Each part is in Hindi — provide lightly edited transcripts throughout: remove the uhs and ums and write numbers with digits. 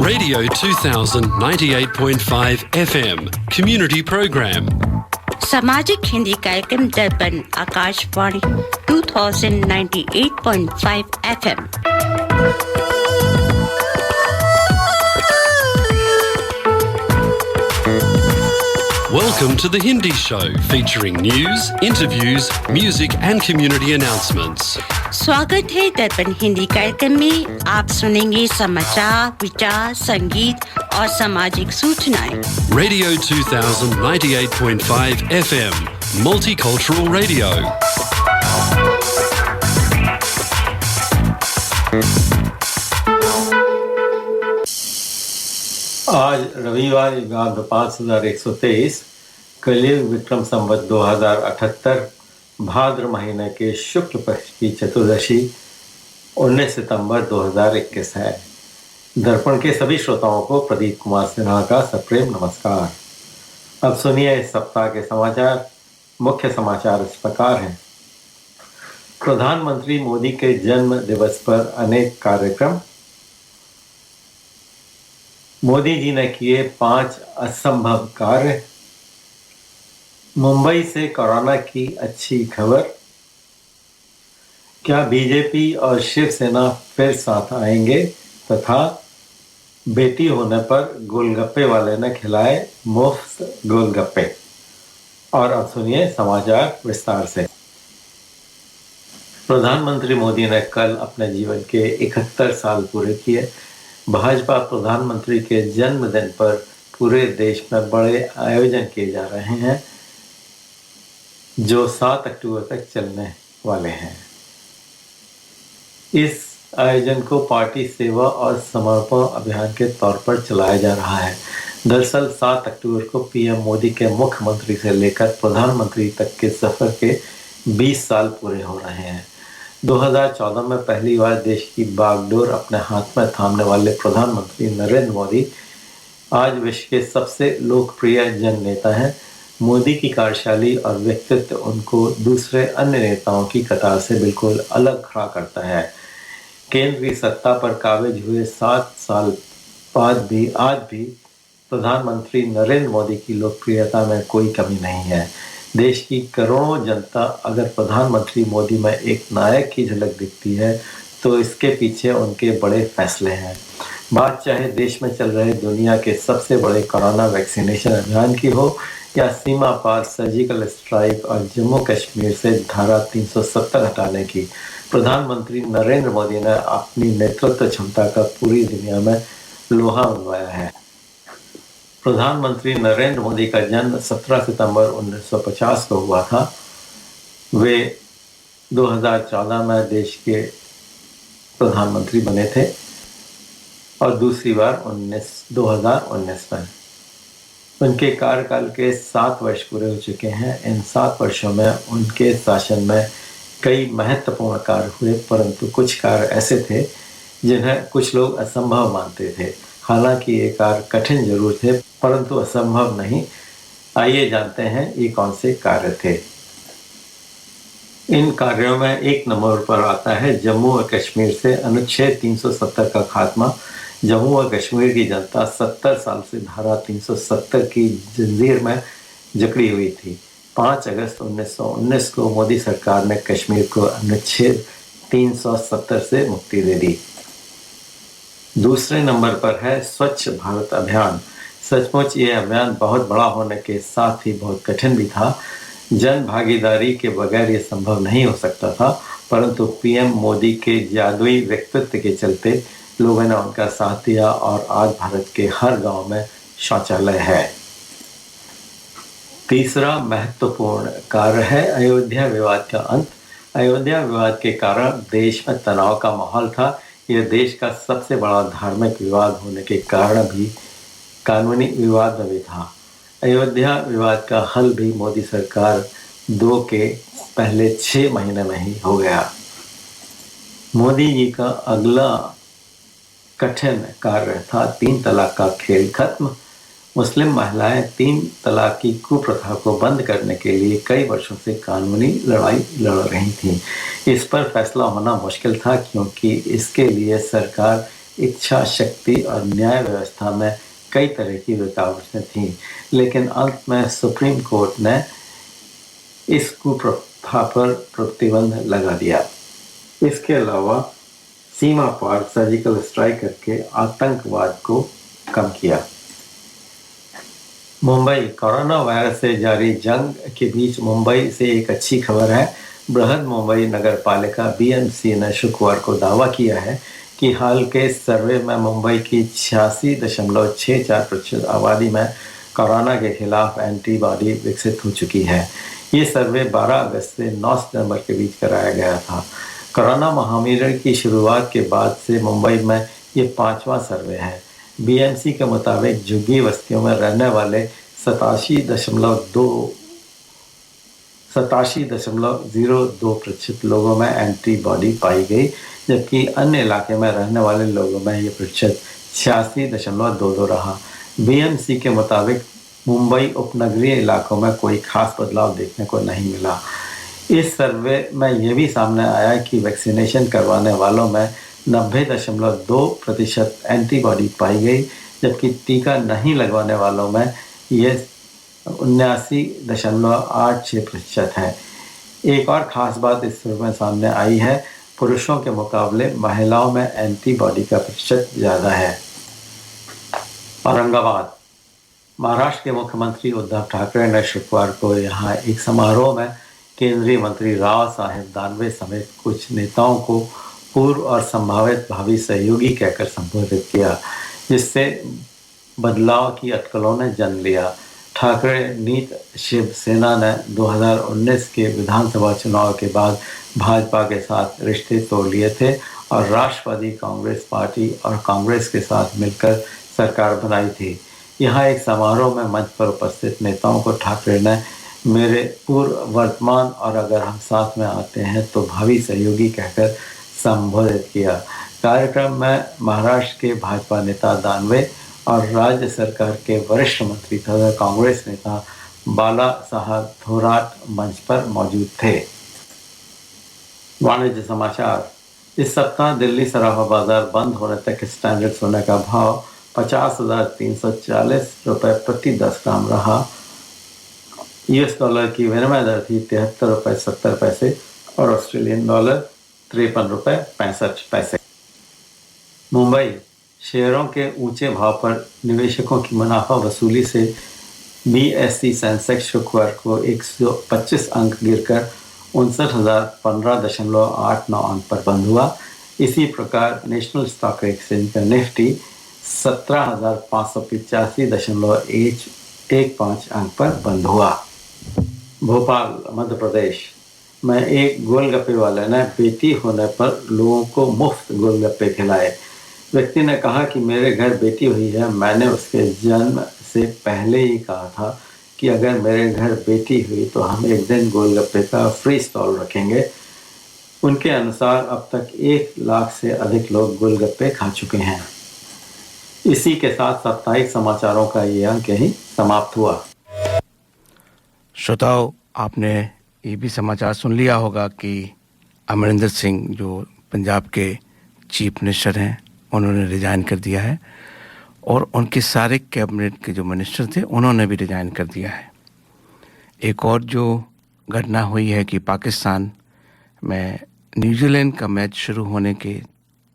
Radio 2000 98.5 FM Community Program. सामाजिक हिंदी कार्यक्रम दर्पण Akashvani 2098.5 FM। Welcome to the Hindi Show, featuring news, interviews, music and community announcements. स्वागत है दर्पण हिंदी कार्यक्रम में। आप सुनेंगे समाचार, विचार, संगीत और सामाजिक सूचनाएं। Radio 2000 98.5 FM Multicultural Radio. आज रविवार 5123 कलियुग विक्रम संवत 2078 भाद्र महीने के शुक्ल पक्ष की चतुर्दशी 19 सितंबर 2021 है। दर्पण के सभी श्रोताओं को प्रदीप कुमार सिन्हा का सप्रेम नमस्कार। अब सुनिए इस सप्ताह के समाचार। मुख्य समाचार इस प्रकार हैं। प्रधानमंत्री मोदी के जन्म दिवस पर अनेक कार्यक्रम। मोदी जी ने किए 5 असंभव कार्य। मुंबई से कोरोना की अच्छी खबर। क्या बीजेपी और शिवसेना फिर साथ आएंगे, तथा बेटी होने पर गोलगप्पे वाले ने खिलाए मुफ्त गोलगप्पे। और अब सुनिए समाचार विस्तार से। प्रधानमंत्री मोदी ने कल अपने जीवन के 71 साल पूरे किए। भाजपा प्रधानमंत्री के जन्मदिन पर पूरे देश में बड़े आयोजन किए जा रहे हैं, जो 7 अक्टूबर तक चलने वाले हैं। इस आयोजन को पार्टी सेवा और समर्पण अभियान के तौर पर चलाया जा रहा है। दरअसल 7 अक्टूबर को पीएम मोदी के मुख्यमंत्री से लेकर प्रधानमंत्री तक के सफर के 20 साल पूरे हो रहे हैं। 2014 में पहली बार देश की बागडोर अपने हाथ में थामने वाले प्रधानमंत्री नरेंद्र मोदी आज विश्व के सबसे लोकप्रिय जन नेता हैं। मोदी की कार्यशैली और व्यक्तित्व उनको दूसरे अन्य नेताओं की कतार से बिल्कुल अलग खड़ा करता है। केंद्र की सत्ता पर काबिज हुए 7 साल बाद भी आज भी प्रधानमंत्री नरेंद्र मोदी की लोकप्रियता में कोई कमी नहीं है। देश की करोड़ों जनता अगर प्रधानमंत्री मोदी में एक नायक की झलक दिखती है, तो इसके पीछे उनके बड़े फैसले हैं। बात चाहे देश में चल रहे दुनिया के सबसे बड़े कोरोना वैक्सीनेशन अभियान की हो, या सीमा पार सर्जिकल स्ट्राइक और जम्मू कश्मीर से धारा 370 हटाने की, प्रधानमंत्री नरेंद्र मोदी ने अपनी नेतृत्व क्षमता का पूरी दुनिया में लोहा मनवाया है। प्रधानमंत्री नरेंद्र मोदी का जन्म 17 सितंबर 1950 को हुआ था। वे 2014 में देश के प्रधानमंत्री बने थे और दूसरी बार 2019 में। उनके कार्यकाल के 7 वर्ष पूरे हो चुके हैं। इन 7 वर्षों में उनके शासन में कई महत्वपूर्ण कार्य हुए, परंतु कुछ कार्य ऐसे थे जिन्हें कुछ लोग असंभव मानते थे। हालांकि ये कार्य कठिन जरूर थे, परंतु असंभव नहीं। आइए जानते हैं ये कौन से कार्य थे। इन कार्यों में 1 नंबर पर आता है जम्मू और कश्मीर से अनुच्छेद 370 का खात्मा। जम्मू और कश्मीर की जनता 70 साल से धारा 370 की जंजीर में जकड़ी हुई थी। 5 अगस्त 1919 को मोदी सरकार ने कश्मीर को अनुच्छेद 370 से मुक्ति दे दी। दूसरे नंबर पर है स्वच्छ भारत अभियान। सचमुच ये अभियान बहुत बड़ा होने के साथ ही बहुत कठिन भी था। जन भागीदारी के बगैर ये संभव नहीं हो सकता था, परंतु पीएम मोदी के जादुई व्यक्तित्व के चलते लोगों ने उनका साथ दिया और आज भारत के हर गांव में शौचालय है। तीसरा महत्वपूर्ण कार्य है अयोध्या विवाद का अंत। अयोध्या विवाद के कारण देश में तनाव का माहौल था। यह देश का सबसे बड़ा धार्मिक विवाद होने के कारण भी कानूनी विवाद में भी था। अयोध्या विवाद का हल भी मोदी सरकार 2 के पहले 6 महीने में ही हो गया। मोदी जी का अगला कठिन कार्य था 3 तलाक का खेल खत्म। मुस्लिम महिलाएं 3 तलाक की कुप्रथा को बंद करने के लिए कई वर्षों से कानूनी लड़ाई लड़ रही थीं। इस पर फैसला होना मुश्किल था, क्योंकि इसके लिए सरकार इच्छा शक्ति और न्याय व्यवस्था में कई तरह की रुकावटें थीं, लेकिन अंत में सुप्रीम कोर्ट ने इस कुप्रथा पर प्रतिबंध लगा दिया। इसके अलावा सीमा पार सर्जिकल स्ट्राइक करके आतंकवाद को कम किया। मुंबई कोरोना वायरस से जारी जंग के बीच मुंबई से एक अच्छी खबर है। बृहद मुंबई नगर पालिका बीएमसी ने शुक्रवार को दावा किया है कि हाल के सर्वे में मुंबई की 86.64% आबादी में कोरोना के खिलाफ एंटीबॉडी विकसित हो चुकी है। ये सर्वे 12 अगस्त से 9 सितंबर के बीच कराया गया था। कोरोना महामारी की शुरुआत के बाद से मुंबई में ये 5वां सर्वे है। बीएमसी के मुताबिक झुग्गी बस्तियों में रहने वाले 87.02% लोगों में एंटीबॉडी पाई गई, जबकि अन्य इलाके में रहने वाले लोगों में यह प्रतिशत 86.22 रहा। बीएमसी के मुताबिक मुंबई उपनगरीय इलाकों में कोई खास बदलाव देखने को नहीं मिला। इस सर्वे में यह भी सामने आया कि वैक्सीनेशन करवाने वालों में 90.2% एंटीबॉडी पाई गई, जबकि टीका नहीं लगवाने वालों में यह 79.86% है। एक और खास बात इस सर्वे में सामने आई है, पुरुषों के मुकाबले महिलाओं में एंटीबॉडी का प्रतिशत ज़्यादा है। औरंगाबाद, महाराष्ट्र के मुख्यमंत्री उद्धव ठाकरे ने शुक्रवार को यहाँ एक समारोह में केंद्रीय मंत्री राव साहेब दानवे समेत कुछ नेताओं को पूर्व और संभावित भावी सहयोगी कहकर संबोधित किया, जिससे बदलाव की अटकलों ने जन्म लिया। ठाकरे नीत शिवसेना ने 2019 के विधानसभा चुनाव के बाद भाजपा के साथ रिश्ते तोड़ लिए थे और राष्ट्रवादी कांग्रेस पार्टी और कांग्रेस के साथ मिलकर सरकार बनाई थी। यहाँ एक समारोह में मंच पर उपस्थित नेताओं को ठाकरे ने मेरे पूर्व, वर्तमान और अगर हम साथ में आते हैं तो भावी सहयोगी कहकर संबोधित किया। कार्यक्रम में महाराष्ट्र के भाजपा नेता दानवे और राज्य सरकार के वरिष्ठ मंत्री तथा कांग्रेस नेता बाला साहब थोराट मंच पर मौजूद थे। वाणिज्य समाचार। इस सप्ताह दिल्ली सराफा बाजार बंद होने तक स्टैंडर्ड सोने का भाव 50,340 रुपये प्रति 10 ग्राम रहा। यूएस डॉलर की विनिमय दर थी 73.70 रुपये और ऑस्ट्रेलियन डॉलर 53.65 रुपये। मुंबई, शेयरों के ऊंचे भाव पर निवेशकों की मुनाफा वसूली से बीएसई सेंसेक्स शुक्रवार को 125 अंक गिरकर 59,015.89 अंक पर बंद हुआ। इसी प्रकार नेशनल स्टॉक एक्सचेंज का निफ्टी 17,585.15 अंक पर बंद हुआ। भोपाल, मध्य प्रदेश में एक गोलगप्पे वाले ने बेटी होने पर लोगों को मुफ्त गोलगप्पे खिलाए। व्यक्ति ने कहा कि मेरे घर बेटी हुई है, मैंने उसके जन्म से पहले ही कहा था कि अगर मेरे घर बेटी हुई तो हम एक दिन गोलगप्पे का फ्री स्टॉल रखेंगे। उनके अनुसार अब तक 1 लाख से अधिक लोग गोलगप्पे खा चुके हैं। इसी के साथ साप्ताहिक समाचारों का ये अंक यहीं समाप्त हुआ। श्रोताओं, आपने ये भी समाचार सुन लिया होगा कि अमरिंदर सिंह जो पंजाब के चीफ मिनिस्टर हैं, उन्होंने रिजाइन कर दिया है और उनके सारे कैबिनेट के जो मिनिस्टर थे उन्होंने भी रिजाइन कर दिया है। एक और जो घटना हुई है कि पाकिस्तान में न्यूजीलैंड का मैच शुरू होने के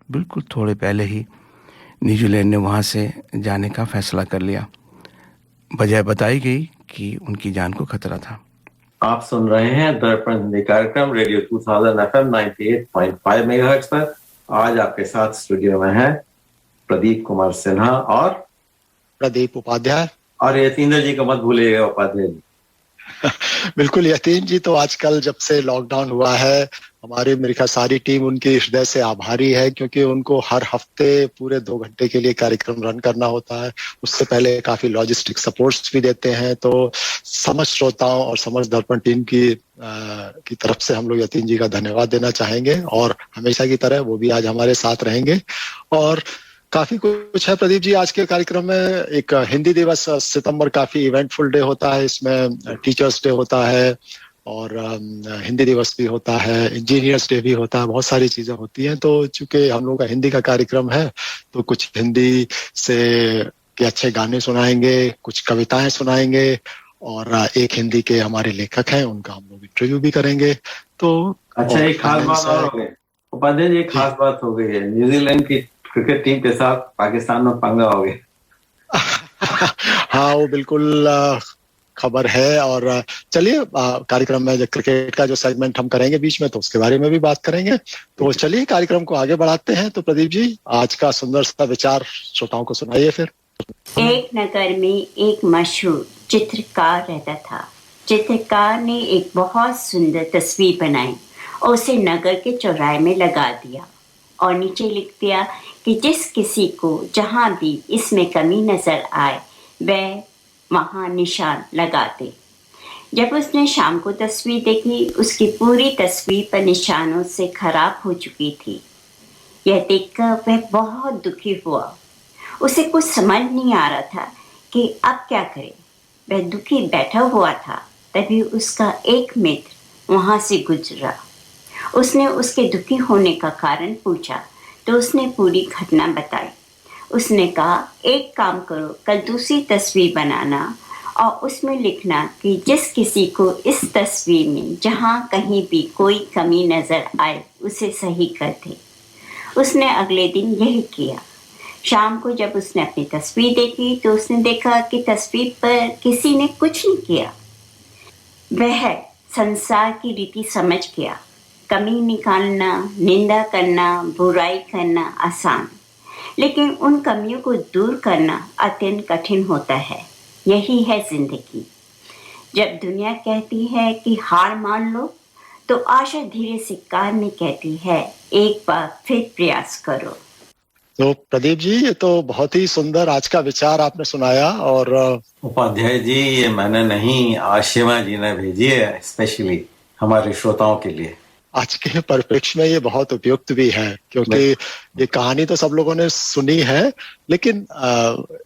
बिल्कुल थोड़े पहले ही न्यूजीलैंड ने वहाँ से जाने का फैसला कर लिया। वजह बताई गई कि उनकी जान को खतरा था। आप सुन रहे हैं दर्पण हिंदी कार्यक्रम रेडियो 2000 FM 98.5 मेगाहर्ट्ज पर। आज आपके साथ स्टूडियो में है प्रदीप कुमार सिन्हा और प्रदीप उपाध्याय। और यतीन्द्र जी को मत भूलिएगा, उपाध्याय जी। बिल्कुल, यतीन जी तो आजकल जब से लॉकडाउन हुआ है हमारी मेरी ख्याल सारी टीम उनकी हृदय से आभारी है, क्योंकि उनको हर हफ्ते पूरे 2 घंटे के लिए कार्यक्रम रन करना होता है। उससे पहले काफी लॉजिस्टिक सपोर्ट्स भी देते हैं। तो समझ श्रोताओं और समझ दर्पण टीम की तरफ से हम लोग यतीन जी का धन्यवाद देना चाहेंगे और हमेशा की तरह वो भी आज हमारे साथ रहेंगे। और काफी कुछ है प्रदीप जी आज के कार्यक्रम में। एक हिंदी दिवस सितंबर काफी इवेंटफुल डे होता है, इसमें टीचर्स डे होता है, और हिंदी दिवस भी होता है, इंजीनियर्स डे भी होता है, बहुत सारी चीजें होती हैं। तो चूंकि हम लोग का हिंदी का कार्यक्रम है तो कुछ हिंदी से के अच्छे गाने सुनाएंगे, कुछ कविताएं सुनाएंगे और एक हिंदी के हमारे लेखक हैं उनका हम लोग इंटरव्यू भी करेंगे। तो अच्छा, एक खास बात और हो गई उपाध्याय जी, एक खास बात हो गई है, न्यूजीलैंड की क्रिकेट टीम के साथ पाकिस्तान में पंगा हो गया। हाँ, वो बिल्कुल खबर है। और चलिए कार्यक्रम में जो क्रिकेट का जो सेगमेंट हम करेंगे बीच में, तो उसके बारे में भी बात करेंगे। तो चलिए कार्यक्रम को आगे बढ़ाते हैं। तो प्रदीप जी, आज का सुंदर सा विचार श्रोताओं को सुनाइए फिर। एक नगर में एक मशहूर चित्रकार रहता था। चित्रकार ने एक बहुत सुंदर तस्वीर बनाई और उसे नगर के चौराहे में लगा दिया और नीचे लिख दिया कि जिस किसी को जहाँ भी इसमें कमी नजर आए वह वहाँ निशान लगा दे। जब उसने शाम को तस्वीर देखी, उसकी पूरी तस्वीर पर निशानों से खराब हो चुकी थी। यह देखकर वह बहुत दुखी हुआ। उसे कुछ समझ नहीं आ रहा था कि अब क्या करे। वह दुखी बैठा हुआ था, तभी उसका एक मित्र वहाँ से गुजरा। उसने उसके दुखी होने का कारण पूछा तो उसने पूरी घटना बताई। उसने कहा, एक काम करो, कल दूसरी तस्वीर बनाना और उसमें लिखना कि जिस किसी को इस तस्वीर में जहाँ कहीं भी कोई कमी नज़र आए उसे सही कर दे। उसने अगले दिन यही किया। शाम को जब उसने अपनी तस्वीर देखी तो उसने देखा कि तस्वीर पर किसी ने कुछ नहीं किया। वह संसार की रीति समझ गया। कमी निकालना, निंदा करना, बुराई करना आसान, लेकिन उन कमियों को दूर करना अत्यंत कठिन होता है। यही है जिंदगी। जब दुनिया कहती है कि हार मान लो, तो आशा धीरे से कान में कहती है, एक बार फिर प्रयास करो। तो प्रदीप जी, ये तो बहुत ही सुंदर आज का विचार आपने सुनाया। और उपाध्याय जी, ये मैंने नहीं, आशिमा जी ने भेजी है स्पेशली हमारे श्रोताओं के लिए। आज के परिप्रेक्ष्य में ये बहुत उपयुक्त भी है, क्योंकि ये कहानी तो सब लोगों ने सुनी है, लेकिन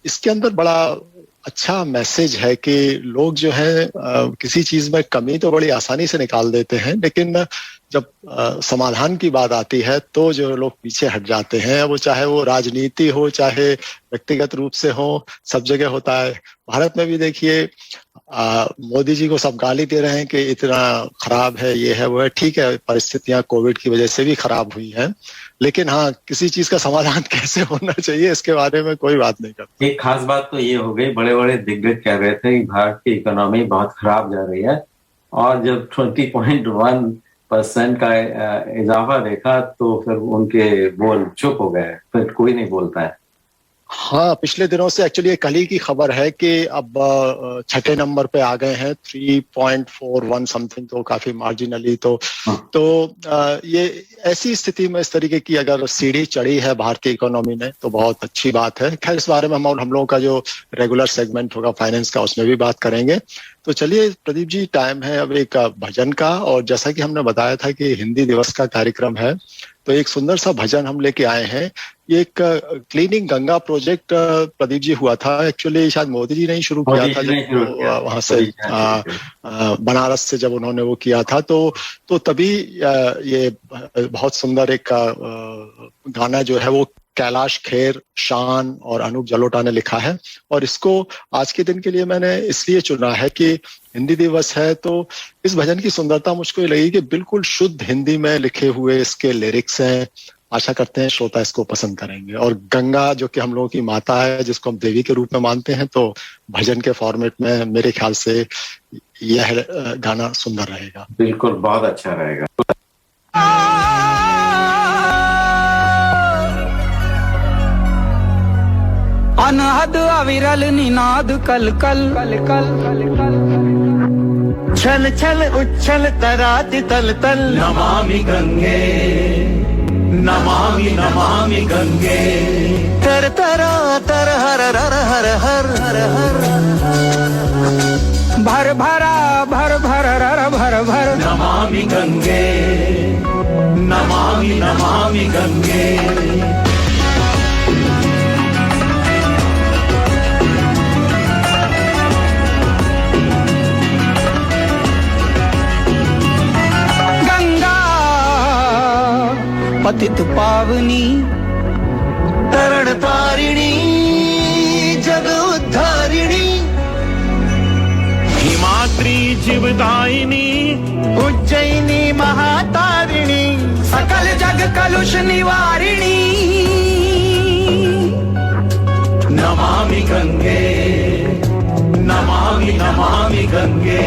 इसके अंदर बड़ा अच्छा मैसेज है कि लोग जो है किसी चीज में कमी तो बड़ी आसानी से निकाल देते हैं, लेकिन जब समाधान की बात आती है तो जो लोग पीछे हट जाते हैं, वो चाहे वो राजनीति हो, चाहे व्यक्तिगत रूप से हो, सब जगह होता है। भारत में भी देखिए, मोदी जी को सब गाली दे रहे हैं कि इतना खराब है, ये है, वो है। ठीक है, परिस्थितियां कोविड की वजह से भी खराब हुई हैं, लेकिन हाँ, किसी चीज का समाधान कैसे होना चाहिए इसके बारे में कोई बात नहीं करता। एक खास बात तो ये हो गई, बड़े बड़े दिग्गज कह रहे थे कि भारत की इकोनॉमी बहुत खराब जा रही है, और जब 20.1% का इजाफा देखा तो फिर उनके बोल चुप हो गए, फिर कोई नहीं बोलता है। हाँ, पिछले दिनों से एक्चुअली कल ही की खबर है कि अब छठे नंबर पे आ गए हैं, 3.41 समथिंग, तो काफी मार्जिनली। तो ये ऐसी स्थिति में इस तरीके की अगर सीढ़ी चढ़ी है भारतीय इकोनॉमी ने तो बहुत अच्छी बात है। खैर, इस बारे में हम लोगों का जो रेगुलर सेगमेंट होगा फाइनेंस का, उसमें भी बात करेंगे। तो चलिए प्रदीप जी, टाइम है अब एक भजन का, और जैसा कि हमने बताया था कि हिंदी दिवस का कार्यक्रम है, तो एक सुंदर सा भजन हम लेके आए हैं। ये एक क्लीनिंग गंगा प्रोजेक्ट प्रदीप जी हुआ था, एक्चुअली शायद मोदी जी ने ही शुरू किया था, जब वहां से बनारस से जब उन्होंने वो किया था, तो तभी ये बहुत सुंदर एक गाना जो है वो कैलाश खेर, शान और अनूप जलोटा ने लिखा है। और इसको आज के दिन के लिए मैंने इसलिए चुना है कि हिंदी दिवस है, तो इस भजन की सुंदरता मुझको ये लगी कि बिल्कुल शुद्ध हिंदी में लिखे हुए इसके लिरिक्स हैं। आशा करते हैं श्रोता इसको पसंद करेंगे। और गंगा जो कि हम लोगों की माता है, जिसको हम देवी के रूप में मानते हैं, तो भजन के फॉर्मेट में मेरे ख्याल से यह गाना सुंदर रहेगा। बिल्कुल, बहुत अच्छा रहेगा। अनहद अविरल निनाद कल कल कल कल कल कल छल छल उच्छल तरात तल तल नमामि गंगे नमामि नमामि गंगे तर तरा तर हर हर हर हर हर हर भर भरा भर भर रर भर भर नमामि गंगे नमामि नमामि गंगे। पतित पावनी तरण तारिणी जग उद्धारिणी हिमाद्री जीवदायिनी उज्जयिनी महातारिणी सकल जग कलुष निवारिणी नमामि गंगे नमामि नमामि गंगे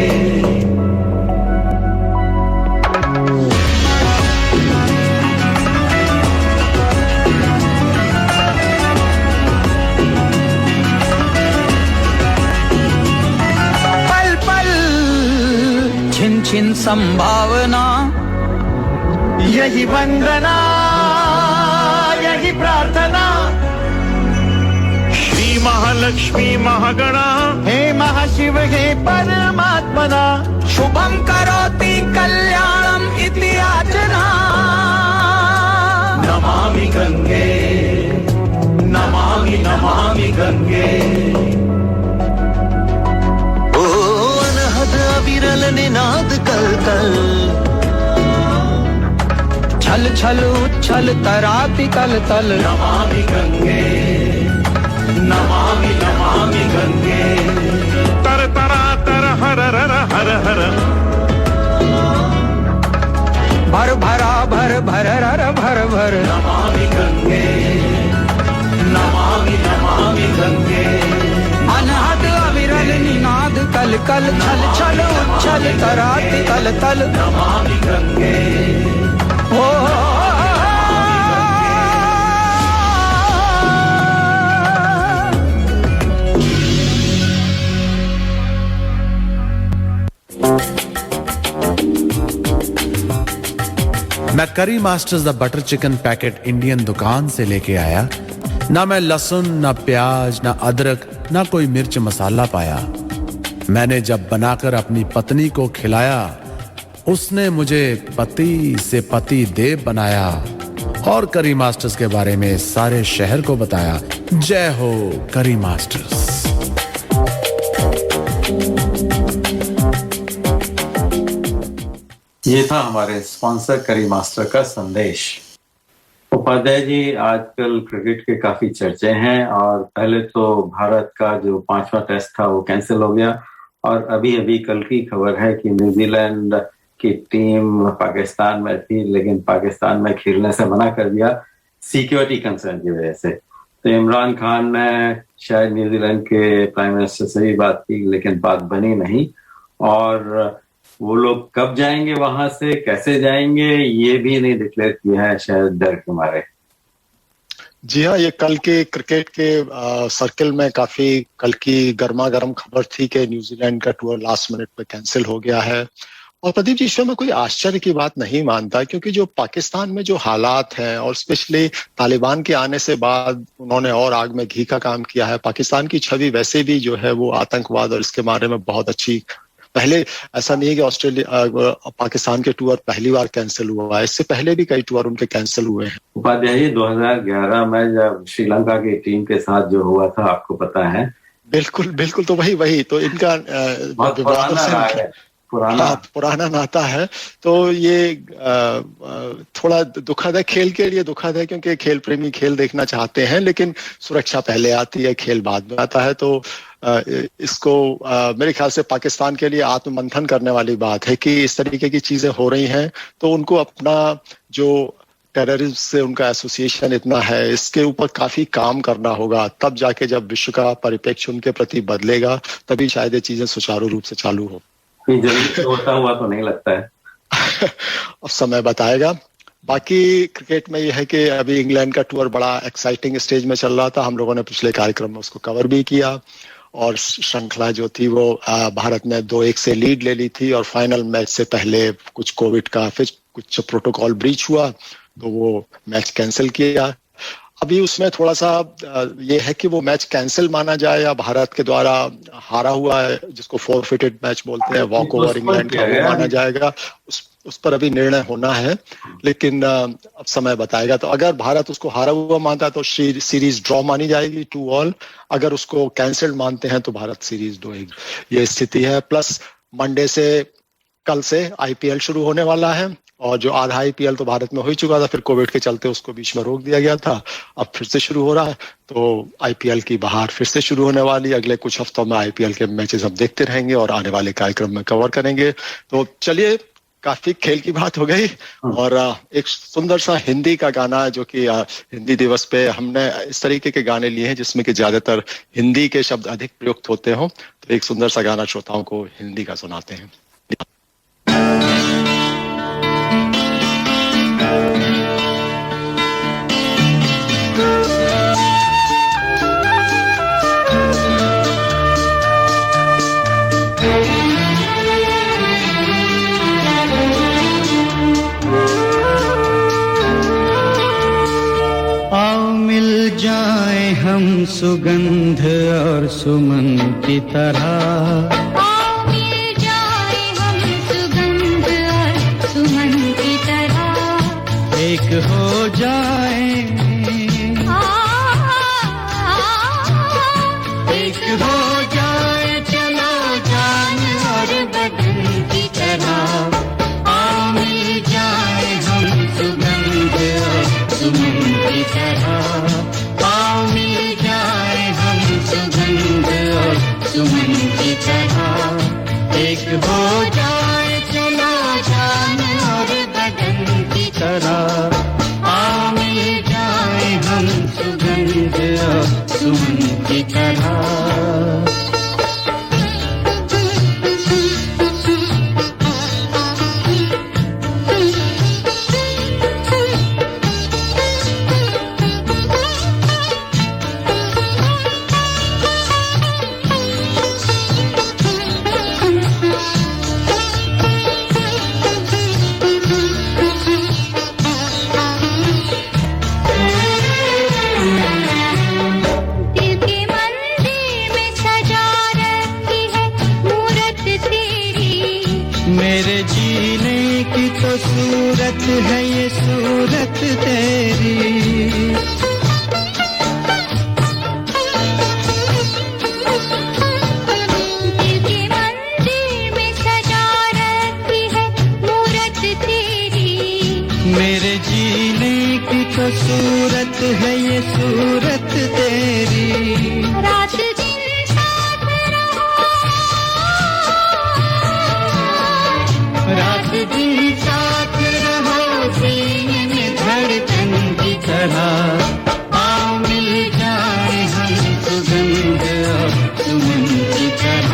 पल पल छिन छिन संभावना यही वंदना यही प्रार्थना श्री महालक्ष्मी महागणा हे महाशिव हे परमात्मना शुभम करोति कल्याणम इति याचना नमामि गंगे नमामि नमामि गंगे ओ अनहद अविरल निनाद कल कल छल छल उच्छल तराति तल तल नमामि गंगे नमामि नमामि गंगे तर तरा तर हर हर हर हर भर भरा भर भर रर भर भर नमामि गंगे नमामि नमामि गंगे अनहद अविरल निनाद कल कल छल छल उच्छल तराति तल तल नमामि गंगे ओ मैं करी masters the butter chicken packet Indian दुकान से लेके आया। ना मैं लहसुन, ना प्याज, ना अदरक, ना कोई मिर्च मसाला पाया। मैंने जब बनाकर अपनी पत्नी को खिलाया, उसने मुझे पति से पति देव बनाया और करी मास्टर्स के बारे में सारे शहर को बताया। जय हो करी मास्टर्स। ये था हमारे स्पॉन्सर करी मास्टर का संदेश। उपाध्याय जी, आजकल क्रिकेट के काफी चर्चे हैं और पहले तो भारत का जो 5वां टेस्ट था वो कैंसिल हो गया और अभी अभी कल की खबर है कि न्यूजीलैंड की टीम पाकिस्तान में थी लेकिन पाकिस्तान में खेलने से मना कर दिया सिक्योरिटी कंसर्न की वजह से। तो इमरान खान ने शायद न्यूजीलैंड के प्राइम मिनिस्टर से भी बात की लेकिन बात बनी नहीं और वो लोग कब जाएंगे वहां से, कैसे जाएंगे, ये भी नहीं डिक्लेयर किया है शायद डर के मारे। जी हाँ, ये कल के क्रिकेट के सर्कल में काफी कल की गर्मा गर्म खबर थी कि न्यूजीलैंड का टूर लास्ट मिनट पे कैंसिल हो गया है। और प्रदीप जी, इसमें मैं कोई आश्चर्य की बात नहीं मानता क्योंकि जो पाकिस्तान में जो हालात हैं और स्पेशली तालिबान के आने से बाद उन्होंने और आग में घी का काम किया है। पाकिस्तान की छवि वैसे भी जो है वो आतंकवाद और इसके बारे में बहुत अच्छी, पहले ऐसा नहीं है कि ऑस्ट्रेलिया पाकिस्तान के टूर पहली बार कैंसिल हुआ है, इससे पहले भी कई टूर उनके कैंसिल हुए हैं। उपाध्याय 2011 में जब श्रीलंका की टीम के साथ जो हुआ था आपको पता है? बिल्कुल बिल्कुल, तो वही तो इनका पुराना नाता है। तो ये थोड़ा दुखद है, खेल के लिए दुखद है क्योंकि खेल प्रेमी खेल देखना चाहते हैं लेकिन सुरक्षा पहले आती है, खेल बाद में आता है। तो इसको मेरे ख्याल से पाकिस्तान के लिए आत्ममंथन करने वाली बात है कि इस तरीके की चीजें हो रही हैं तो उनको अपना जो टेररिज्म से उनका एसोसिएशन इतना है इसके ऊपर काफी काम करना होगा, तब जाके जब विश्व का परिप्रेक्ष्य उनके प्रति बदलेगा तभी शायद ये चीजें सुचारू रूप से चालू हो। जल्दी से होता हुआ तो नहीं लगता है। अब समय बताएगा। बाकी क्रिकेट में यह है कि अभी इंग्लैंड का टूर बड़ा एक्साइटिंग स्टेज में चल रहा था, हम लोगों ने पिछले कार्यक्रम में उसको कवर भी किया और श्रृंखला जो थी वो भारत ने 2-1 से लीड ले ली थी और फाइनल मैच से पहले कुछ कोविड का फिर कुछ प्रोटोकॉल ब्रीच हुआ तो वो मैच कैंसिल किया। अभी उसमें थोड़ा सा ये है कि वो मैच कैंसिल माना जाए या भारत के द्वारा हारा हुआ है जिसको फोरफिटेड मैच बोलते हैं, वॉक ओवर इंग्लैंड का वो माना जाएगा, उस पर अभी निर्णय होना है लेकिन अब समय बताएगा। तो अगर भारत उसको हारा हुआ मानता है तो सीरीज ड्रॉ मानी जाएगी 2-2, अगर उसको कैंसिल्ड मानते हैं तो भारत सीरीज ड्रॉएगी। ये स्थिति है। प्लस मंडे से कल से आईपीएल शुरू होने वाला है और जो आधा आईपीएल तो भारत में हो ही चुका था, फिर कोविड के चलते उसको बीच में रोक दिया गया था, अब फिर से शुरू हो रहा है। तो आईपीएल की बहार फिर से शुरू होने वाली, अगले कुछ हफ्तों में आईपीएल के मैचेस हम देखते रहेंगे और आने वाले कार्यक्रम में कवर करेंगे। तो चलिए, काफी खेल की बात हो गई और एक सुंदर सा हिंदी का गाना, जो कि हिंदी दिवस पे हमने इस तरीके के गाने लिए हैं जिसमें कि ज्यादातर हिंदी के शब्द अधिक प्रयुक्त होते हों। तो एक सुंदर सा गाना श्रोताओं को हिंदी का सुनाते हैं। हम सुगंध और सुमन की तरह, आओ मिल जाए हम सुगंध और सुमन की तरह, एक हो जाए, एक हो जाए चलो जान और बदन की तरह। आओ मिल जाए हम सुगंध और सुमन की तरह, मिल जाए हम सुगंध और सुमन की तरह, एक हो जाए चलो जान और बदन की तरह। आ मिल जाए हम सुगंध और सुमन की तरह। सूरत है ये सूरत तेरी, दिल के मंदिर में सजा रखी है मूरत तेरी, मेरे जीने की तो सूरत है ये सूरत तेरी। रात दिन साथ रहो, रात दिन साथ रहो सीने में धड़कन की तरह। आओ मिल जाए हम सुगंध और सुमन की तरह,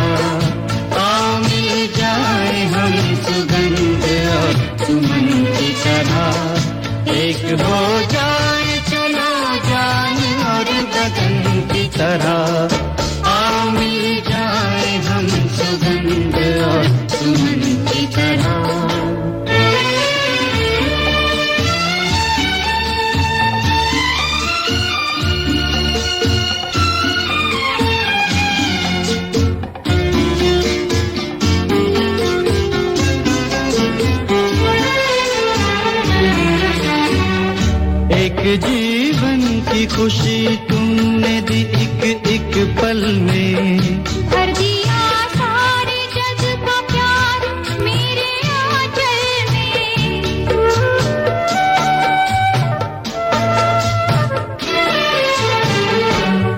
आओ मिल जाए हम सुगंध और सुमन की तरह, एक हो जाए चलो जान और बदन की तरह। आओ मिल जाए हम सुगंध और सुमन की तरह। एक जीवन की खुशी तुमने दी एक एक पल में, भर दिया सारे जग का प्यार मेरे आंचल में।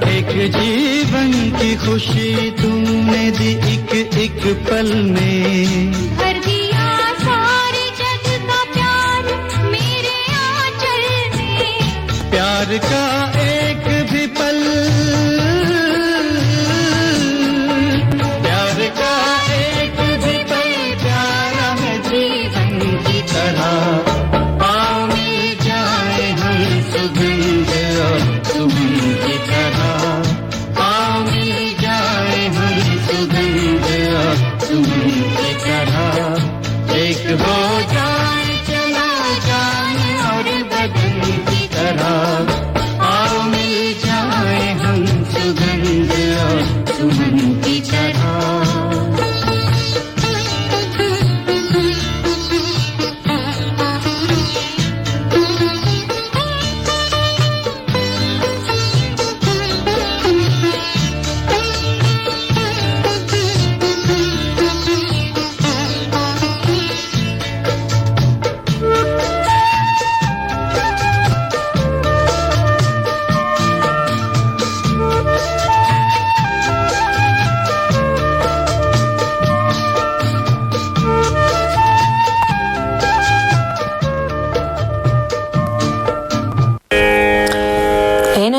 एक जीवन की खुशी तुमने दी एक एक पल में, भर दिया सारे जग का प्यार मेरे आंचल में। प्यार का एक भी पल, प्यार का एक भी पल प्यारा है जीवन की तरह। आओ मिल जाए हम सुगंध और सुमन की तरह, आओ मिल जाए हम सुगंध और सुमन की तरह, एक हो जाए चलो जान और बदन की तरह। आओ मिल जाए हम सुगंध और सुमन की तरह।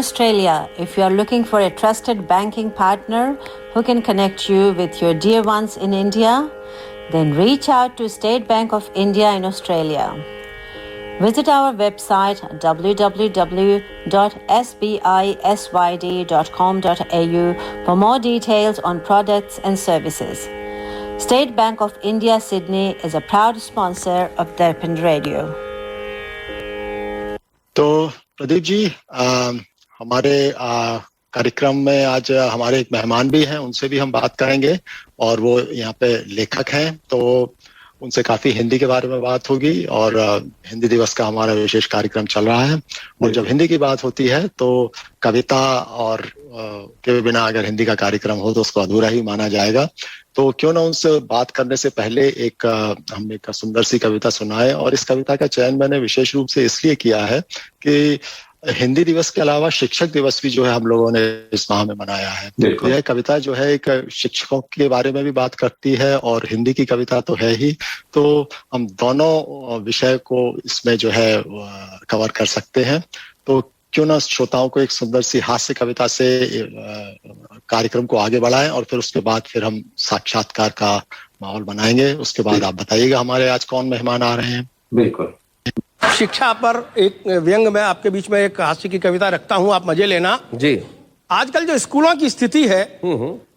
Australia, if you are looking for a trusted banking partner who can connect you with your dear ones in India, then reach out to State Bank of India in Australia. Visit our website www.sbisyd.com.au for more details on products and services. State Bank of India Sydney is a proud sponsor of Darpan Radio. तो प्रदीप जी, हमारे कार्यक्रम में आज हमारे एक मेहमान भी हैं, उनसे भी हम बात करेंगे और वो यहाँ पे लेखक हैं, तो उनसे काफी हिंदी के बारे में बात होगी और हिंदी दिवस का हमारा विशेष कार्यक्रम चल रहा है और जब हिंदी की बात होती है तो कविता और के बिना अगर हिंदी का कार्यक्रम हो तो उसको अधूरा ही माना जाएगा। तो क्यों ना उनसे बात करने से पहले हम एक सुंदर सी कविता सुनाए और इस कविता का चयन मैंने विशेष रूप से इसलिए किया है कि हिंदी दिवस के अलावा शिक्षक दिवस भी जो है हम लोगों ने इस माह में मनाया है। यह कविता जो है एक शिक्षकों के बारे में भी बात करती है और हिंदी की कविता तो है ही, तो हम दोनों विषय को इसमें जो है कवर कर सकते हैं। तो क्यों ना श्रोताओं को एक सुंदर सी हास्य कविता से कार्यक्रम को आगे बढ़ाएं और फिर उसके बाद फिर हम साक्षात्कार का माहौल बनाएंगे। उसके बाद आप बताइएगा हमारे आज कौन मेहमान आ रहे हैं। बिल्कुल। शिक्षा पर एक व्यंग में आपके बीच में एक हास्य की कविता रखता हूं, आप मजे लेना जी। आजकल जो स्कूलों की स्थिति है,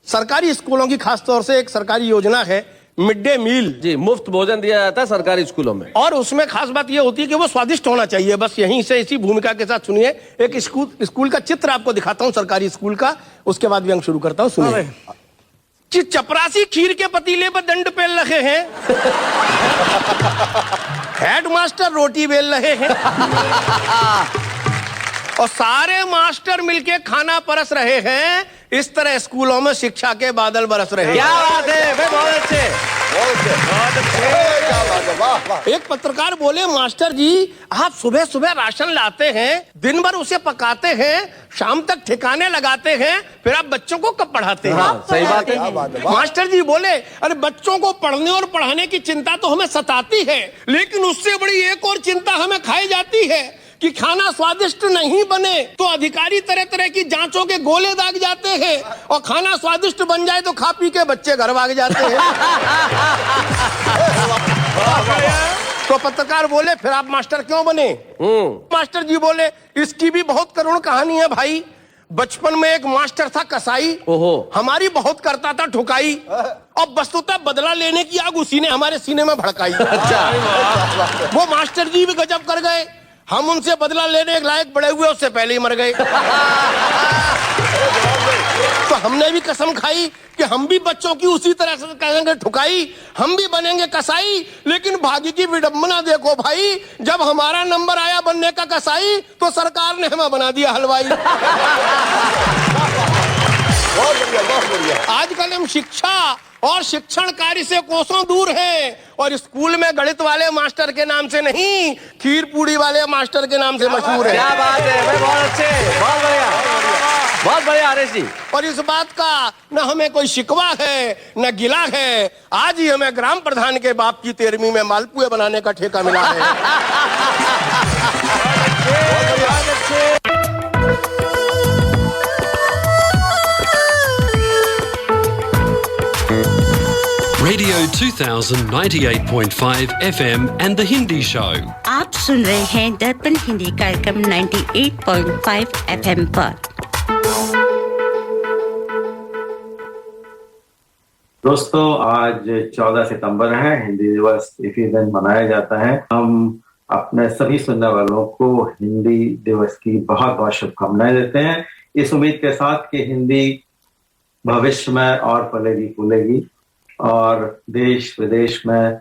सरकारी स्कूलों की खासतौर से एक सरकारी योजना है मिड डे मील जी, मुफ्त भोजन दिया जाता है सरकारी स्कूलों में और उसमें खास बात ये होती है कि वो स्वादिष्ट होना चाहिए। बस यहीं से इसी भूमिका के साथ सुनिए, एक स्कूल का चित्र आपको दिखाता हूँ सरकारी स्कूल का, उसके बाद व्यंग शुरू करता हूँ। सुनिए। चपरासी खीर के पतीले पर दंड पेल रहे हैं, हेडमास्टर रोटी बेल रहे हैं और सारे मास्टर मिलके खाना परस रहे हैं। इस तरह स्कूलों में शिक्षा के बादल बरस रहे हैं। क्या बात है, बहुत अच्छे। एक पत्रकार बोले, मास्टर जी आप सुबह सुबह राशन लाते हैं, दिन भर उसे पकाते हैं, शाम तक ठिकाने लगाते हैं, फिर आप बच्चों को कब पढ़ाते हैं? सही बात है। मास्टर जी बोले, अरे बच्चों को पढ़ने और पढ़ाने की चिंता तो हमें सताती है, लेकिन उससे बड़ी एक और चिंता हमें खाई जाती है कि खाना स्वादिष्ट नहीं बने तो अधिकारी तरह तरह की जांचों के गोले दाग जाते हैं और खाना स्वादिष्ट बन जाए तो खा पी के बच्चे घर भाग जाते हैं। तो पत्रकार बोले, फिर आप मास्टर क्यों बने? मास्टर जी बोले, इसकी भी बहुत करुण कहानी है भाई। बचपन में एक मास्टर था कसाई, हमारी बहुत करता था ठुकाई और वस्तुतः बदला लेने की आग उसी ने हमारे सीने में भड़काई। अच्छा। वो मास्टर जी भी गजब कर गए, हम उनसे बदला लेने के लायक बड़े हुए उससे पहले ही मर गए। तो हमने भी कसम खाई कि हम भी बच्चों की उसी तरह से करेंगे ठुकाई, हम भी बनेंगे कसाई। लेकिन भाग्य की विडंबना देखो भाई, जब हमारा नंबर आया बनने का कसाई तो सरकार ने हमें बना दिया हलवाई। बहुत बढ़िया। आजकल हम शिक्षा और शिक्षण कार्य से कोसों दूर हैं और स्कूल में गणित वाले मास्टर के नाम से नहीं, खीर पूड़ी वाले मास्टर के नाम से मशहूर है। क्या बात है, बहुत अच्छे, बहुत बढ़िया, बहुत बढ़िया आरेश जी। और इस बात का न हमें कोई शिकवा है न गिला है, आज ही हमें ग्राम प्रधान के बाप की 13वीं में मालपुए बनाने का ठेका मिला है। Radio 2000 98.5 FM and The Hindi Show. आप सुन रहे हैं दर्पण हिंदी कार्यक्रम 98.5 FM पर। दोस्तों, आज 14 सितंबर है, हिंदी दिवस इसी दिन मनाया जाता है। हम अपने सभी सुनने वालों को हिंदी दिवस की बहुत बहुत शुभकामनाएं देते हैं, इस उम्मीद के साथ कि हिंदी भविष्य में और फलेगी फूलेगी और देश विदेश में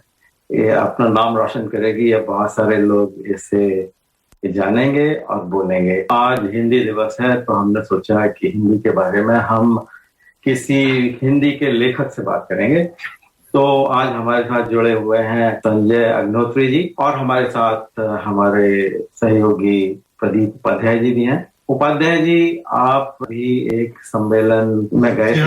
ये अपना नाम रोशन करेगी या बहुत सारे लोग इसे जानेंगे और बोलेंगे। आज हिंदी दिवस है तो हमने सोचा कि हिंदी के बारे में हम किसी हिंदी के लेखक से बात करेंगे। तो आज हमारे साथ जुड़े हुए हैं संजय अग्निहोत्री जी और हमारे साथ हमारे सहयोगी प्रदीप उपाध्याय जी भी हैं। उपाध्याय जी, आप भी एक सम्मेलन में गए थे।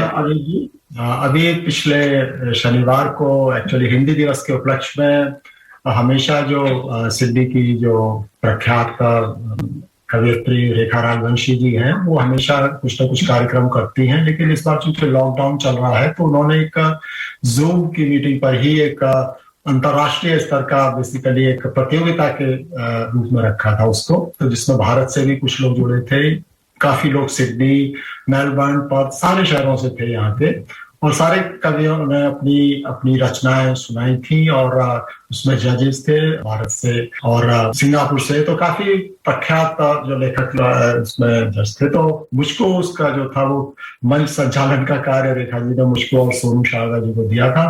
अभी पिछले शनिवार को एक्चुअली हिंदी दिवस के उपलक्ष्य में हमेशा जो सिडनी की जो प्रख्यात कवियत्री रेखा राजवंशी जी हैं, वो हमेशा कुछ ना कुछ कार्यक्रम करती हैं, लेकिन इस बार चूंकि लॉकडाउन चल रहा है तो उन्होंने एक जूम की मीटिंग पर ही एक अंतर्राष्ट्रीय स्तर का बेसिकली एक प्रतियोगिता के रूप में रखा था उसको, तो जिसमें भारत से भी कुछ लोग जुड़े थे, काफी लोग सिडनी, मेलबर्न, पर्थ, सारे शहरों से थे यहाँ पे, और सारे कवियों ने अपनी अपनी रचनाएं सुनाई थी, और उसमें जजेस थे भारत से और सिंगापुर से, तो काफी प्रख्यात जो लेखक उसमें जज थे। तो मुझको उसका जो था वो मंच संचालन का कार्य रेखा जी ने मुझको और सोनू शारदा जी को दिया था,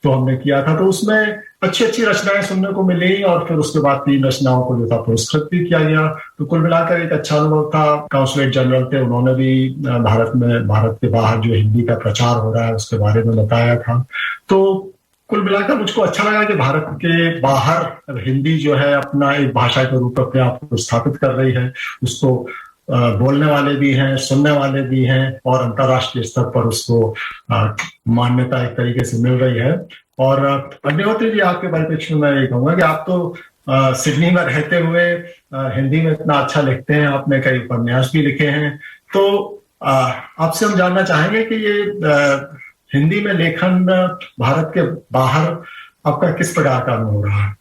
तो हमने किया था। तो उसमें अच्छी अच्छी रचनाएं सुनने को मिली, और फिर उसके बाद 3 रचनाओं को जो था पुरस्कृत भी किया गया। तो कुल मिलाकर एक अच्छा अनुभव था। काउंसलेट जनरल थे, उन्होंने भी भारत के बाहर जो हिंदी का प्रचार हो रहा है उसके बारे में बताया था। तो कुल मिलाकर मुझको अच्छा लगा कि भारत के बाहर हिंदी जो है अपना एक भाषा के रूप में अपने आप को स्थापित कर रही है, उसको बोलने वाले भी हैं, सुनने वाले भी हैं, और अंतर्राष्ट्रीय स्तर पर उसको मान्यता एक तरीके से मिल रही है। और अग्निहोत्री जी, आपके परिप्रेक्ष्य में मैं ये कहूंगा कि आप तो सिडनी में रहते हुए हिंदी में इतना अच्छा लिखते हैं, आपने कई उपन्यास भी लिखे हैं, तो आपसे हम जानना चाहेंगे कि ये हिंदी में लेखन भारत के बाहर आपका किस प्रकार का अनुभव रहा है?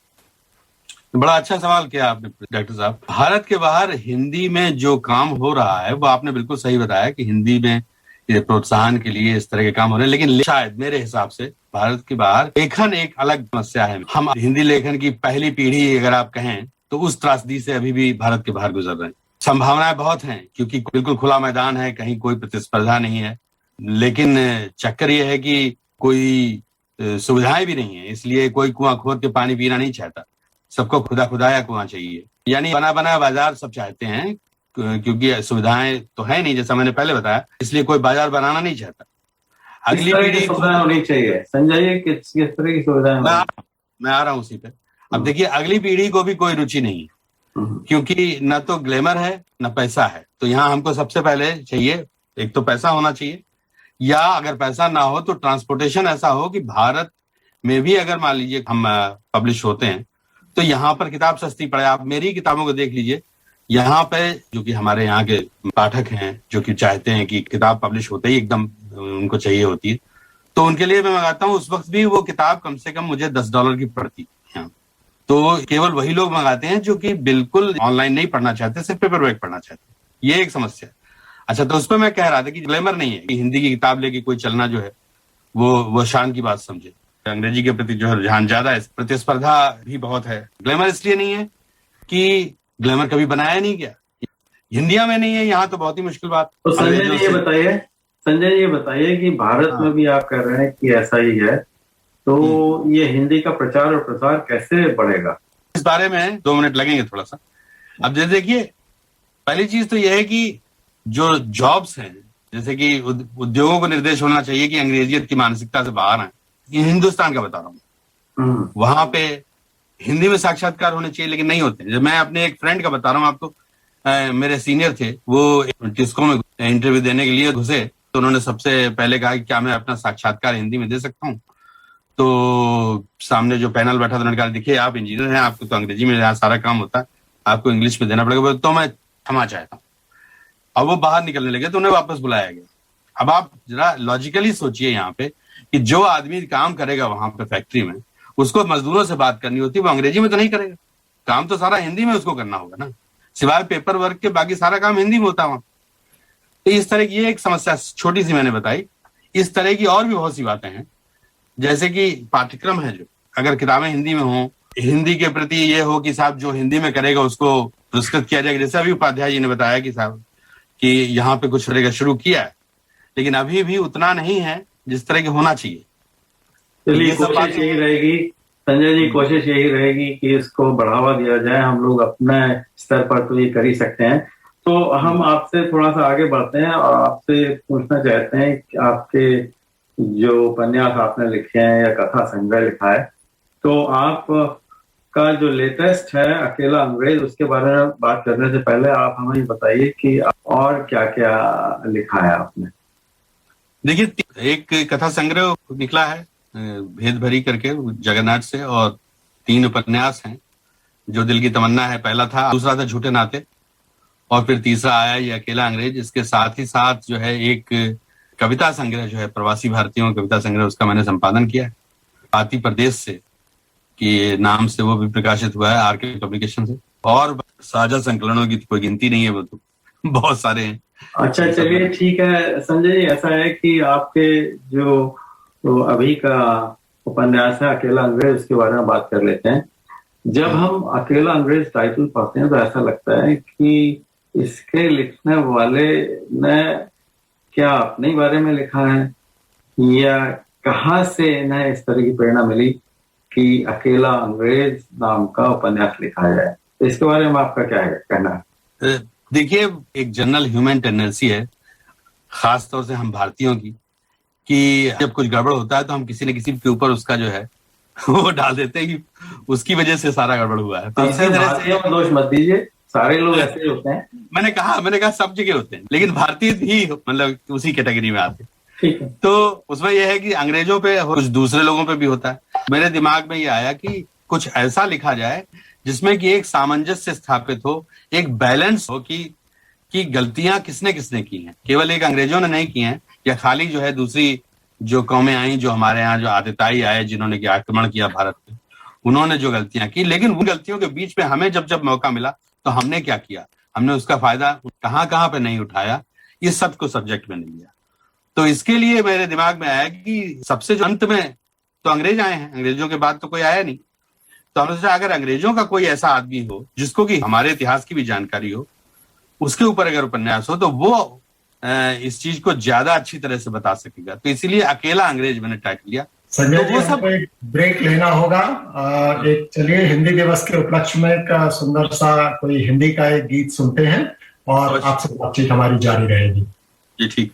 बड़ा अच्छा सवाल किया आपने डॉक्टर साहब। भारत के बाहर हिंदी में जो काम हो रहा है वो आपने बिल्कुल सही बताया कि हिंदी में ये प्रोत्साहन के लिए इस तरह के काम हो रहे हैं, लेकिन शायद मेरे हिसाब से भारत के बाहर लेखन एक अलग समस्या है। हम हिंदी लेखन की पहली पीढ़ी अगर आप कहें तो उस त्रासदी से अभी भी भारत के बाहर गुजर रहे हैं। संभावनाएं बहुत हैं क्योंकि बिल्कुल खुला मैदान है, कहीं कोई प्रतिस्पर्धा नहीं है, लेकिन चक्कर ये है कि कोई सुविधाएं भी नहीं है, इसलिए कोई कुआं खोद के पानी पीना नहीं चाहता, सबको खुदा खुदाया कुआं चाहिए, यानी बना बनाया बाजार सब चाहते हैं, क्योंकि सुविधाएं तो है नहीं जैसा मैंने पहले बताया, इसलिए कोई बाजार बनाना नहीं चाहता। अगली पीढ़ी सुविधाएं होनी चाहिए। संजय जी, किस तरह की सुविधाएं? मैं आ रहा हूँ उसी पे। अब देखिए, अगली पीढ़ी को भी कोई रुचि नहीं है, क्योंकि न तो ग्लैमर है न पैसा है। तो यहाँ हमको सबसे पहले चाहिए, एक तो पैसा होना चाहिए, या अगर पैसा ना हो तो ट्रांसपोर्टेशन ऐसा हो कि भारत में भी अगर मान लीजिए हम पब्लिश होते हैं तो यहाँ पर किताब सस्ती पड़े। आप मेरी किताबों को देख लीजिए, यहाँ पे जो कि हमारे यहाँ के पाठक हैं जो कि चाहते हैं कि किताब पब्लिश होते ही एकदम उनको चाहिए होती है, तो उनके लिए मैं मंगाता हूँ, उस वक्त भी वो किताब कम से कम मुझे $10 की पड़ती है। तो केवल वही लोग मंगाते हैं जो कि बिल्कुल ऑनलाइन नहीं पढ़ना चाहते, सिर्फ पेपर बैक पढ़ना चाहते। ये एक समस्या। अच्छा, तो उस पर मैं कह रहा था कि ग्लैमर नहीं है कि हिंदी की किताब लेके कोई चलना जो है वो शान की बात समझे। अंग्रेजी के प्रति जो है रुझान ज्यादा है, प्रतिस्पर्धा भी बहुत है। ग्लैमर इसलिए नहीं है कि ग्लैमर कभी बनाया नहीं गया, हिंदिया में नहीं है, यहाँ तो बहुत ही मुश्किल बात। तो संजय जी ये बताइए कि भारत में भी आप कह रहे हैं कि ऐसा ही है, तो ये हिंदी का प्रचार और प्रसार कैसे बढ़ेगा? इस बारे में 2 मिनट लगेंगे थोड़ा सा। अब जैसे देखिए, पहली चीज तो यह है कि जो जॉब्स हैं, जैसे कि उद्योगों को निर्देश होना चाहिए कि अंग्रेजियत की मानसिकता से बाहर आए। ये हिंदुस्तान का बता रहा हूँ, वहां पे हिंदी में साक्षात्कार होने चाहिए, लेकिन नहीं होते। जब मैं अपने एक फ्रेंड का बता रहा हूँ आपको, मेरे सीनियर थे, वो टिस्को में इंटरव्यू देने के लिए घुसे, तो उन्होंने सबसे पहले कहा कि क्या मैं अपना साक्षात्कार हिंदी में दे सकता हूँ? तो सामने जो पैनल बैठा था उन्होंने कहा, देखिए आप इंजीनियर हैं, आपको तो अंग्रेजी में यहाँ सारा काम होता है, आपको इंग्लिश में देना पड़ेगा। तो मैं क्षमा चाहता हूँ। अब वो बाहर निकलने लगे तो उन्हें वापस बुलाया गया। अब आप जरा लॉजिकली सोचिए यहाँ पे कि जो आदमी काम करेगा वहां पे फैक्ट्री में, उसको मजदूरों से बात करनी होती है, वो अंग्रेजी में तो नहीं करेगा, काम तो सारा हिंदी में उसको करना होगा ना, सिवाय पेपर वर्क के बाकी सारा काम हिंदी में होता है वहां। तो इस तरह की ये एक समस्या छोटी सी मैंने बताई। इस तरह की और भी बहुत सी बातें हैं, जैसे कि पाठ्यक्रम है, जो अगर किताबें हिंदी में हो, हिंदी के प्रति ये हो कि साहब जो हिंदी में करेगा उसको पुरस्कृत किया जाएगा। जैसे अभी उपाध्याय जी ने बताया कि साहब कि यहाँ पे कुछ रहेगा, शुरू किया है, लेकिन अभी भी उतना नहीं है जिस तरह की होना चाहिए। चलिए, कोशिश यही रहेगी संजय जी, कोशिश यही रहेगी कि इसको बढ़ावा दिया जाए। हम लोग अपने स्तर पर तो ये कर ही सकते हैं। तो हम आपसे थोड़ा सा आगे बढ़ते हैं और आपसे पूछना चाहते हैं कि आपके जो उपन्यास आपने लिखे हैं या कथा संग्रह लिखा है, तो आप का जो लेटेस्ट है अकेला अंग्रेज, उसके बारे में बात करने से पहले आप हमें बताइए कि और क्या क्या लिखा है आपने। देखिए, एक कथा संग्रह निकला है भेद भरी करके जगन्नाथ से, और 3 उपन्यास हैं। जो दिल की तमन्ना है पहला था, दूसरा था झूठे नाते, और फिर तीसरा आया ये अकेला अंग्रेज। इसके साथ ही साथ जो है एक कविता संग्रह जो है प्रवासी भारतीयों कविता संग्रह, उसका मैंने संपादन किया है भारतीय प्रदेश से कि नाम से, वो भी प्रकाशित हुआ है आरके पब्लिकेशन से। और साझा संकलनों की कोई गिनती नहीं है, वो तो बहुत सारे हैं। अच्छा चलिए ठीक है संजय जी, ऐसा है कि आपके जो तो अभी का उपन्यास है अकेला अंग्रेज, उसके बारे में बात कर लेते हैं। जब हम अकेला अंग्रेज टाइटल पढ़ते हैं तो ऐसा लगता है कि इसके लिखने वाले ने क्या अपने बारे में लिखा है या कहाँ से इन्हें इस तरह की प्रेरणा मिली कि अकेला अंग्रेज नाम का उपन्यास लिखा जाए। तो इसके बारे में आपका क्या है कहना है? देखिए, एक जनरल ह्यूमन टेंडेंसी है खास तौर से हम भारतीयों की कि जब कुछ गड़बड़ होता है तो हम किसी न किसी के ऊपर उसका जो है वो डाल देते हैं कि उसकी वजह से सारा गड़बड़ हुआ है। तो इसी तरह से दोष मत दीजिए, सारे लोग ऐसे होते हैं। मैंने कहा सब जगह होते हैं, लेकिन भारतीय भी मतलब उसी कैटेगरी में आते हैं। ठीक है। तो उसमें यह है कि अंग्रेजों पे कुछ दूसरे लोगों पे भी होता है। मेरे दिमाग में ये आया कि कुछ ऐसा लिखा जाए जिसमें कि एक सामंजस्य स्थापित हो, एक बैलेंस हो कि गलतियां किसने किसने की हैं, केवल एक अंग्रेजों ने नहीं की हैं, या खाली जो है दूसरी जो कौमें आई जो हमारे यहाँ जो आदिताई आए जिन्होंने कि आक्रमण किया भारत पे, उन्होंने जो गलतियां की, लेकिन उन गलतियों के बीच में हमें जब मौका मिला तो हमने क्या किया, हमने उसका फायदा कहाँ पे नहीं उठाया, इस सब को सब्जेक्ट में नहीं लिया। तो इसके लिए मेरे दिमाग में आया कि सबसे जो अंत में तो अंग्रेज आए हैं, अंग्रेजों के बाद तो कोई आया नहीं। तो हमने सोचा अगर अंग्रेजों का कोई ऐसा आदमी हो जिसको कि हमारे इतिहास की भी जानकारी हो, उसके ऊपर अगर उपन्यास हो तो वो इस चीज को ज्यादा अच्छी तरह से बता सकेगा। तो इसीलिए अकेला अंग्रेज मैंने टाइटल लिया। संजय जी, हमको एक ब्रेक लेना होगा। एक चलिए हिंदी दिवस के उपलक्ष्य में एक सुंदर सा कोई हिंदी का एक गीत सुनते हैं और आपसे बातचीत हमारी जारी रहेगी। जी ठीक।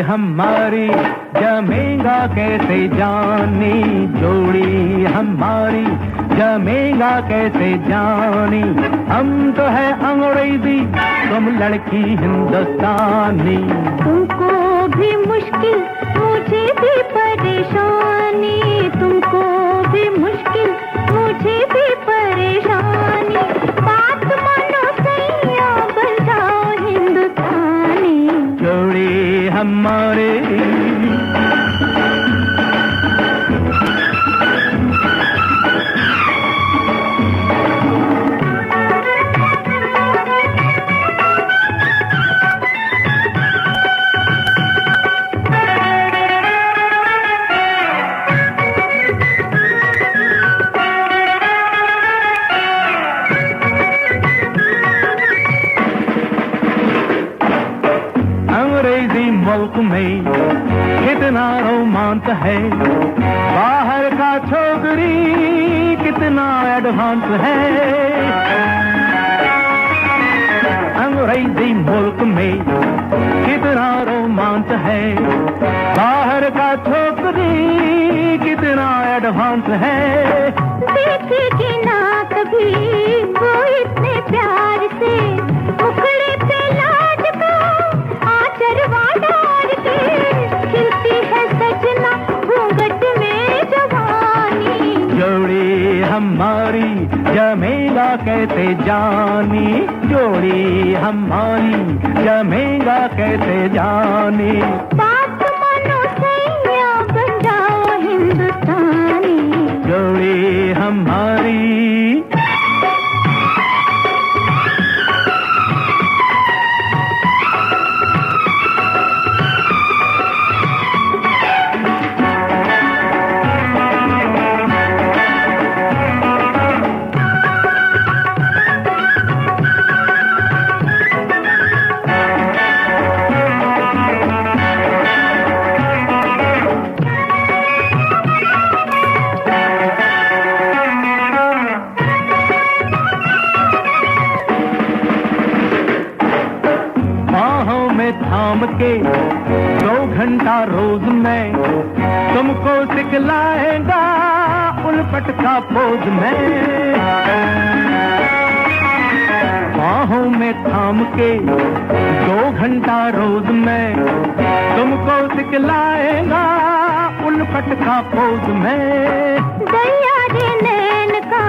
हमारी जमेगा कैसे जानी, जोड़ी हमारी जमेगा कैसे जानी। हम तो है अंग्रेजी, तुम लड़की हिंदुस्तानी। तुमको भी मुश्किल मुझे भी परेशानी, तुमको भी मुश्किल मुझे भी परेशानी। बात मानो सैया बन जाओ हिंदुस्तानी। जोड़ी हमारे मुल्क में कितना रोमांच है, बाहर का छोकरी कितना एडवांस है। अंग्रेजी मुल्क में कितना रोमांच है, बाहर का छोकरी कितना एडवांस है। देखेगी ना कभी वो इतने प्यार से, मुखड़े पे लाज का आचरवा डाल के, खिलती है सजना घूंघट में जवानी। जोड़ी हमारी जमेगा कैसे जानी, जोड़ी हमारी जमेगा कैसे जानी। बात मानो सैया बन जाओ हिंदुस्तानी। जोड़ी हमारी में थाम के 2 घंटा रोज में तुमको सिखलाएगा उल्पट का पोज में। बाहों में थाम के 2 घंटा रोज में तुमको सिखलाएगा उल्पट का पोज में। दैया रे नैन का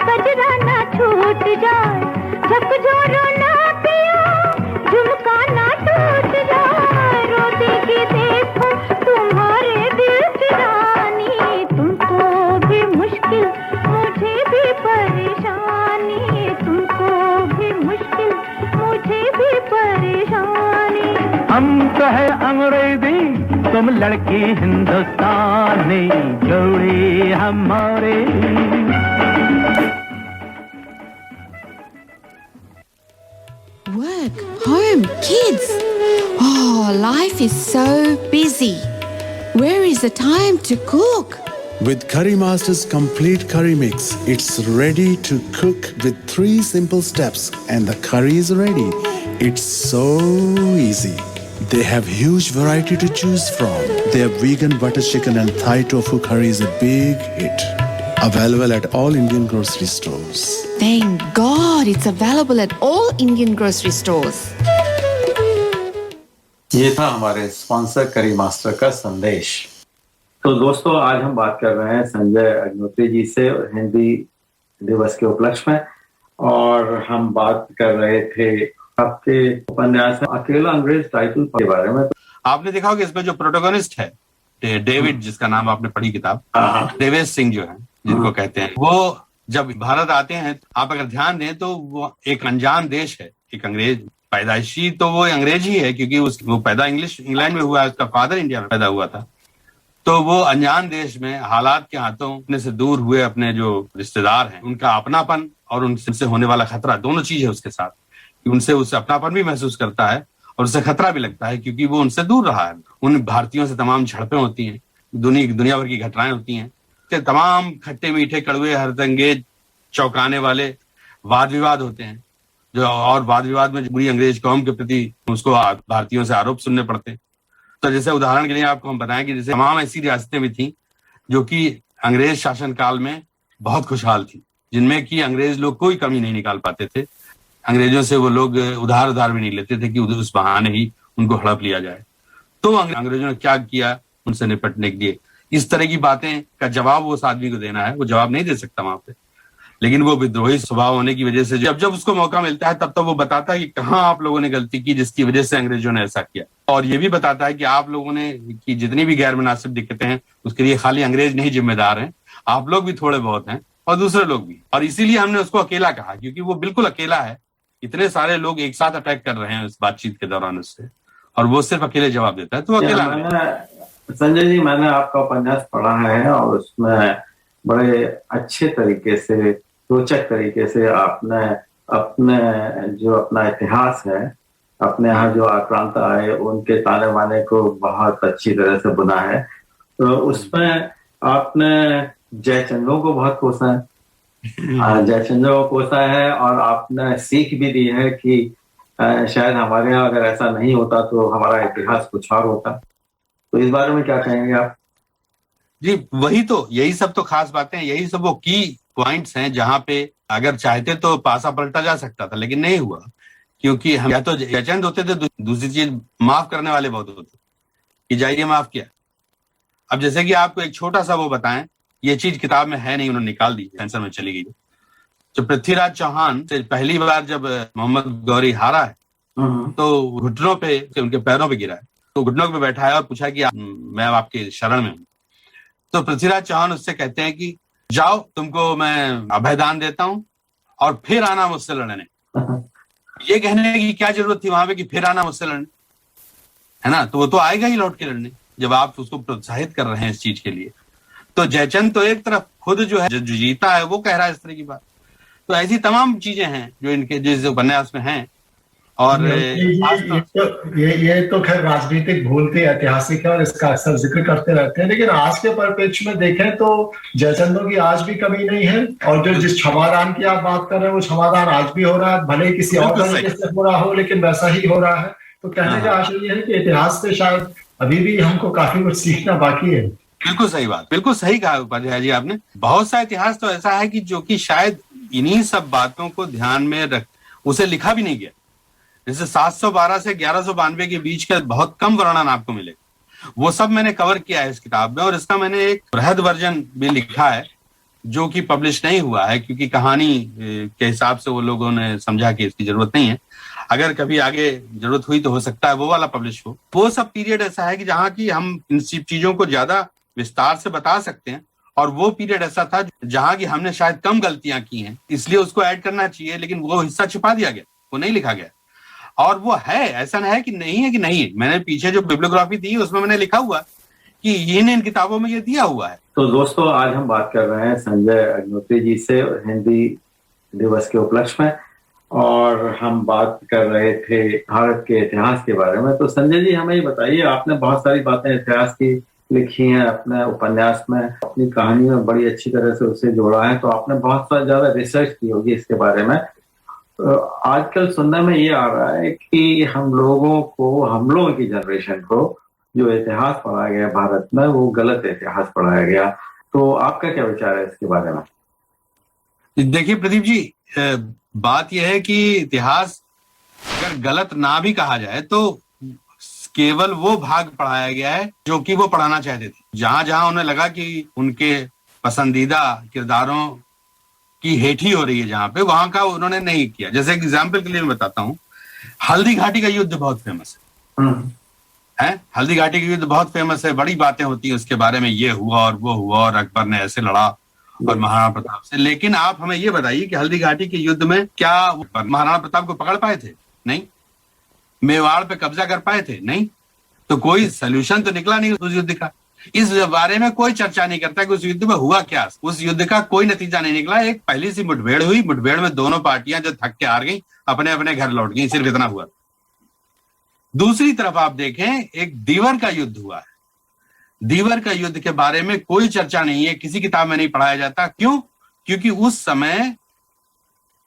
कजरा ना छूट जाए, झकझोरो ना पिया झुमका ना टूट जाए। रोती की देखो तुम्हारे दिल की रानी, तुमको भी मुश्किल मुझे भी परेशानी, तुमको भी मुश्किल मुझे भी परेशानी। हम तो है अंग्रेजी तुम लड़की हिंदुस्तानी, जोड़ी हमारे। Work, home, kids. Oh, life is so busy. Where is the time to cook? With Curry Master's complete curry mix, it's ready to cook with 3 simple steps and the curry is ready. It's so easy. They have huge variety to choose from. Their vegan butter chicken and Thai tofu curry is a big hit. Available at all Indian grocery stores. Thank God it's available at all Indian grocery stores. ये था हमारे स्पॉन्सर करी मास्टर का संदेश। तो दोस्तों, आज हम बात कर रहे हैं संजय अग्निहोत्री जी से हिंदी दिवस के उपलक्ष्य में, और हम बात कर रहे थे आपके उपन्यास अकेला अंग्रेज टाइटल के बारे में। आपने देखा होगा इसमें जो प्रोटोगोनिस्ट है डेविड, जिसका नाम आपने पढ़ी किताब, देवेश सिंह जो है जिनको कहते हैं, वो जब भारत आते हैं, आप अगर ध्यान दें तो वो एक अनजान देश है, एक अंग्रेज पैदाइशी तो वो अंग्रेज ही है क्योंकि वो पैदा इंग्लैंड में हुआ है, उसका फादर इंडिया में पैदा हुआ था। तो वो अनजान देश में हालात के हाथों अपने से दूर हुए अपने जो रिश्तेदार हैं, उनका अपनापन और उनसे होने वाला खतरा, दोनों चीज है उसके साथ। उनसे अपनापन भी महसूस करता है और उससे खतरा भी लगता है क्योंकि वो उनसे दूर रहा है। उन भारतीयों से तमाम झड़पें होती हैं, दुनिया भर की घटनाएं होती हैं, तमाम खट्टे मीठे कड़वे हरदंगेज चौंकाने वाले वाद विवाद होते हैं, जो और वाद विवाद में पूरी अंग्रेज कौम के प्रति उसको भारतीयों से आरोप सुनने पड़ते हैं। तो जैसे उदाहरण के लिए आपको हम बताएं कि जैसे तमाम ऐसी रियासतें भी थी जो कि अंग्रेज शासन काल में बहुत खुशहाल थी, जिनमें कि अंग्रेज लोग कोई कमी नहीं निकाल पाते थे। अंग्रेजों से वो लोग उधार भी नहीं लेते थे कि उस बहाने ही उनको हड़प लिया जाए। तो अंग्रेजों ने क्या किया उनसे निपटने के लिए, इस तरह की बातें का जवाब वो उस आदमी को देना है, वो जवाब नहीं दे सकता वहां पे, लेकिन वो विद्रोही स्वभाव होने की वजह से जब उसको मौका मिलता है तब वो बताता है कि कहाँ आप लोगों ने गलती की जिसकी वजह से अंग्रेजों ने ऐसा किया। और ये भी बताता है कि आप लोगों ने की जितनी भी गैर मुनासिब दिक्कतें हैं उसके लिए खाली अंग्रेज नहीं जिम्मेदार हैं, आप लोग भी थोड़े बहुत हैं और दूसरे लोग भी। और इसीलिए हमने उसको अकेला कहा क्योंकि वो बिल्कुल अकेला है, इतने सारे लोग एक साथ अटैक कर रहे हैं इस बातचीत के दौरान उससे, और वो सिर्फ अकेले जवाब देता है, तो अकेला। संजय जी, मैंने आपका उपन्यास पढ़ा है और उसमें बड़े अच्छे तरीके से, रोचक तरीके से आपने अपना इतिहास है, अपने यहाँ जो आक्रांता आए उनके ताने बाने को बहुत अच्छी तरह से बुना है। तो उसमें आपने जयचंद्रों को बहुत कोसा है, जयचंद्रों को कोसा है, और आपने सीख भी दी है कि शायद हमारे यहाँ अगर ऐसा नहीं होता तो हमारा इतिहास कुछ और होता। तो इस बारे में क्या कहेंगे आप? जी वही तो, यही सब तो खास बातें हैं, यही सब वो की पॉइंट्स हैं जहां पे अगर चाहते तो पासा पलटा जा सकता था, लेकिन नहीं हुआ क्योंकि हम या तो जयचंद होते थे, दूसरी चीज माफ करने वाले बहुत होते कि जाइए माफ किया। अब जैसे कि आपको एक छोटा सा वो बताएं, ये चीज किताब में है नहीं, उन्होंने निकाल दी, सेंसर में चली गई। जब पृथ्वीराज चौहान से पहली बार जब मोहम्मद गौरी हारा है तो घुटनों पे, उनके पैरों पे गिरा है, तो घुटनों पे बैठा है और पूछा कि मैं आपके शरण में हूँ। तो पृथ्वीराज चौहान उससे कहते हैं कि जाओ, तुमको मैं अभयदान देता हूँ और फिर आना मुझसे लड़ने। ये कहने की क्या जरूरत थी वहां पे कि फिर आना मुझसे लड़ने, है ना? तो वो तो आएगा ही लौट के लड़ने जब आप उसको प्रोत्साहित कर रहे हैं इस चीज के लिए। तो जयचंद तो एक तरफ खुद जो है, जो जीता है वो कह रहा है इस तरह की बात। तो ऐसी तमाम चीजें हैं जो इनके जिस उपन्यास में हैं। और ये तो खैर राजनीतिक भूल थी, ऐतिहासिक है और इसका अक्सर जिक्र करते रहते हैं, लेकिन आज के परिप्रेक्ष्य में देखें तो जयचंदों की आज भी कमी नहीं है। और जो जिस क्षमादान की आप बात कर रहे हैं वो क्षमादान आज भी हो रहा है, भले ही किसी और तरीके से हो रहा हो, लेकिन वैसा ही हो रहा है। तो कहने का आशय ये है कि इतिहास से शायद अभी भी हमको काफी कुछ सीखना बाकी है। बिल्कुल सही बात, बिल्कुल सही कहा उपाध्याय जी आपने। बहुत सा इतिहास तो ऐसा है कि जो कि शायद इन्हीं सब बातों को ध्यान में रख उसे लिखा भी नहीं गया। जैसे 712 से 1192 के बीच का बहुत कम वर्णन आपको मिलेगा, वो सब मैंने कवर किया है इस किताब में, और इसका मैंने एक बृहद वर्जन भी लिखा है जो कि पब्लिश नहीं हुआ है, क्योंकि कहानी के हिसाब से वो लोगों ने समझा कि इसकी जरूरत नहीं है। अगर कभी आगे जरूरत हुई तो हो सकता है वो वाला पब्लिश हो। वो सब पीरियड ऐसा है कि जहाँ की हम इन सब चीजों को ज्यादा विस्तार से बता सकते हैं, और वो पीरियड ऐसा था जहाँ की हमने शायद कम गलतियां की हैं, इसलिए उसको ऐड करना चाहिए, लेकिन वो हिस्सा छिपा दिया गया, वो नहीं लिखा गया। और वो है, ऐसा नहीं है कि नहीं है। मैंने पीछे जो बिब्लियोग्राफी दी उसमें मैंने लिखा हुआ कि इन किताबों में ये दिया हुआ है। तो दोस्तों, आज हम बात कर रहे हैं संजय अग्निहोत्री जी से हिंदी दिवस के उपलक्ष्य में, और हम बात कर रहे थे भारत के इतिहास के बारे में। तो संजय जी, हमें ये बताइए, आपने बहुत सारी बातें इतिहास की लिखी हैं अपने उपन्यास में, अपनी कहानी में बड़ी अच्छी तरह से उसे जोड़ा है, तो आपने बहुत ज्यादा रिसर्च की होगी इसके बारे में। आजकल सुनने में ये आ रहा है कि हम लोगों की जनरेशन को जो इतिहास पढ़ाया गया भारत में, वो गलत इतिहास पढ़ाया गया। तो आपका क्या विचार है इसके बारे में? देखिए प्रदीप जी, बात यह है कि इतिहास अगर गलत ना भी कहा जाए तो केवल वो भाग पढ़ाया गया है जो कि वो पढ़ाना चाहते थे। जहां जहां उन्हें लगा कि उनके पसंदीदा किरदारों की हेठी हो रही है जहां पे, वहां का उन्होंने नहीं किया। जैसे एग्जाम्पल के लिए मैं बताता हूँ, हल्दी घाटी का युद्ध बहुत फेमस है। हल्दी घाटी का युद्ध बहुत फेमस है, बड़ी बातें होती है उसके बारे में, ये हुआ और वो हुआ और अकबर ने ऐसे लड़ा और महाराणा प्रताप से। लेकिन आप हमें ये बताइए कि हल्दी घाटी के युद्ध में क्या महाराणा प्रताप को पकड़ पाए थे? नहीं। मेवाड़ पे कब्जा कर पाए थे? नहीं। तो कोई सोल्यूशन तो निकला नहीं उस युद्ध का। इस बारे में कोई चर्चा नहीं करता कि उस युद्ध में हुआ क्या। उस युद्ध का कोई नतीजा नहीं निकला। एक पहली सी मुठभेड़ हुई, मुठभेड़ में दोनों पार्टियां जो थक के हार गई, अपने अपने घर लौट गई, सिर्फ इतना हुआ। दूसरी तरफ आप देखें, एक दीवर का युद्ध हुआ है। दीवर का युद्ध के बारे में कोई चर्चा नहीं है, किसी किताब में नहीं पढ़ाया जाता। क्यों? क्योंकि उस समय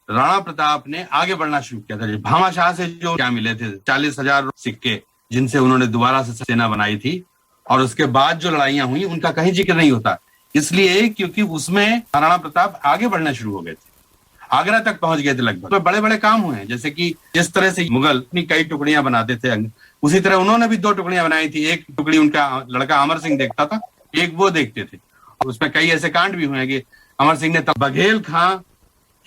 राणा प्रताप ने आगे बढ़ना शुरू किया था। भामाशाह से जो क्या मिले थे 40,000 सिक्के, जिनसे उन्होंने दोबारा से सेना बनाई थी, और उसके बाद जो लड़ाइयां हुई उनका कहीं जिक्र नहीं होता। इसलिए क्योंकि उसमें राणा प्रताप आगे बढ़ना शुरू हो गए थे, आगरा तक पहुंच गए थे लगभग। तो बड़े बड़े काम हुए हैं, जैसे कि जिस तरह से मुगल अपनी कई टुकड़ियां बनाते थे, उसी तरह उन्होंने भी 2 टुकड़ियां बनाई थी। एक टुकड़ी उनका लड़का अमर सिंह देखता था, एक वो देखते थे। उसमें कई ऐसे कांड भी हुए हैं कि अमर सिंह ने बघेल खां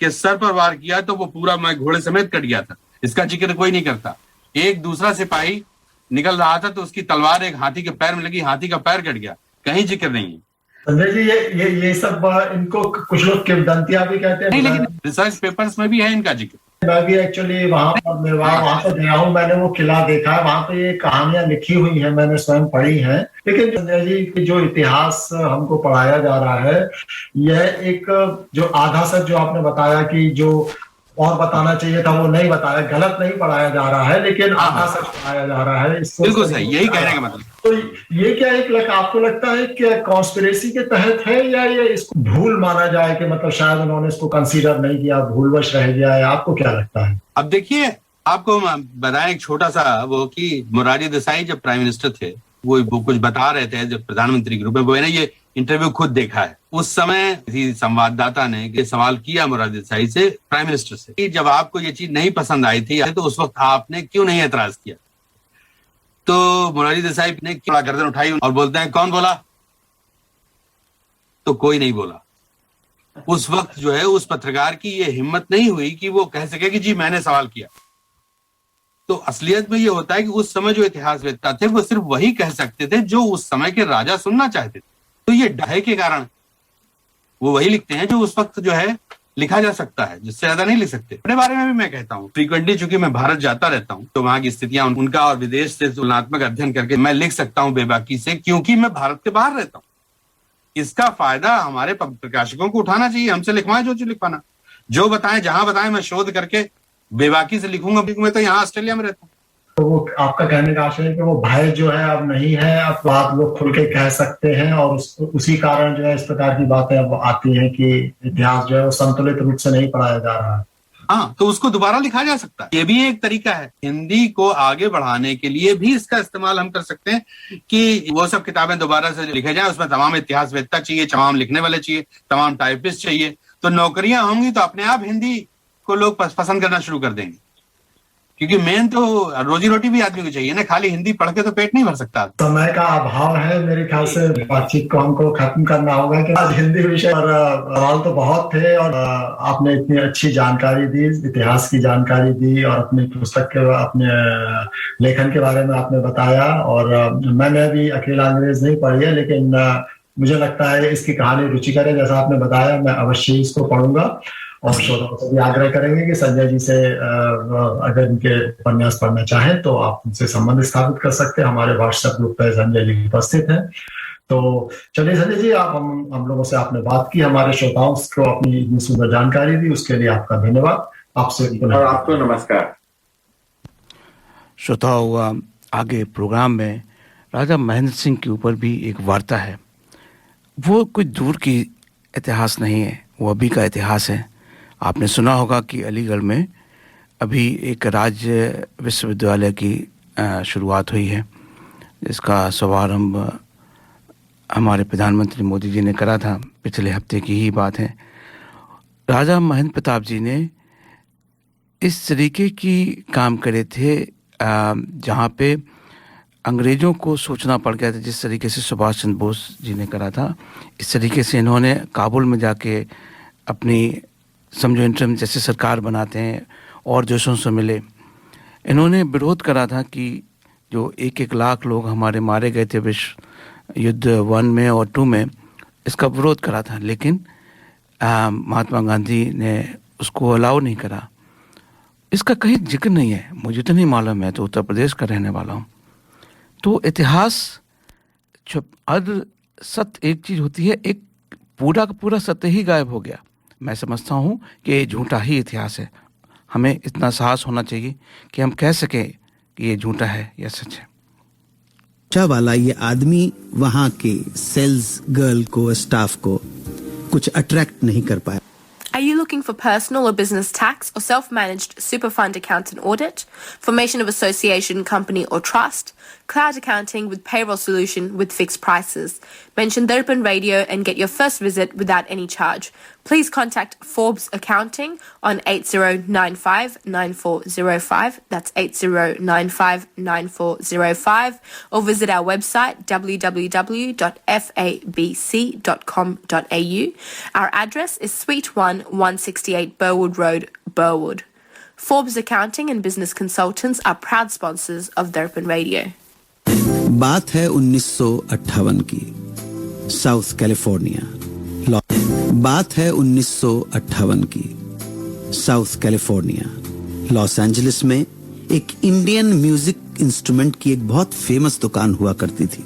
के सर पर वार किया तो वो पूरा घोड़े समेत कट गया था, इसका जिक्र कोई नहीं करता। एक दूसरा सिपाही निकल रहा था तो उसकी तलवार एक हाथी के पैर में लगी, हाथी का पैर कट गया, कहीं जिक्र नहीं है। संजय जी, ये सब इनको कुछ लोग किंवदंतियां भी कहते हैं। नहीं, लेकिन रिसर्च पेपर्स में भी है इनका जिक्र। मैं भी एक्चुअली वहां पर गया हूँ, मैंने वो किला देखा है, वहां पे ये कहानियां लिखी हुई हैं, मैंने स्वयं पढ़ी हैं। लेकिन संजय जी, जो इतिहास हमको पढ़ाया जा रहा है, यह एक जो आधा सच जो आपने बताया कि जो और बताना चाहिए था वो नहीं बताया, गलत नहीं पढ़ाया जा रहा है, लेकिन आधा सच पढ़ाया जा रहा है। बिल्कुल सही, यही कहने का मतलब। तो ये क्या एक आपको लगता है कि कॉन्स्पिरेसी के तहत है, या ये इसको भूल माना जाए कि मतलब शायद उन्होंने इसको कंसीडर नहीं किया, भूलवश रह गया है? आपको क्या लगता है? अब देखिए, आपको बताएं एक छोटा सा वो कि मोरारजी देसाई जब प्राइम मिनिस्टर थे, वो कुछ बता रहे थे जब प्रधानमंत्री के रूप में, वो ने ये इंटरव्यू खुद देखा है। उस समय किसी संवाददाता ने ये सवाल किया मोरारजी देसाई से, प्राइम मिनिस्टर से, कि जब आपको ये चीज नहीं पसंद आई थी तो उस वक्त आपने क्यों नहीं एतराज किया? तो मोरारजी देसाई ने क्या गर्दन उठाई और बोलते हैं, कौन बोला? तो कोई नहीं बोला। उस वक्त जो है उस पत्रकार की ये हिम्मत नहीं हुई कि वो कह सके कि जी मैंने सवाल किया। तो असलियत में ये होता है कि उस समय जो इतिहासवेत्ता थे वो सिर्फ वही कह सकते थे जो उस समय के राजा सुनना चाहते थे। तो ये डहे के कारण वो वही लिखते हैं जो उस वक्त जो है लिखा जा सकता है, जिससे ज्यादा नहीं लिख सकते। अपने बारे में भी मैं कहता हूँ, फ्रीक्वेंटली चूंकि मैं भारत जाता रहता हूँ, तो वहां की स्थितियां उनका और विदेश से तुलनात्मक अध्ययन करके मैं लिख सकता हूँ बेबाकी से, क्योंकि मैं भारत के बाहर रहता हूँ। इसका फायदा हमारे प्रकाशकों को उठाना चाहिए, हमसे लिखवाएं जो लिखवाना, जो बताएं, जहां बताएं, मैं शोध करके बेबाकी से लिखूंगा। मैं तो यहाँ ऑस्ट्रेलिया में रहता हूँ। तो वो आपका कहने का आशय है कि वो भय जो है अब नहीं है, अब आप लोग खुल के कह सकते हैं, और उसी कारण जो है इस प्रकार की बातें अब आती हैं कि इतिहास जो है वो संतुलित रूप से नहीं पढ़ाया जा रहा है। हाँ, तो उसको दोबारा लिखा जा सकता है। ये भी एक तरीका है। हिंदी को आगे बढ़ाने के लिए भी इसका इस्तेमाल हम कर सकते हैं कि वो सब किताबें दोबारा से लिखे जाए, उसमें तमाम इतिहासवेत्ता चाहिए, तमाम लिखने वाले चाहिए, तमाम टाइपिस्ट चाहिए, तो नौकरियां होंगी तो अपने आप हिंदी को लोग पसंद करना शुरू कर देंगे। क्योंकि मेन तो रोजी रोटी भी आदमी को चाहिए ना, खाली हिंदी पढ़ के तो पेट नहीं भर सकता। समय का अभाव है, मेरे ख्याल से बातचीत को हमको खत्म करना होगा कि आज हिंदी विषय पर सवाल तो बहुत थे और आपने इतनी अच्छी जानकारी दी, इतिहास की जानकारी दी और अपनी पुस्तक के, अपने लेखन के बारे में आपने बताया। और मैंने भी अकेला अंग्रेज नहीं पढ़ी है, लेकिन मुझे लगता है इसकी कहानी रुचिकर है, जैसा आपने बताया। मैं अवश्य इसको पढ़ूंगा और श्रोताओं से भी आग्रह करेंगे कि संजय जी से अगर इनके उपन्यास पढ़ना चाहें तो आप उनसे संबंध स्थापित कर सकते हैं। हमारे व्हाट्सएप ग्रुप पर संजय जी उपस्थित हैं। तो चलिए संजय जी, आप हम लोगों से आपने बात की, हमारे श्रोताओं को अपनी इतनी सुंदर जानकारी दी, उसके लिए आपका धन्यवाद। आपसे और आपको नमस्कार। श्रोताओं, आगे प्रोग्राम में राजा महेंद्र सिंह के ऊपर भी एक वार्ता है। वो कोई दूर की इतिहास नहीं है, वो अभी का इतिहास है। आपने सुना होगा कि अलीगढ़ में अभी एक राज्य विश्वविद्यालय की शुरुआत हुई है, जिसका शुभारंभ हमारे प्रधानमंत्री मोदी जी ने करा था। पिछले हफ्ते की ही बात है। राजा महेंद्र प्रताप जी ने इस तरीके की काम करे थे जहाँ पे अंग्रेज़ों को सोचना पड़ गया था, जिस तरीके से सुभाष चंद्र बोस जी ने करा था। इस तरीके से इन्होंने काबुल में जाके अपनी समझो इंटरम जैसे सरकार बनाते हैं और जोशों से मिले। इन्होंने विरोध करा था कि जो 1-1 लाख लोग हमारे मारे गए थे विश्व युद्ध 1 में और 2 में, इसका विरोध करा था। लेकिन महात्मा गांधी ने उसको अलाउ नहीं करा। इसका कहीं जिक्र नहीं है, मुझे तो नहीं मालूम है, तो उत्तर प्रदेश का रहने वाला हूँ। तो इतिहास सत्य एक चीज़ होती है, एक पूरा का पूरा सत्य ही गायब हो गया। मैं समझता हूँ कि ये झूठा ही इतिहास है। हमें इतना साहस होना चाहिए कि हम कह सकें कि ये झूठा है या सच है। अच्छा वाला ये आदमी वहाँ के सेल्स गर्ल को, स्टाफ को कुछ अट्रैक्ट नहीं कर पाया। Are you looking for personal or business tax or self-managed super fund account and audit? Formation of association, company or trust? Cloud accounting with payroll solution with fixed prices. Mention Darpan Radio and get your first visit without any charge. Please contact Forbes Accounting on 8095-9405. That's 8095-9405. Or visit our website www.fabc.com.au. Our address is Suite 1, 168 Burwood Road, Burwood. Forbes Accounting and Business Consultants are proud sponsors of Darpan Radio. बात है 1958 की, साउथ कैलिफोर्निया। बात है 1958 की, साउथ कैलिफोर्निया, लॉस एंजलिस में एक इंडियन म्यूजिक इंस्ट्रूमेंट की एक बहुत फेमस दुकान हुआ करती थी।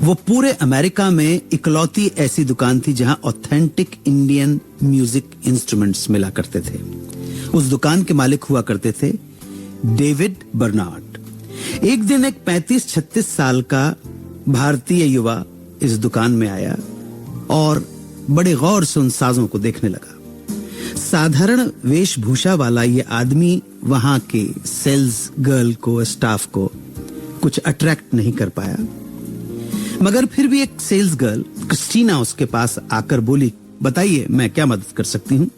वो पूरे अमेरिका में इकलौती ऐसी दुकान थी जहां ऑथेंटिक इंडियन म्यूजिक इंस्ट्रूमेंट्स मिला करते थे। उस दुकान के मालिक हुआ करते थे डेविड बर्नार्ड। एक दिन एक 35-36 साल का भारतीय युवा इस दुकान में आया और बड़े गौर से उन साजों को देखने लगा। साधारण वेशभूषा वाला ये आदमी वहां के सेल्स गर्ल को, स्टाफ को कुछ अट्रैक्ट नहीं कर पाया, मगर फिर भी एक सेल्स गर्ल क्रिस्टीना उसके पास आकर बोली, बताइए मैं क्या मदद कर सकती हूँ।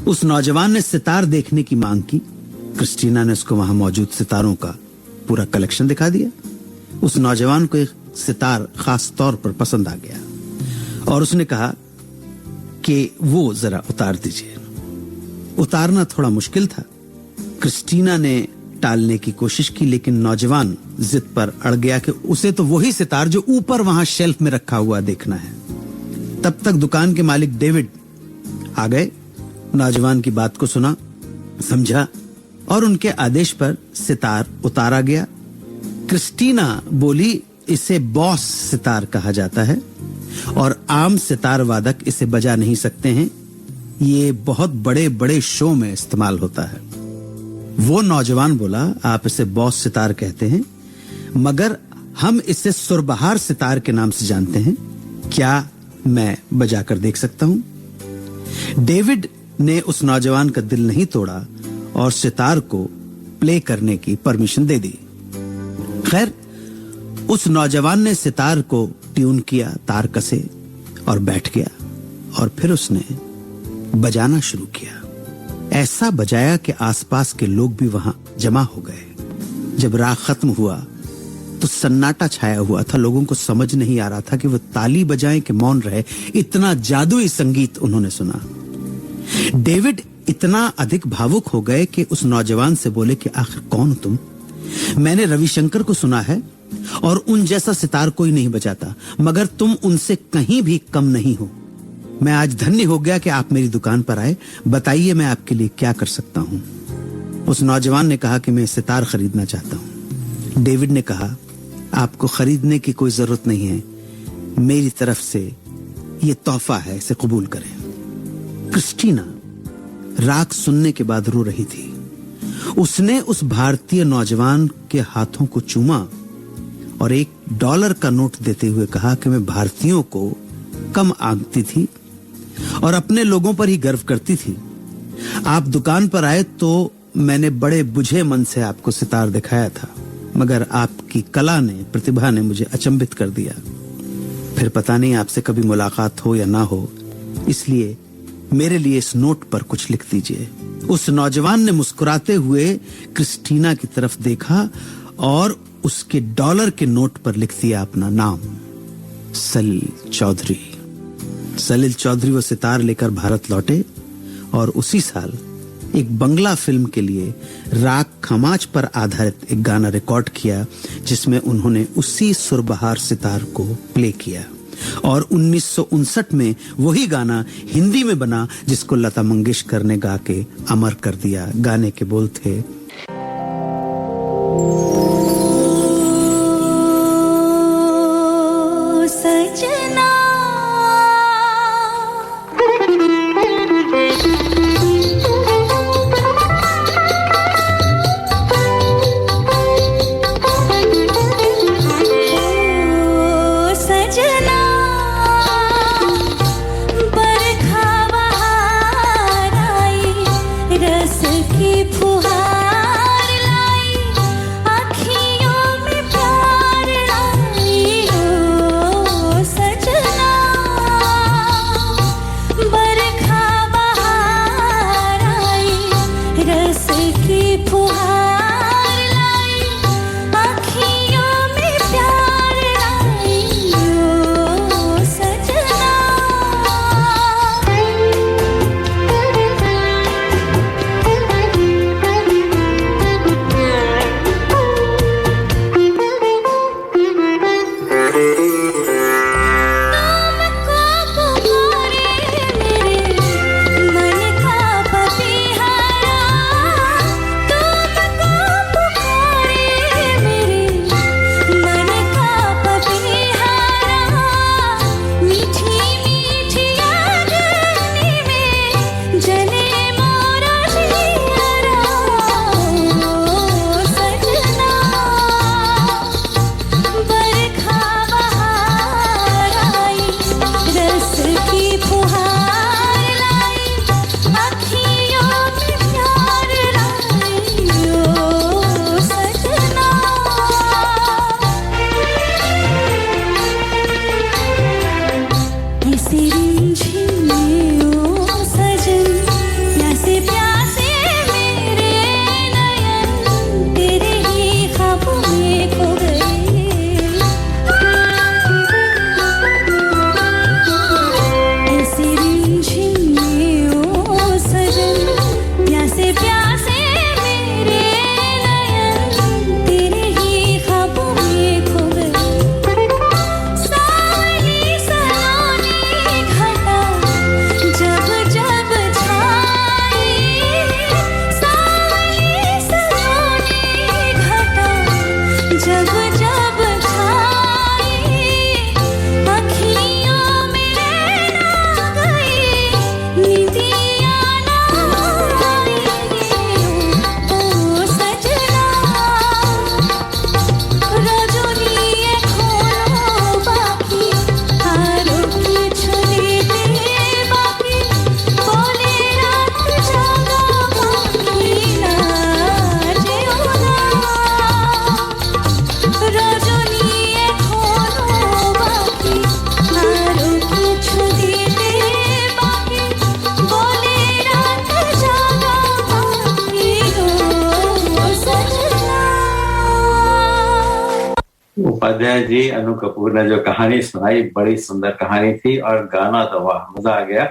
उस नौजवान ने सितार देखने की मांग की। क्रिस्टीना ने उसको वहां मौजूद सितारों का पूरा कलेक्शन दिखा दिया। उस नौजवान को एक सितार खास तौर पर पसंद आ गया और उसने कहा कि वो जरा उतार दीजिए। उतारना थोड़ा मुश्किल था। क्रिस्टीना ने टालने की कोशिश की, लेकिन नौजवान जिद पर अड़ गया कि उसे तो वही सितार जो ऊपर वहां शेल्फ में रखा हुआ देखना है। तब तक दुकान के मालिक डेविड आ गए, नौजवान की बात को सुना, समझा और उनके आदेश पर सितार उतारा गया। क्रिस्टीना बोली, इसे बॉस सितार कहा जाता है और आम सितार वादक इसे बजा नहीं सकते हैं। ये बहुत बड़े बड़े शो में इस्तेमाल होता है। वो नौजवान बोला, आप इसे बॉस सितार कहते हैं, मगर हम इसे सुरबहार सितार के नाम से जानते हैं। क्या मैं बजाकर देख सकता हूं? डेविड ने उस नौजवान का दिल नहीं तोड़ा और सितार को प्ले करने की परमिशन दे दी। खैर, उस नौजवान ने सितार को ट्यून किया, तार कसे और बैठ गया और फिर उसने बजाना शुरू किया। ऐसा बजाया कि आसपास के लोग भी वहां जमा हो गए। जब राग खत्म हुआ तो सन्नाटा छाया हुआ था। लोगों को समझ नहीं आ रहा था कि वो ताली बजाएं कि मौन रहे। इतना जादुई संगीत उन्होंने सुना। डेविड इतना अधिक भावुक हो गए कि उस नौजवान से बोले कि आखिर कौन तुम? मैंने रविशंकर को सुना है और उन जैसा सितार कोई नहीं बजाता, मगर तुम उनसे कहीं भी कम नहीं हो। मैं आज धन्य हो गया कि आप मेरी दुकान पर आए। बताइए मैं आपके लिए क्या कर सकता हूं। उस नौजवान ने कहा कि मैं सितार खरीदना चाहता हूं। डेविड ने कहा, आपको खरीदने की कोई जरूरत नहीं है, मेरी तरफ से यह तोहफा है, इसे कबूल करें। क्रिस्टीना राग सुनने के बाद रो रही थी। उसने उस भारतीय नौजवान के हाथों को चूमा और $1 का नोट देते हुए कहा कि मैं भारतीयों को कम आंकती थी और अपने लोगों पर ही गर्व करती थी। आप दुकान पर आए तो मैंने बड़े बुझे मन से आपको सितार दिखाया था, मगर आपकी कला ने, प्रतिभा ने मुझे अचंभित कर दिया। फिर पता नहीं आपसे कभी मुलाकात हो या ना हो, इसलिए मेरे लिए इस नोट पर कुछ लिख दीजिए। उस नौजवान ने मुस्कुराते हुए क्रिस्टीना की तरफ देखा और उसके $1 के नोट पर लिख दिया अपना नाम, सलील चौधरी। सलील चौधरी वो सितार लेकर भारत लौटे और उसी साल एक बंगला फिल्म के लिए राग खमाज पर आधारित एक गाना रिकॉर्ड किया, जिसमें उन्होंने उसी सुरबहार सितार को प्ले किया। और 1959 में वही गाना हिंदी में बना, जिसको लता मंगेशकर ने गा के अमर कर दिया। गाने के बोल थे, उपाध्याय जी, अनु कपूर ने जो कहानी सुनाई बड़ी सुंदर कहानी थी और गाना तो वाह, मजा आ गया।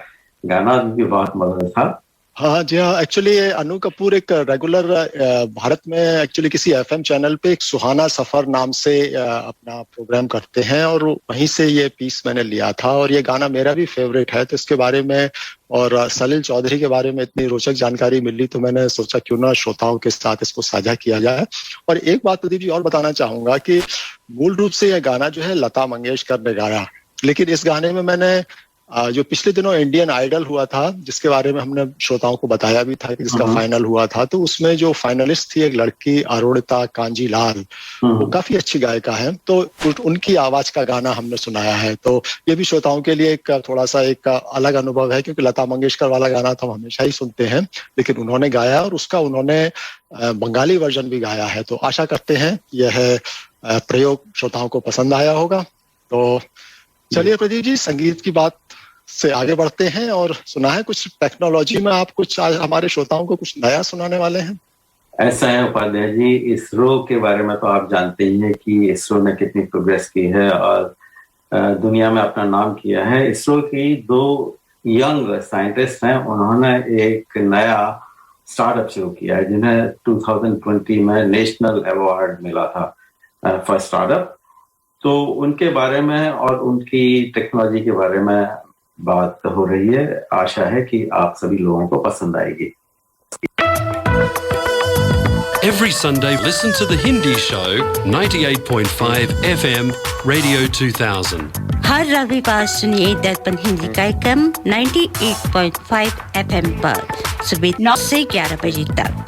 गाना भी बहुत मजा था। हाँ जी हाँ, एक्चुअली अनु कपूर एक रेगुलर भारत में एक्चुअली किसी एफएम चैनल पे एक सुहाना सफर नाम से अपना प्रोग्राम करते हैं और वहीं से ये पीस मैंने लिया था और ये गाना मेरा भी फेवरेट है। तो इसके बारे में और सलील चौधरी के बारे में इतनी रोचक जानकारी मिली तो मैंने सोचा क्यों ना श्रोताओं के साथ इसको साझा किया जाए। और एक बात प्रदीप जी और बताना चाहूंगा कि मूल रूप से यह गाना जो है लता मंगेशकर ने गाया, लेकिन इस गाने में मैंने जो पिछले दिनों इंडियन आइडल हुआ था जिसके बारे में हमने श्रोताओं को बताया भी था कि जिसका फाइनल हुआ था, तो उसमें जो फाइनलिस्ट थी एक लड़की अरुणिता कांजीलाल, वो काफी अच्छी गायिका है, तो उनकी आवाज का गाना हमने सुनाया है। तो ये भी श्रोताओं के लिए एक थोड़ा सा एक अलग अनुभव है क्योंकि लता मंगेशकर वाला गाना तो हम हमेशा ही सुनते हैं, लेकिन उन्होंने गाया और उसका उन्होंने बंगाली वर्जन भी गाया है। तो आशा करते हैं यह प्रयोग श्रोताओं को पसंद आया होगा। तो चलिए प्रदीप जी, संगीत की बात से आगे बढ़ते हैं और सुना है कुछ टेक्नोलॉजी में आप कुछ आज हमारे श्रोताओं को कुछ नया सुनाने वाले हैं। ऐसा है उपाध्याय जी, इसरो के बारे में तो आप जानते ही हैं कि इसरो ने कितनी प्रोग्रेस की है और दुनिया में अपना नाम किया है। इसरो की 2 यंग साइंटिस्ट हैं, उन्होंने एक नया स्टार्टअप शुरू किया है जिन्हें 2020 में नेशनल अवार्ड मिला था फॉर स्टार्टअप। तो उनके बारे में और उनकी टेक्नोलॉजी के बारे में बात हो रही है। आशा है कि आप सभी लोगों को पसंद आएगी। Every Sunday, listen to the Hindi show 98.5 FM Radio 2000. हर रविवार सुनिए दर्पण हिंदी कार्यक्रम 98.5 FM पर सुबह 9 से 11 बजे तक।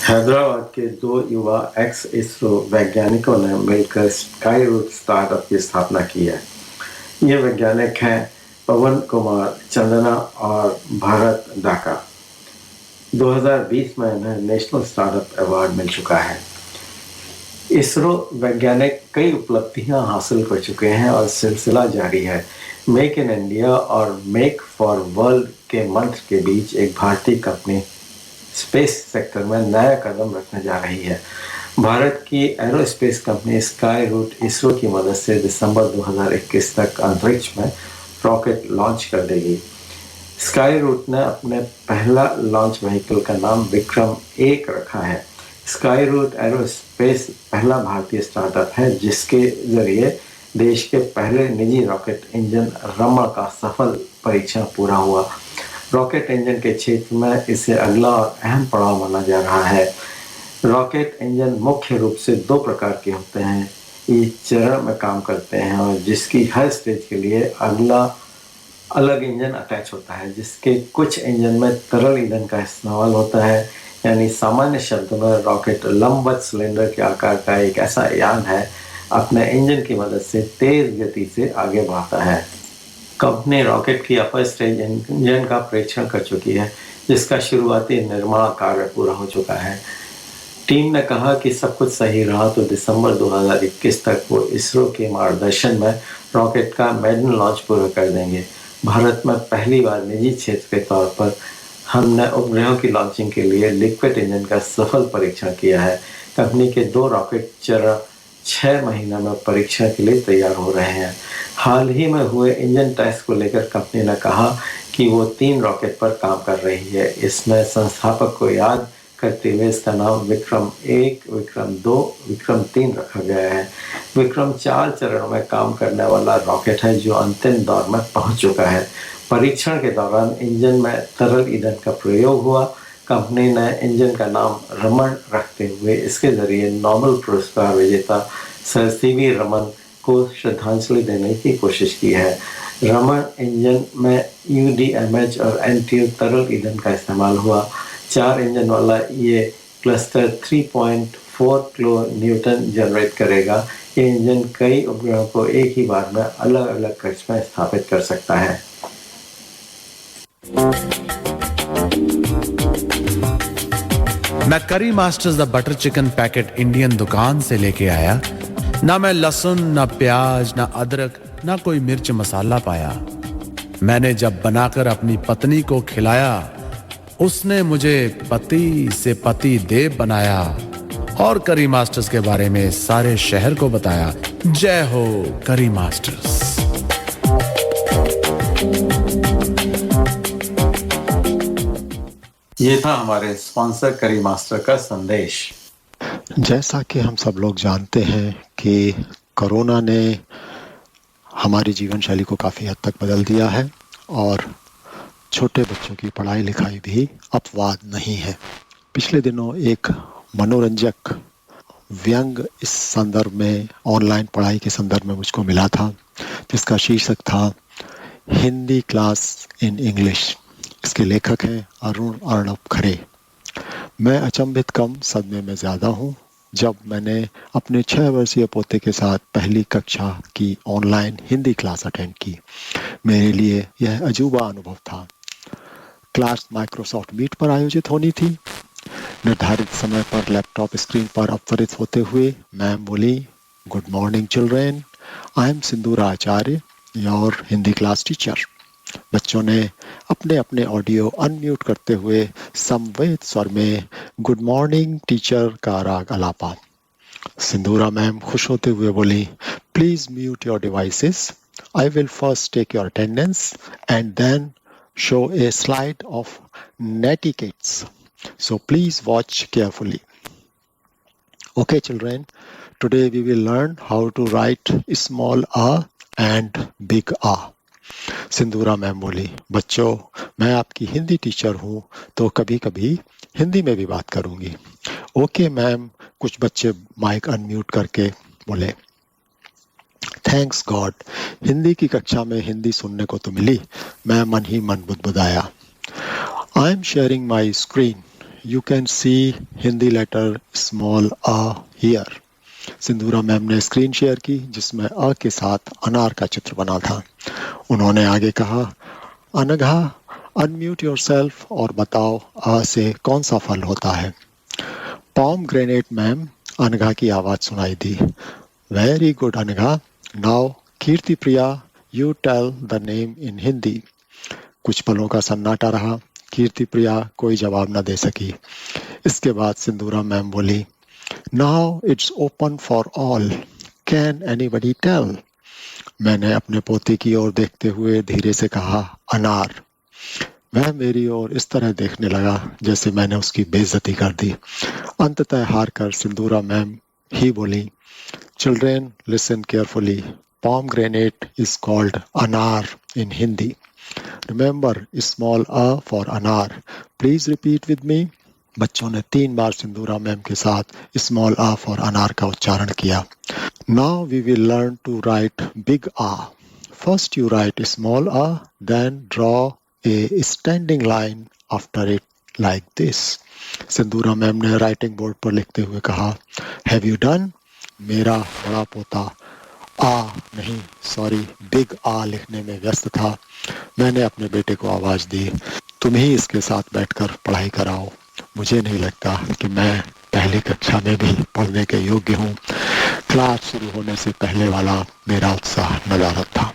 हैदराबाद के 2 युवा एक्स इसरो वैज्ञानिकों ने मिलकर स्काई रूट स्टार्टअप की स्थापना की है। ये वैज्ञानिक हैं पवन कुमार चंदना और भारत डाका। 2020 में इन्हें नेशनल स्टार्टअप अवार्ड मिल चुका है। इसरो वैज्ञानिक कई उपलब्धियां हासिल कर चुके हैं और सिलसिला जारी है। मेक इन इंडिया और मेक फॉर वर्ल्ड के मंत्र के बीच एक भारतीय कंपनी स्पेस सेक्टर में नया कदम रखने जा रही है। भारत की aerospace company Skyroot ISRO की मदद से दिसंबर 2021 तक अंतरिक्ष में रॉकेट लॉन्च कर देगी। स्काई रूट ने अपने पहला लॉन्च व्हीकल का नाम विक्रम 1 रखा है। स्काई रूट एरोस्पेस पहला भारतीय स्टार्टअप है जिसके जरिए देश के पहले निजी रॉकेट इंजन रमा का सफल परीक्षण पूरा हुआ। रॉकेट इंजन के क्षेत्र में इसे अगला और अहम पड़ाव माना जा रहा है। रॉकेट इंजन मुख्य रूप से 2 प्रकार के होते हैं, इस चरण में काम करते हैं और जिसकी हर स्टेज के लिए अगला अलग इंजन अटैच होता है, जिसके कुछ इंजन में तरल ईंधन का इस्तेमाल होता है। यानी सामान्य शब्दों में रॉकेट लंबवत सिलेंडर के आकार का एक ऐसा यान है, अपने इंजन की मदद से तेज गति से आगे बढ़ता है। कंपनी रॉकेट की अपर स्टेज इंजन का परीक्षण कर चुकी है जिसका शुरुआती निर्माण कार्य पूरा हो चुका है। टीम ने कहा कि सब कुछ सही रहा तो दिसंबर 2021 तक वो इसरो के मार्गदर्शन में रॉकेट का मेडन लॉन्च पूरा कर देंगे। भारत में पहली बार निजी क्षेत्र के तौर पर हमने उपग्रहों की लॉन्चिंग के लिए लिक्विड इंजन का सफल परीक्षण किया है। कंपनी के 2 रॉकेट चरण 6 महीने में परीक्षण के लिए तैयार हो रहे हैं। हाल ही में हुए इंजन टेस्ट को लेकर कंपनी ने कहा कि वो 3 रॉकेट पर काम कर रही है। इसमें संस्थापक को याद करते हुए इसका नाम विक्रम 1, विक्रम 2, विक्रम 3 रखा गया है। विक्रम 4 चरणों में काम करने वाला रॉकेट है जो अंतिम दौर में पहुंच चुका है। परीक्षण के दौरान इंजन में तरल ईंधन का प्रयोग हुआ। कंपनी ने इंजन का नाम रमन रखते हुए इसके जरिए नोबेल पुरस्कार विजेता सर सीवी रमन को श्रद्धांजलि देने की कोशिश की है। रमन इंजन में UDMH और NTU तरल ईंधन का इस्तेमाल हुआ। 4 इंजन वाला ये क्लस्टर 3.4 किलो न्यूटन जनरेट करेगा। ये इंजन कई उपग्रहों को एक ही बार में अलग अलग कक्ष में स्थापित कर सकता है। मैं करी masters the butter chicken packet Indian दुकान से लेके आया। ना मैं लहसुन, ना प्याज, ना अदरक, ना कोई मिर्च मसाला पाया। मैंने जब बनाकर अपनी पत्नी को खिलाया, उसने मुझे पति से पति देव बनाया। और करी मास्टर्स के बारे में सारे शहर को बताया। जय हो करी मास्टर्स। ये था हमारे स्पॉन्सर करी मास्टर का संदेश। जैसा कि हम सब लोग जानते हैं कि कोरोना ने हमारी जीवन शैली को काफ़ी हद तक बदल दिया है और छोटे बच्चों की पढ़ाई लिखाई भी अपवाद नहीं है। पिछले दिनों एक मनोरंजक व्यंग इस संदर्भ में, ऑनलाइन पढ़ाई के संदर्भ में मुझको मिला था, जिसका शीर्षक था हिंदी क्लास इन इंग्लिश। इसके लेखक हैं अरुण अर्णव खरे। मैं अचंभित कम सदमे में ज़्यादा हूँ जब मैंने अपने 6 वर्षीय पोते के साथ पहली कक्षा की ऑनलाइन हिंदी क्लास अटेंड की। मेरे लिए यह अजूबा अनुभव था। क्लास माइक्रोसॉफ्ट मीट पर आयोजित होनी थी। निर्धारित समय पर लैपटॉप स्क्रीन पर अवतरित होते हुए मैम बोली, good morning children, I am Sindura Acharya, your Hindi class teacher. बच्चों ने अपने अपने ऑडियो अनम्यूट करते हुए समवेत स्वर में गुड मॉर्निंग टीचर का राग अलापा। सिंदूरा मैम खुश होते हुए बोली, please mute your devices, I will first take your attendance and then show a slide of netiquettes, so please watch carefully. Okay children, today we will learn how to write small a and big a. सिंदूरा मैम बोली, बच्चों मैं आपकी हिंदी टीचर हूँ तो कभी कभी हिंदी में भी बात करूँगी। ओके मैम, कुछ बच्चे माइक अनम्यूट करके बोले। थैंक्स गॉड, हिंदी की कक्षा में हिंदी सुनने को तो मिली। मैं मन ही मन बुदबुदाया। I am sharing my screen, you can see Hindi letter small अ हियर। सिंदूरा मैम ने स्क्रीन शेयर की जिसमें अ के साथ अनार का चित्र बना था। उन्होंने आगे कहा, अनघा अनम्यूट योरसेल्फ और बताओ अ से कौन सा फल होता है। पॉम ग्रेनेट मैम, अनघा की आवाज सुनाई दी। Very good Anagha, now Kirti Priya you tell the name in Hindi. कुछ पलों का सन्नाटा रहा। कीर्ति प्रिया कोई जवाब न दे सकी। इसके बाद सिंदूरा मैम बोली, now it's open for all, can anybody tell. मैंने अपने पोते की ओर देखते हुए धीरे से कहा, अनार। वह मेरी ओर इस तरह देखने लगा जैसे मैंने उसकी बेइज्जती कर दी। अंततः हार कर सिंदूरा मैम ही बोली, Children, listen carefully. Pomegranate is called anar in Hindi. Remember, small a for anar. Please repeat with me. बच्चों ने 3 बार सिंदूरा मैम के साथ स्मॉल आ फॉर अनार का उच्चारण किया। Now we will learn to write big A. First you write small a, then draw a standing line after it like this. सिंदूरा मैम ने राइटिंग बोर्ड पर लिखते हुए कहा, Have you done? मेरा बड़ा पोता आ नहीं सॉरी बिग आ लिखने में व्यस्त था। मैंने अपने बेटे को आवाज दी, तुम ही इसके साथ बैठकर पढ़ाई कराओ। मुझे नहीं लगता कि मैं पहली कक्षा में भी पढ़ने के योग्य हूँ। क्लास शुरू होने से पहले वाला मेरा उत्साह नदारद था।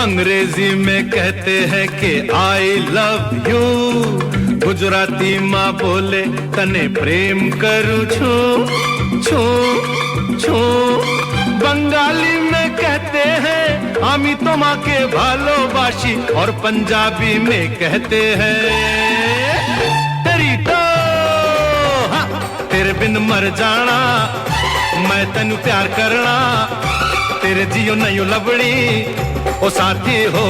अंग्रेजी में कहते हैं कि आई लव यू, गुजराती माँ बोले तने प्रेम करूँ छू छू छू, बंगाली में कहते हैं आमी तो माँ के भालोबाशी, और पंजाबी में कहते हैं तेरी तो हाँ, तेरे बिन मर जाना, मैं तेनू प्यार करना, तेरे जियो नहीं लबड़ी ओ साथी हो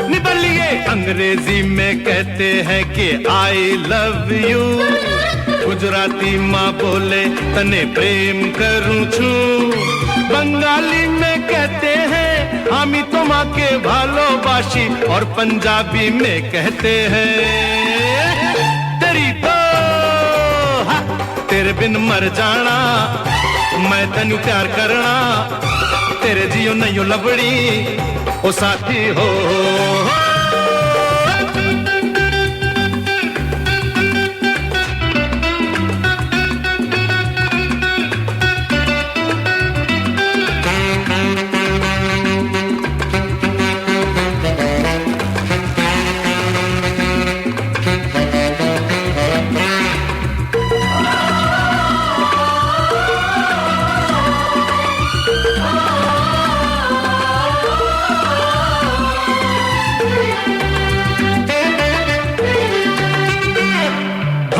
निबलिए। अंग्रेजी में कहते हैं कि आई लव यू, गुजराती माँ बोले तने प्रेम करूँ छू, बंगाली में कहते हैं आमी तो माँ के भालोबाशी, और पंजाबी में कहते हैं तेरी तो हाँ, तेरे बिन मर जाना, मैं तेनू प्यार करना, तेरे जियो नहीं लबड़ी ओ साथी हो।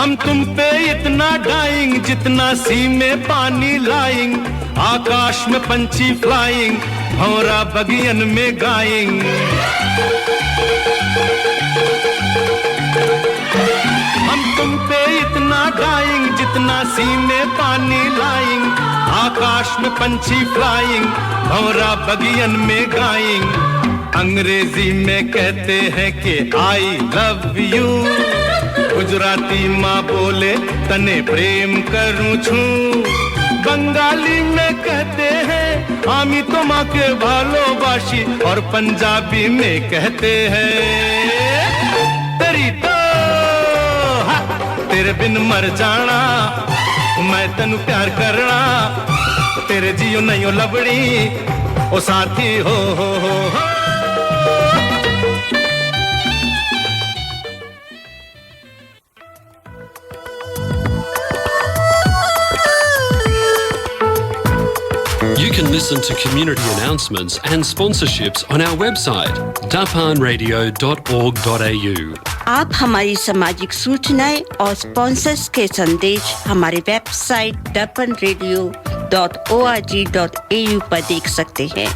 हम तुम पे इतना डाइंग जितना सी में पानी लाइंग, आकाश में पंछी फ्लाइंग, भौरा बगियन में गाइंग। हम तुम पे इतना डाइंग जितना सी में पानी लाइंग, आकाश में पंछी फ्लाइंग, भौरा बगियन में गाइंग। अंग्रेजी में कहते हैं कि आई लव यू, गुजराती माँ बोले तने प्रेम करूं छू, बंगाली में कहते हैं आमी तो माँ के भालोबाशी, और पंजाबी में कहते हैं तेरी तो तेरे बिन मर जाना, मैं तनु प्यार करना, तेरे जियो नहीं हो लबड़ी ओ साथी हो। You can listen to community announcements and sponsorships on our website, dapanradio.org.au. आप हमारी सामाजिक सूचनाएं और स्पॉन्सर्स के संदेश हमारे वेबसाइट dapanradio.org.au पर देख सकते हैं।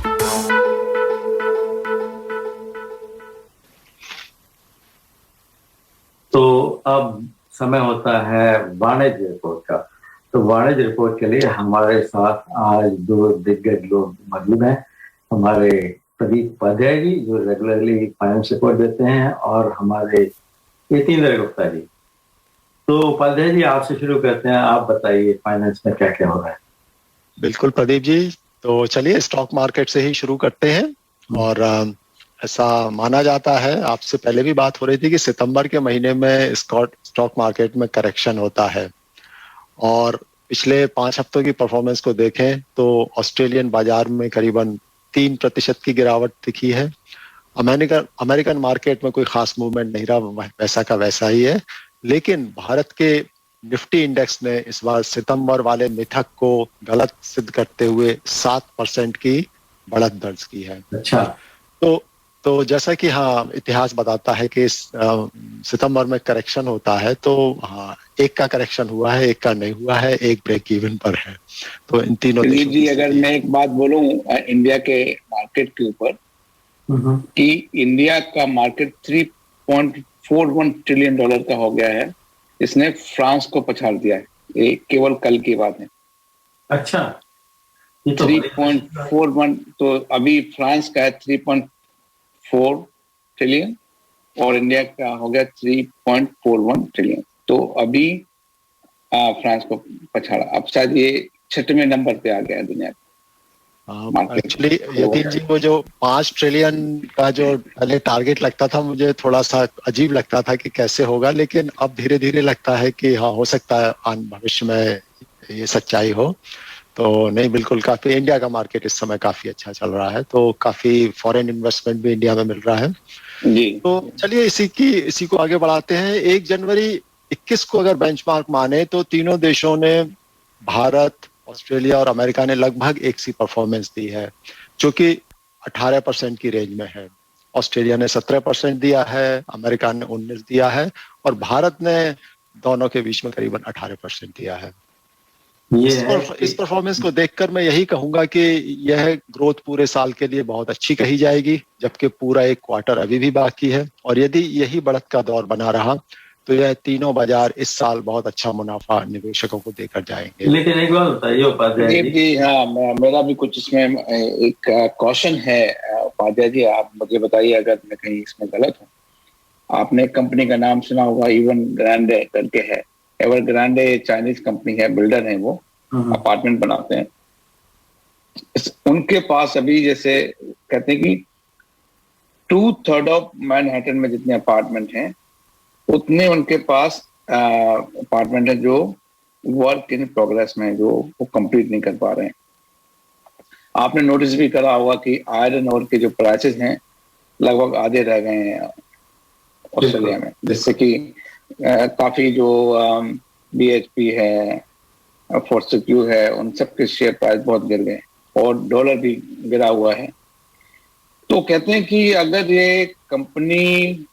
तो अब समय होता है वाणिज्य रिपोर्ट का। तो वाणिज्य रिपोर्ट के लिए हमारे साथ आज दो दिग्गज लोग मौजूद हैं। हमारे प्रदीप उपाध्याय जी जो रेगुलरली फाइनेंस रिपोर्ट देते हैं, और हमारे यतीन्द्र गुप्ता जी। तो उपाध्याय जी आपसे शुरू करते हैं, आप बताइए फाइनेंस में क्या क्या हो रहा है। बिल्कुल प्रदीप जी, तो चलिए स्टॉक मार्केट से ही शुरू करते हैं। और ऐसा माना जाता है, आपसे पहले भी बात हो रही थी कि सितंबर के महीने में स्टॉक मार्केट में करेक्शन होता है, और पिछले 5 हफ्तों की परफॉर्मेंस को देखें तो ऑस्ट्रेलियन बाजार में करीबन 3% की गिरावट दिखी है। अमेरिकन मार्केट में कोई खास मूवमेंट नहीं रहा, वैसा का वैसा ही है। लेकिन भारत के निफ्टी इंडेक्स ने इस बार सितंबर वाले मिथक को गलत सिद्ध करते हुए 7% की बढ़त दर्ज की है। अच्छा। तो जैसा कि हाँ इतिहास बताता है कि सितंबर में करेक्शन होता है, तो हाँ एक का करेक्शन हुआ है, एक का नहीं हुआ है, एक ब्रेक इवन पर है। तो इन तीनों जी अगर मैं एक बात बोलूं इंडिया के मार्केट के ऊपर, कि इंडिया का मार्केट $3.41 ट्रिलियन का हो गया है, इसने फ्रांस को पछाड़ दिया है। ये केवल कल की बात है। अच्छा। 3.41, तो अभी फ्रांस का है 3.4 ट्रिलियन और इंडिया का हो गया 3.41 ट्रिलियन। तो अभी फ्रांस को पछाड़ा, अब शायद ये 6वें नंबर पे आ गया है दुनिया का। एक्चुअली यतीन जी को जो 5 ट्रिलियन का जो पहले टारगेट लगता था, मुझे थोड़ा सा अजीब लगता था कि कैसे होगा, लेकिन अब धीरे धीरे लगता है कि हाँ हो सकता है भविष्य में ये सच्चाई हो। तो नहीं, बिल्कुल काफी इंडिया का मार्केट इस समय काफी अच्छा चल रहा है, तो काफी फॉरेन इन्वेस्टमेंट भी इंडिया में मिल रहा है जी। तो चलिए इसी को आगे बढ़ाते हैं। 1 जनवरी 21 को अगर बेंचमार्क माने तो तीनों देशों ने, भारत, ऑस्ट्रेलिया और अमेरिका ने लगभग एक सी परफॉर्मेंस दी है, जो कि 18% की रेंज में है। ऑस्ट्रेलिया ने 17% दिया है, अमेरिका ने 19% दिया है, और भारत ने दोनों के बीच में करीबन 18% दिया है। इस परफॉर्मेंस को देखकर मैं यही कहूंगा कि यह ग्रोथ पूरे साल के लिए बहुत अच्छी कही जाएगी, जबकि पूरा 1 क्वार्टर अभी भी बाकी है। और यदि यही बढ़त का दौर बना रहा तो यह तीनों बाजार इस साल बहुत अच्छा मुनाफा निवेशकों को देकर जाएंगे। लेकिन एक बात बताइए उपाध्याय जी, हाँ मेरा भी कुछ इसमें एक क्वेश्चन है उपाध्याय जी, आप मुझे बताइए अगर मैं कहीं इसमें गलत हूँ। आपने कंपनी का नाम सुना होगा, एवरग्रांडे करके है। एवरग्रांडे चाइनीज कंपनी है, बिल्डर है, वो अपार्टमेंट बनाते हैं। उनके पास अभी जैसे कहते हैं कि 2/3 ऑफ मैनहट्टन में जितने अपार्टमेंट हैं उतने उनके पास अपार्टमेंट है जो वर्क इन प्रोग्रेस में, जो वो कंप्लीट नहीं कर पा रहे हैं। आपने नोटिस भी करा होगा कि आयरन ओर के जो प्राइसेस हैं लगभग आधे रह गए हैं ऑस्ट्रेलिया में, जिससे कि काफी जो BHP है, फोर्टिट्यूड है, उन सब के शेयर प्राइस बहुत गिर गए और डॉलर भी गिरा हुआ है। तो कहते हैं कि अगर ये कंपनी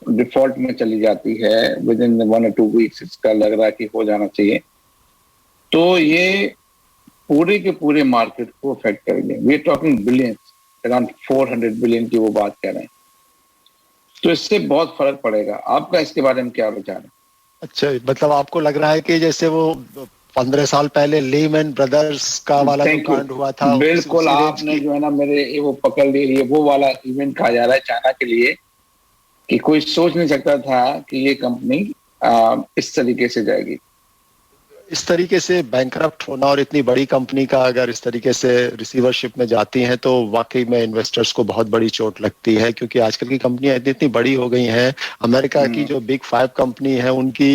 डिफॉल्ट में चली जाती है विद इन 1 or 2 वीक्स, इसका लग रहा है कि हो जाना चाहिए, तो ये पूरे के पूरे मार्केट को अफेक्ट करेंगे। We are talking billions, around 400 billion की वो बात कर रहे हैं, तो इससे बहुत फर्क पड़ेगा। आपका इसके बारे में क्या विचार है? अच्छा, मतलब आपको लग रहा है कि जैसे वो 15 साल पहले लीमैन ब्रदर्स का वाला जो कांड हुआ था, बिल्कुल आपने जो है ना मेरे वो पकड़ लिए, वो वाला इवेंट कहा जा रहा है चाइना के लिए, कि कोई सोच नहीं सकता था कि ये कंपनी इस तरीके से जाएगी। इस तरीके से बैंकरप्ट होना, और इतनी बड़ी कंपनी का अगर इस तरीके से रिसीवरशिप में जाती हैं तो वाकई में इन्वेस्टर्स को बहुत बड़ी चोट लगती है, क्योंकि आजकल की कंपनियां इतनी बड़ी हो गई हैं। अमेरिका की जो बिग 5 कंपनी है उनकी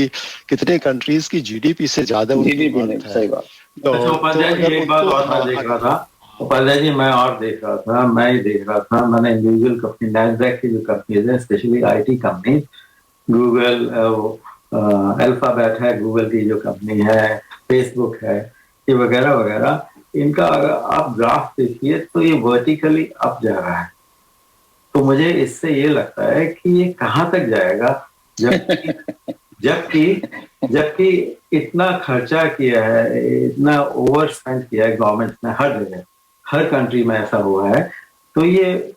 कितने कंट्रीज की जीडीपी से ज्यादा सही बात। तो उपाध्याय जी एक बात और मैं देख रहा था, उपाध्याय जी मैं ही देख रहा था, मैंने इंडिविजुअल कंपनी नैस्डैक की जो कंपनीज है, specially IT company, Google, alphabet है गूगल की जो कंपनी है, फेसबुक है, ये वगैरह वगैरह, इनका अगर आप ग्राफ देखिए तो ये वर्टिकली अप जा रहा है। तो मुझे इससे ये लगता है कि ये कहाँ तक जाएगा, जबकि इतना खर्चा किया है, इतना ओवर स्पेंड किया है गवर्नमेंट ने हर जगह, हर कंट्री में ऐसा हुआ है। तो ये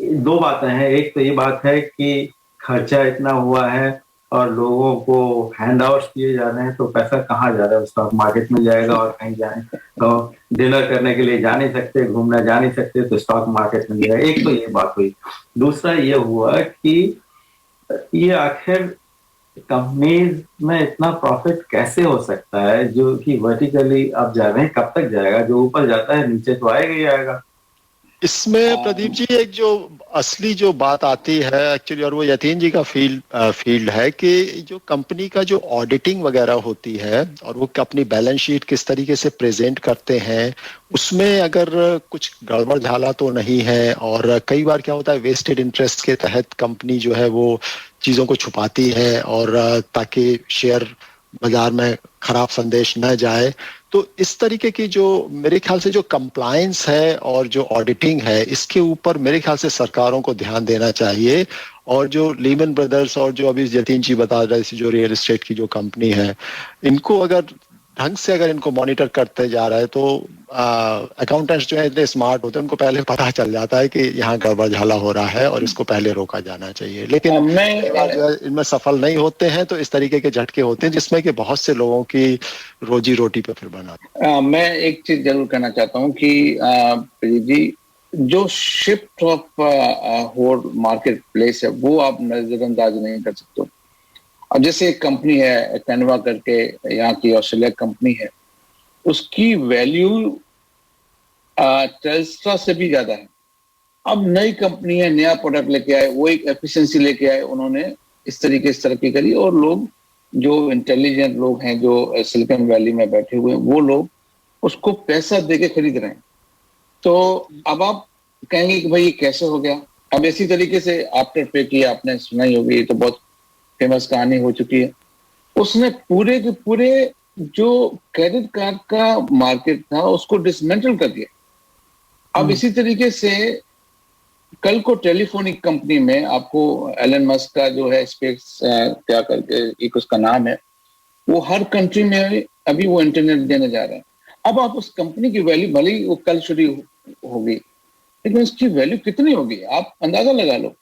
2 बातें हैं, एक तो ये बात है कि खर्चा इतना हुआ है और लोगों को हैंडआउट्स दिए जा रहे हैं, तो पैसा कहाँ जा रहा है? स्टॉक मार्केट में जाएगा, और कहीं जाए तो डिनर करने के लिए जा नहीं सकते, घूमने जा नहीं सकते, तो स्टॉक मार्केट में जाएगा। एक तो ये बात हुई। दूसरा ये हुआ कि ये आखिर कंपनीज में इतना प्रॉफिट कैसे हो सकता है जो कि वर्टिकली अब जा रहे हैं, कब तक जाएगा? जो ऊपर जाता है नीचे तो आएगा ही आएगा। इसमें प्रदीप जी एक जो असली जो बात आती है एक्चुअली, और वो यतीन जी का फील्ड है कि जो कंपनी का जो ऑडिटिंग वगैरह होती है और वो अपनी बैलेंस शीट किस तरीके से प्रेजेंट करते हैं, उसमें अगर कुछ गड़बड़ झाला तो नहीं है। और कई बार क्या होता है, वेस्टेड इंटरेस्ट के तहत कंपनी जो है वो चीज़ों को छुपाती है, और ताकि शेयर बाजार में खराब संदेश न जाए। तो इस तरीके की जो मेरे ख्याल से जो कंप्लायंस है और जो ऑडिटिंग है, इसके ऊपर मेरे ख्याल से सरकारों को ध्यान देना चाहिए। और जो लीमैन ब्रदर्स और जो अभी यतीन जी बता रहे थे, जो रियल एस्टेट की जो कंपनी है, इनको अगर ढंग से अगर इनको मॉनिटर करते जा रहा है तो अकाउंटेंट्स जो है इतने स्मार्ट होते हैं, उनको पहले पता चल जाता है कि यहाँ गड़बड़ झाला हो रहा है और इसको पहले रोका जाना चाहिए। लेकिन इनमें सफल नहीं होते हैं, तो इस तरीके के झटके होते हैं जिसमें कि बहुत से लोगों की रोजी रोटी पे फिर बना। मैं एक चीज जरूर कहना चाहता हूँ कि जी जो shift of whole market place है वो आप नजरअंदाज नहीं कर सकते। अब जैसे एक कंपनी है कैनवा करके, यहाँ की ऑस्ट्रेलिया कंपनी है, उसकी वैल्यू टेल्स्ट्रा से भी ज्यादा है। अब नई कंपनी है, नया प्रोडक्ट लेके आए, वो एक एफिशिएंसी लेके आए, उन्होंने इस तरीके से तरक्की करी, और लोग जो इंटेलिजेंट लोग हैं जो सिलिकॉन वैली में बैठे हुए हैं, वो लोग उसको पैसा देके खरीद रहे हैं। तो अब आप कहेंगे कि भाई ये कैसे हो गया? अब इसी तरीके से आफ्टर पे किया, आपने सुना ही होगी, ये तो बहुत फेमस कहानी हो चुकी है। उसने पूरे के पूरे जो क्रेडिट कार्ड का मार्केट था उसको डिसमेंटल कर दिया। अब इसी तरीके से कल को टेलीफोनिक कंपनी में आपको एलन मस्क का जो है स्पेस क्या करके एक उसका नाम है, वो हर कंट्री में अभी वो इंटरनेट देने जा रहे हैं। अब आप उस कंपनी की वैल्यू, भले ही वो कल शुरू होगी, लेकिन उसकी वैल्यू कितनी होगी आप अंदाजा लगा लो।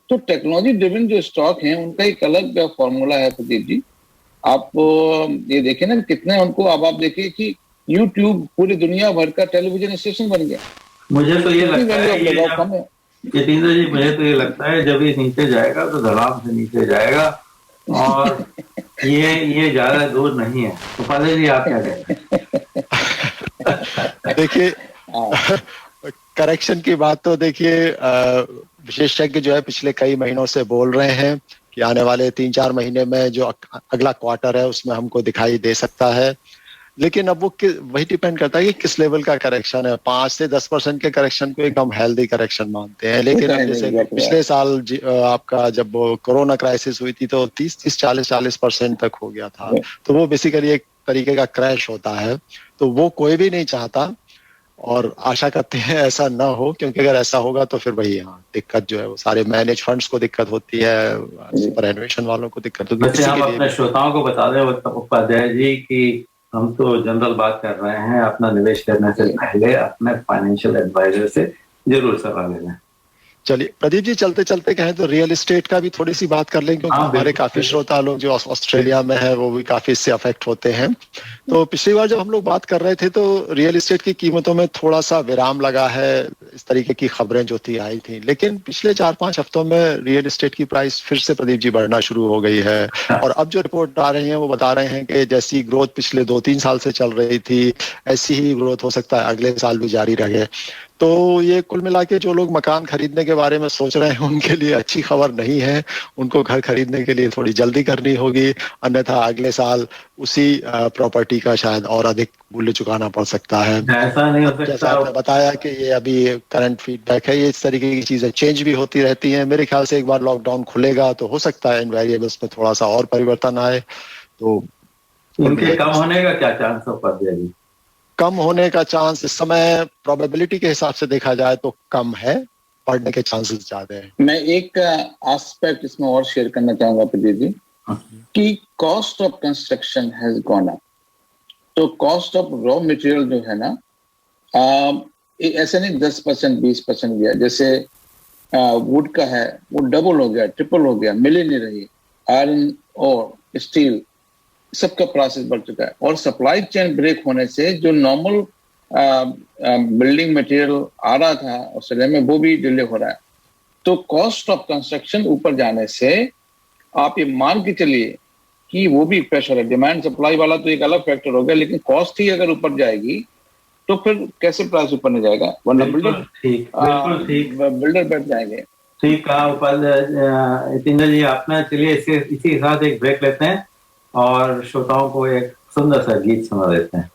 तो टेक्नोलॉजी ड्रिवन जो स्टॉक हैं उनका एक अलग फॉर्मूला है प्रदीप जी। आप ये देखें ना कितने उनको, अब आप देखिए कि YouTube पूरी दुनिया भर का टेलीविजन स्टेशन बन गया। मुझे तो ये लगता है यतीन्द्र जी, मुझे तो ये लगता है जब ये नीचे जाएगा तो धड़ाम से नीचे जाएगा, और ये ज्यादा दूर नहीं है। तो फादर जी आप क्या कहेंगे? देखिए करेक्शन की बात तो देखिए विशेषज्ञ जो है पिछले कई महीनों से बोल रहे हैं कि आने वाले 3-4 महीने में जो अगला क्वार्टर है उसमें हमको दिखाई दे सकता है। लेकिन अब वो वही डिपेंड करता है कि किस लेवल का करेक्शन है। 5 से 10% के करेक्शन को एकदम हेल्दी करेक्शन मानते हैं, लेकिन अब जैसे पिछले साल आपका जब कोरोना क्राइसिस हुई थी तो 30-40% तक हो गया था, तो वो बेसिकली एक तरीके का क्रैश होता है, तो वो कोई भी नहीं चाहता। और आशा करते हैं ऐसा ना हो, क्योंकि अगर ऐसा होगा तो फिर वही दिक्कत जो है वो सारे मैनेज फंड्स को दिक्कत होती है, सुपरएनुएशन वालों को दिक्कत होती है। वैसे आप अपने श्रोताओं को बता दें उपाध्याय जी कि हम तो जनरल बात कर रहे हैं, अपना निवेश करने से पहले अपने फाइनेंशियल एडवाइजर से जरूर सलाह लेना। चलिए प्रदीप जी, चलते चलते कहें तो रियल एस्टेट का भी थोड़ी सी बात कर लें, क्योंकि हमारे काफी श्रोता लोग जो ऑस्ट्रेलिया में है वो भी काफी इससे अफेक्ट होते हैं। तो पिछली बार जब हम लोग बात कर रहे थे तो रियल एस्टेट की कीमतों में थोड़ा सा विराम लगा है, इस तरीके की खबरें जो थी आई थी, लेकिन पिछले 4-5 हफ्तों में रियल एस्टेट की प्राइस फिर से प्रदीप जी बढ़ना शुरू हो गई है। और अब जो रिपोर्ट आ रही है वो बता रहे हैं कि जैसी ग्रोथ पिछले 2-3 साल से चल रही थी ऐसी ही ग्रोथ हो सकता है अगले साल भी जारी रहे। तो ये कुल मिला के जो लोग मकान खरीदने के बारे में सोच रहे हैं उनके लिए अच्छी खबर नहीं है, उनको घर खरीदने के लिए थोड़ी जल्दी करनी होगी, अन्यथा अगले साल उसी प्रॉपर्टी का शायद और अधिक मूल्य चुकाना पड़ सकता है। ऐसा नहीं हो सकता। जैसा आपने बताया कि ये अभी करंट फीडबैक है, ये इस तरीके की चीजें चेंज भी होती रहती हैं। मेरे ख्याल से एक बार लॉकडाउन खुलेगा तो हो सकता है इन वेरिएबल्स में थोड़ा सा और परिवर्तन आए। तो उनके कम होने का क्या चांस हो पाता है? कम होने का चांस इस समय प्रोबेबिलिटी के हिसाब से देखा जाए तो कम है, बढ़ने के चांसेस ज्यादा है। मैं एक एस्पेक्ट इसमें और शेयर करना चाहूंगा प्रदीप जी कि cost of construction has gone up. तो कॉस्ट ऑफ रॉ मटेरियल जो है ना, ऐसे नहीं 10% 20% गया, जैसे वुड का है वो डबल हो गया, ट्रिपल हो गया, मिल ही नहीं रही। आयरन और स्टील सबका प्राइसेस बढ़ चुका है, और सप्लाई चेन ब्रेक होने से जो नॉर्मल बिल्डिंग मटेरियल आ रहा था ऑस्ट्रेलिया में वो भी डिले हो रहा है। तो कॉस्ट ऑफ कंस्ट्रक्शन ऊपर जाने से आप ये मान के चलिए कि वो भी प्रेशर है। डिमांड सप्लाई वाला तो एक अलग फैक्टर हो गया, लेकिन कॉस्ट ही अगर ऊपर जाएगी तो फिर कैसे प्राइस ऊपर नहीं जाएगा, वरना बिल्डर बैठ जाएंगे। ठीक कहा उपाध्याय जी आपने। चलिए इसी के साथ एक ब्रेक लेते हैं और श्रोताओं को एक सुंदर सा गीत सुना देते हैं।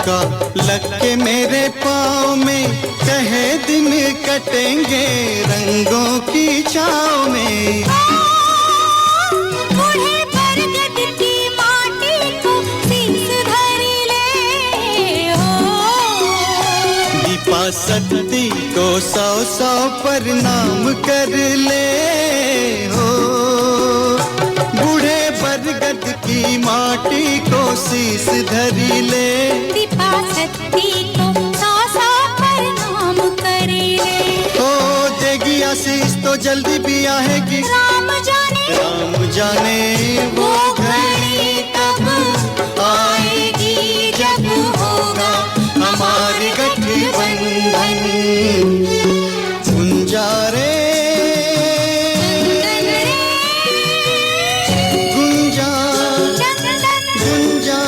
का लग के मेरे पाँव में कहे दिन कटेंगे रंगों की छाँव में। बूढ़े बरगद की माटी को शीश धरी ले हो। दीपा शक्ति को 100-100 प्रणाम कर ले हो। बूढ़े बरगद की माटी को शीश धरी ले। दीपा शक्ति को 100-100 प्रणाम करे ले। हो देगी आशीष तो जल्दी भी आएगी। राम जाने वो घड़ी कब आएगी जब होगा हमारी गठबंधन। गुंजारे गुंजा गुंजा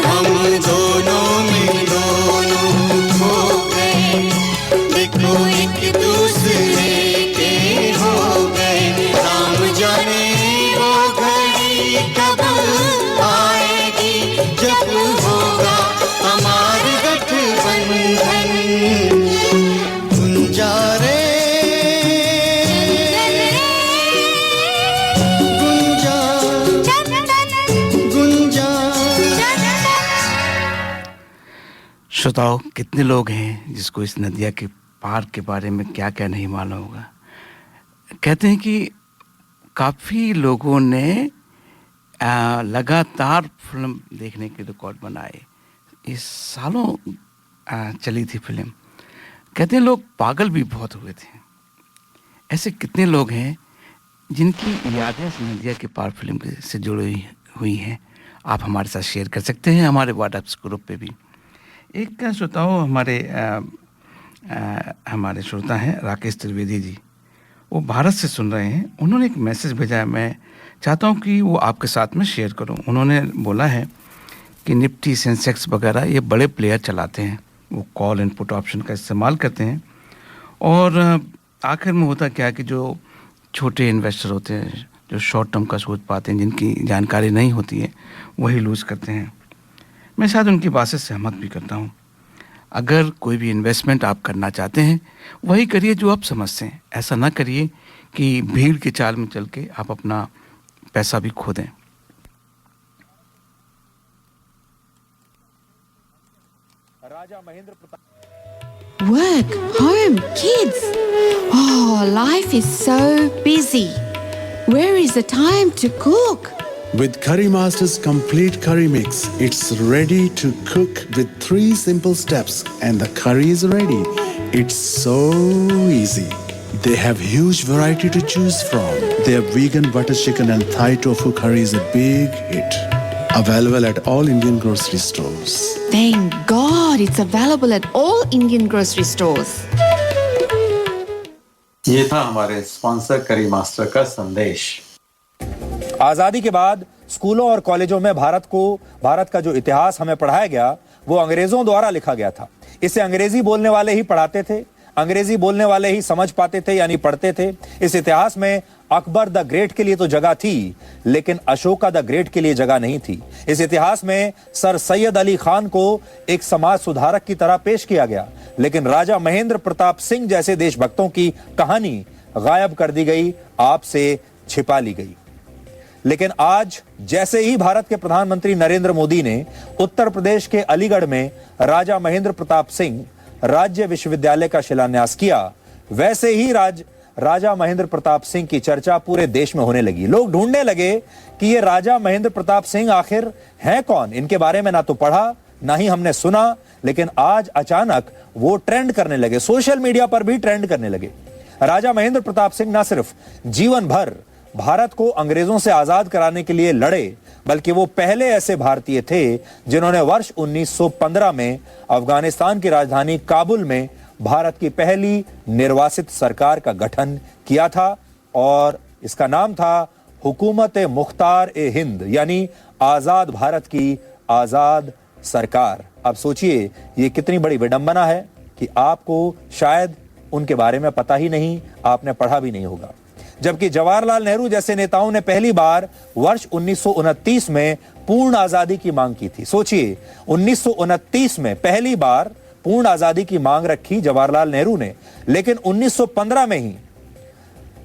हम दोनों में दोनों खो गए। देखो एक दूसरे के हो गए। राम जाने वो घड़ी कब आएगी जब होगा हमारी गठबंधन। गुंजारे गुंजा गुंजा। श्रोताओ, कितने लोग हैं जिसको इस नदिया के पार के बारे में क्या क्या नहीं मालूम होगा। कहते हैं कि काफ़ी लोगों ने लगातार फिल्म देखने के रिकॉर्ड बनाए। इस सालों चली थी फिल्म। कहते हैं लोग पागल भी बहुत हुए थे। ऐसे कितने लोग हैं जिनकी यादें इस नदिया के पार फिल्म से जुड़ी हुई हैं। आप हमारे साथ शेयर कर सकते हैं हमारे व्हाट्सएप ग्रुप पे भी। एक श्रोताओं हमारे श्रोता हैं राकेश त्रिवेदी जी, वो भारत से सुन रहे हैं। उन्होंने एक मैसेज भेजा है, मैं चाहता हूँ कि वो आपके साथ में शेयर करूँ। उन्होंने बोला है कि निफ्टी सेंसेक्स वगैरह ये बड़े प्लेयर चलाते हैं, वो कॉल एंड पुट ऑप्शन का इस्तेमाल करते हैं और आखिर में होता क्या है कि जो छोटे इन्वेस्टर होते हैं, जो शॉर्ट टर्म का सोच पाते हैं, जिनकी जानकारी नहीं होती है, वही लूज़ करते हैं। मैं शायद उनकी बात से सहमत भी करता हूँ। अगर कोई भी इन्वेस्टमेंट आप करना चाहते हैं वही करिए जो आप समझते हैं। ऐसा ना करिए कि भीड़ के चाल में चल के आप अपना पैसा भी खो दें। Work, home, kids. Oh, life is so busy. Where is the time to cook? With Curry Master's complete curry mix, it's ready to cook with 3 simple steps and the curry is ready. It's so easy. They have huge variety to choose from. Their vegan butter chicken and Thai tofu curry is a big hit. Available at all Indian grocery stores. Thank God it's available at all Indian grocery stores. ये था हमारे स्पॉन्सर करी मास्टर का संदेश। आजादी के बाद स्कूलों और कॉलेजों में भारत का जो इतिहास हमें पढ़ाया गया वो अंग्रेजों द्वारा लिखा गया था। इसे अंग्रेजी बोलने वाले ही पढ़ाते थे, अंग्रेजी बोलने वाले ही समझ पाते थे यानी पढ़ते थे। इस इतिहास में अकबर द ग्रेट के लिए तो जगह थी, लेकिन अशोका द ग्रेट के लिए जगह नहीं थी। इस इतिहास में सर सैयद अली खान को एक समाज सुधारक की तरह पेश किया गया, लेकिन राजा महेंद्र प्रताप सिंह जैसे देशभक्तों की कहानी गायब कर दी गई, आपसे छिपा ली गई। लेकिन आज जैसे ही भारत के प्रधानमंत्री नरेंद्र मोदी ने उत्तर प्रदेश के अलीगढ़ में राजा महेंद्र प्रताप सिंह राज्य विश्वविद्यालय का शिलान्यास किया, वैसे ही राजा महेंद्र प्रताप सिंह की चर्चा पूरे देश में होने लगी। लोग ढूंढने लगे कि ये राजा महेंद्र प्रताप सिंह आखिर हैं कौन। इनके बारे में ना तो पढ़ा ना ही हमने सुना, लेकिन आज अचानक वो ट्रेंड करने लगे, सोशल मीडिया पर भी ट्रेंड करने लगे। राजा महेंद्र प्रताप सिंह ना सिर्फ जीवन भर भारत को अंग्रेजों से आजाद कराने के लिए लड़े, बल्कि वो पहले ऐसे भारतीय थे जिन्होंने वर्ष 1915 में अफगानिस्तान की राजधानी काबुल में भारत की पहली निर्वासित सरकार का गठन किया था और इसका नाम था हुकूमत मुख्तार ए हिंद, यानी आजाद भारत की आजाद सरकार। अब सोचिए ये कितनी बड़ी विडंबना है कि आपको शायद उनके बारे में पता ही नहीं, आपने पढ़ा भी नहीं होगा। जबकि जवाहरलाल नेहरू जैसे नेताओं ने पहली बार वर्ष 1929 में पूर्ण आजादी की मांग की थी। सोचिए, 1929 में पहली बार पूर्ण आजादी की मांग रखी जवाहरलाल नेहरू ने, लेकिन 1915 में ही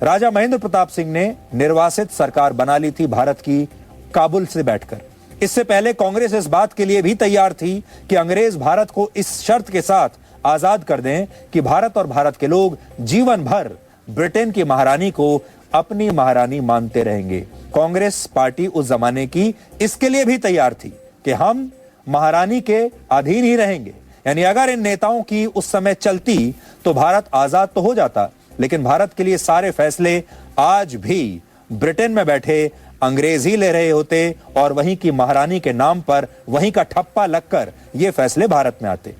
राजा महेंद्र प्रताप सिंह ने निर्वासित सरकार बना ली थी भारत की, काबुल से बैठकर। इससे पहले कांग्रेस इस बात के लिए भी तैयार थी कि अंग्रेज भारत को इस शर्त के साथ आजाद कर दें कि भारत और भारत के लोग जीवन भर ब्रिटेन की महारानी को अपनी महारानी मानते रहेंगे। कांग्रेस पार्टी उस जमाने की इसके लिए भी तैयार थी कि हम महारानी के अधीन ही रहेंगे। यानी अगर इन नेताओं की उस समय चलती तो भारत आजाद तो हो जाता, लेकिन भारत के लिए सारे फैसले आज भी ब्रिटेन में बैठे अंग्रेज ही ले रहे होते और वहीं की महारानी के नाम पर वहीं का ठप्पा लगकर ये फैसले भारत में आते।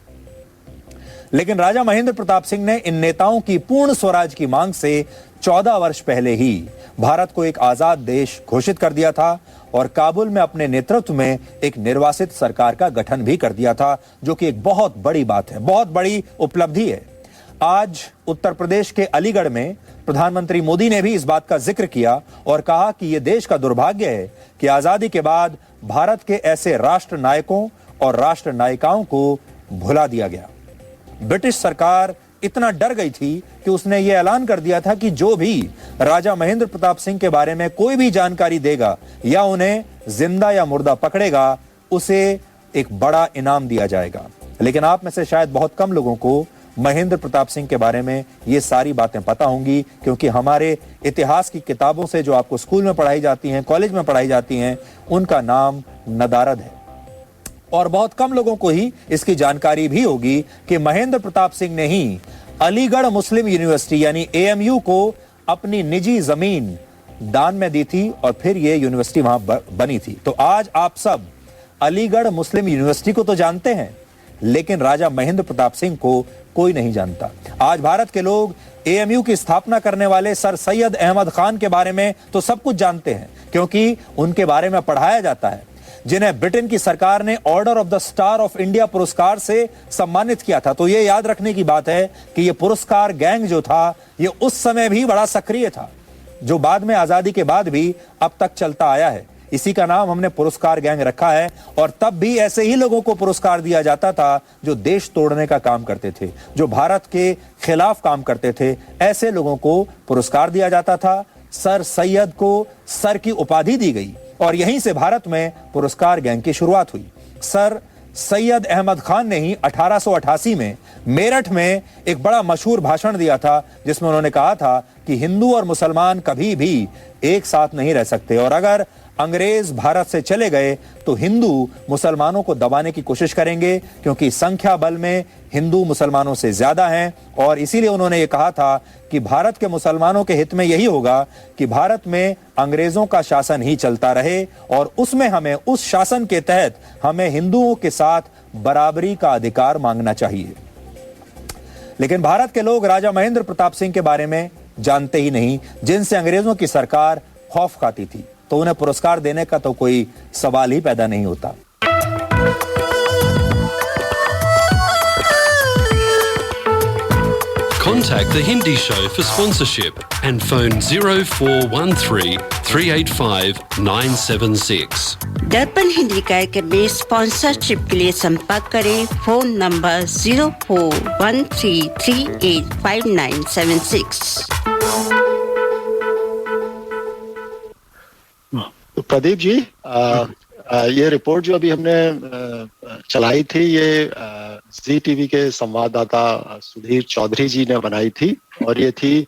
लेकिन राजा महेंद्र प्रताप सिंह ने इन नेताओं की पूर्ण स्वराज की मांग से 14 वर्ष पहले ही भारत को एक आजाद देश घोषित कर दिया था और काबुल में अपने नेतृत्व में एक निर्वासित सरकार का गठन भी कर दिया था, जो कि एक बहुत बड़ी बात है, बहुत बड़ी उपलब्धि है। आज उत्तर प्रदेश के अलीगढ़ में प्रधानमंत्री मोदी ने भी इस बात का जिक्र किया और कहा कि यह देश का दुर्भाग्य है कि आजादी के बाद भारत के ऐसे राष्ट्र नायकों और राष्ट्र नायिकाओं को भुला दिया गया। ब्रिटिश सरकार इतना डर गई थी कि उसने यह ऐलान कर दिया था कि जो भी राजा महेंद्र प्रताप सिंह के बारे में कोई भी जानकारी देगा या उन्हें जिंदा या मुर्दा पकड़ेगा, उसे एक बड़ा इनाम दिया जाएगा। लेकिन आप में से शायद बहुत कम लोगों को महेंद्र प्रताप सिंह के बारे में ये सारी बातें पता होंगी, क्योंकि हमारे इतिहास की किताबों से जो आपको स्कूल में पढ़ाई जाती हैं, कॉलेज में पढ़ाई जाती हैं, उनका नाम नदारद है। और बहुत कम लोगों को ही इसकी जानकारी भी होगी कि महेंद्र प्रताप सिंह ने ही अलीगढ़ मुस्लिम यूनिवर्सिटी यानी AMU को अपनी निजी जमीन दान में दी थी और फिर ये यूनिवर्सिटी वहां बनी थी। तो आज आप सब अलीगढ़ मुस्लिम यूनिवर्सिटी को तो जानते हैं, लेकिन राजा महेंद्र प्रताप सिंह को कोई नहीं जानता। आज भारत के लोग AMU की स्थापना करने वाले सर सैयद अहमद खान के बारे में तो सब कुछ जानते हैं, क्योंकि उनके बारे में पढ़ाया जाता है, जिन्हें ब्रिटेन की सरकार ने order of the star of India पुरस्कार से सम्मानित किया था। तो ये याद रखने की बात है कि ये पुरस्कार गैंग जो था, ये उस समय भी बड़ा सक्रिय था, जो बाद में आजादी के बाद भी अब तक चलता आया है। इसी का नाम हमने पुरस्कार गैंग रखा है। और तब भी ऐसे ही लोगों को पुरस्कार दिया जाता था जो देश तोड़ने का काम करते थे, जो भारत के खिलाफ काम करते थे। ऐसे लोगों को पुरस्कार दिया जाता था। सर सैयद को सर की उपाधि दी गई और यहीं से भारत में पुरस्कार गैंग की शुरुआत हुई। सर सैयद अहमद खान ने ही 1888 में मेरठ में एक बड़ा मशहूर भाषण दिया था, जिसमें उन्होंने कहा था कि हिंदू और मुसलमान कभी भी एक साथ नहीं रह सकते और अगर अंग्रेज भारत से चले गए तो हिंदू मुसलमानों को दबाने की कोशिश करेंगे, क्योंकि संख्या बल में हिंदू मुसलमानों से ज्यादा हैं। और इसीलिए उन्होंने ये कहा था कि भारत के मुसलमानों के हित में यही होगा कि भारत में अंग्रेजों का शासन ही चलता रहे और उसमें हमें, उस शासन के तहत हमें हिंदुओं के साथ बराबरी का अधिकार मांगना चाहिए। लेकिन भारत के लोग राजा महेंद्र प्रताप सिंह के बारे में जानते ही नहीं, जिनसे अंग्रेजों की सरकार खौफ खाती थी। तो उन्हें पुरस्कार देने का तो कोई सवाल ही पैदा नहीं होता। Contact the Hindi Show for sponsorship and phone 0413 385 976. दर्पण हिंदी कार्यक्रम में स्पॉन्सरशिप के लिए संपर्क करें। Phone number 0413385976। तो प्रदीप जी, ये रिपोर्ट जो अभी हमने चलाई थी, ये जी टीवी के संवाददाता सुधीर चौधरी जी ने बनाई थी और ये थी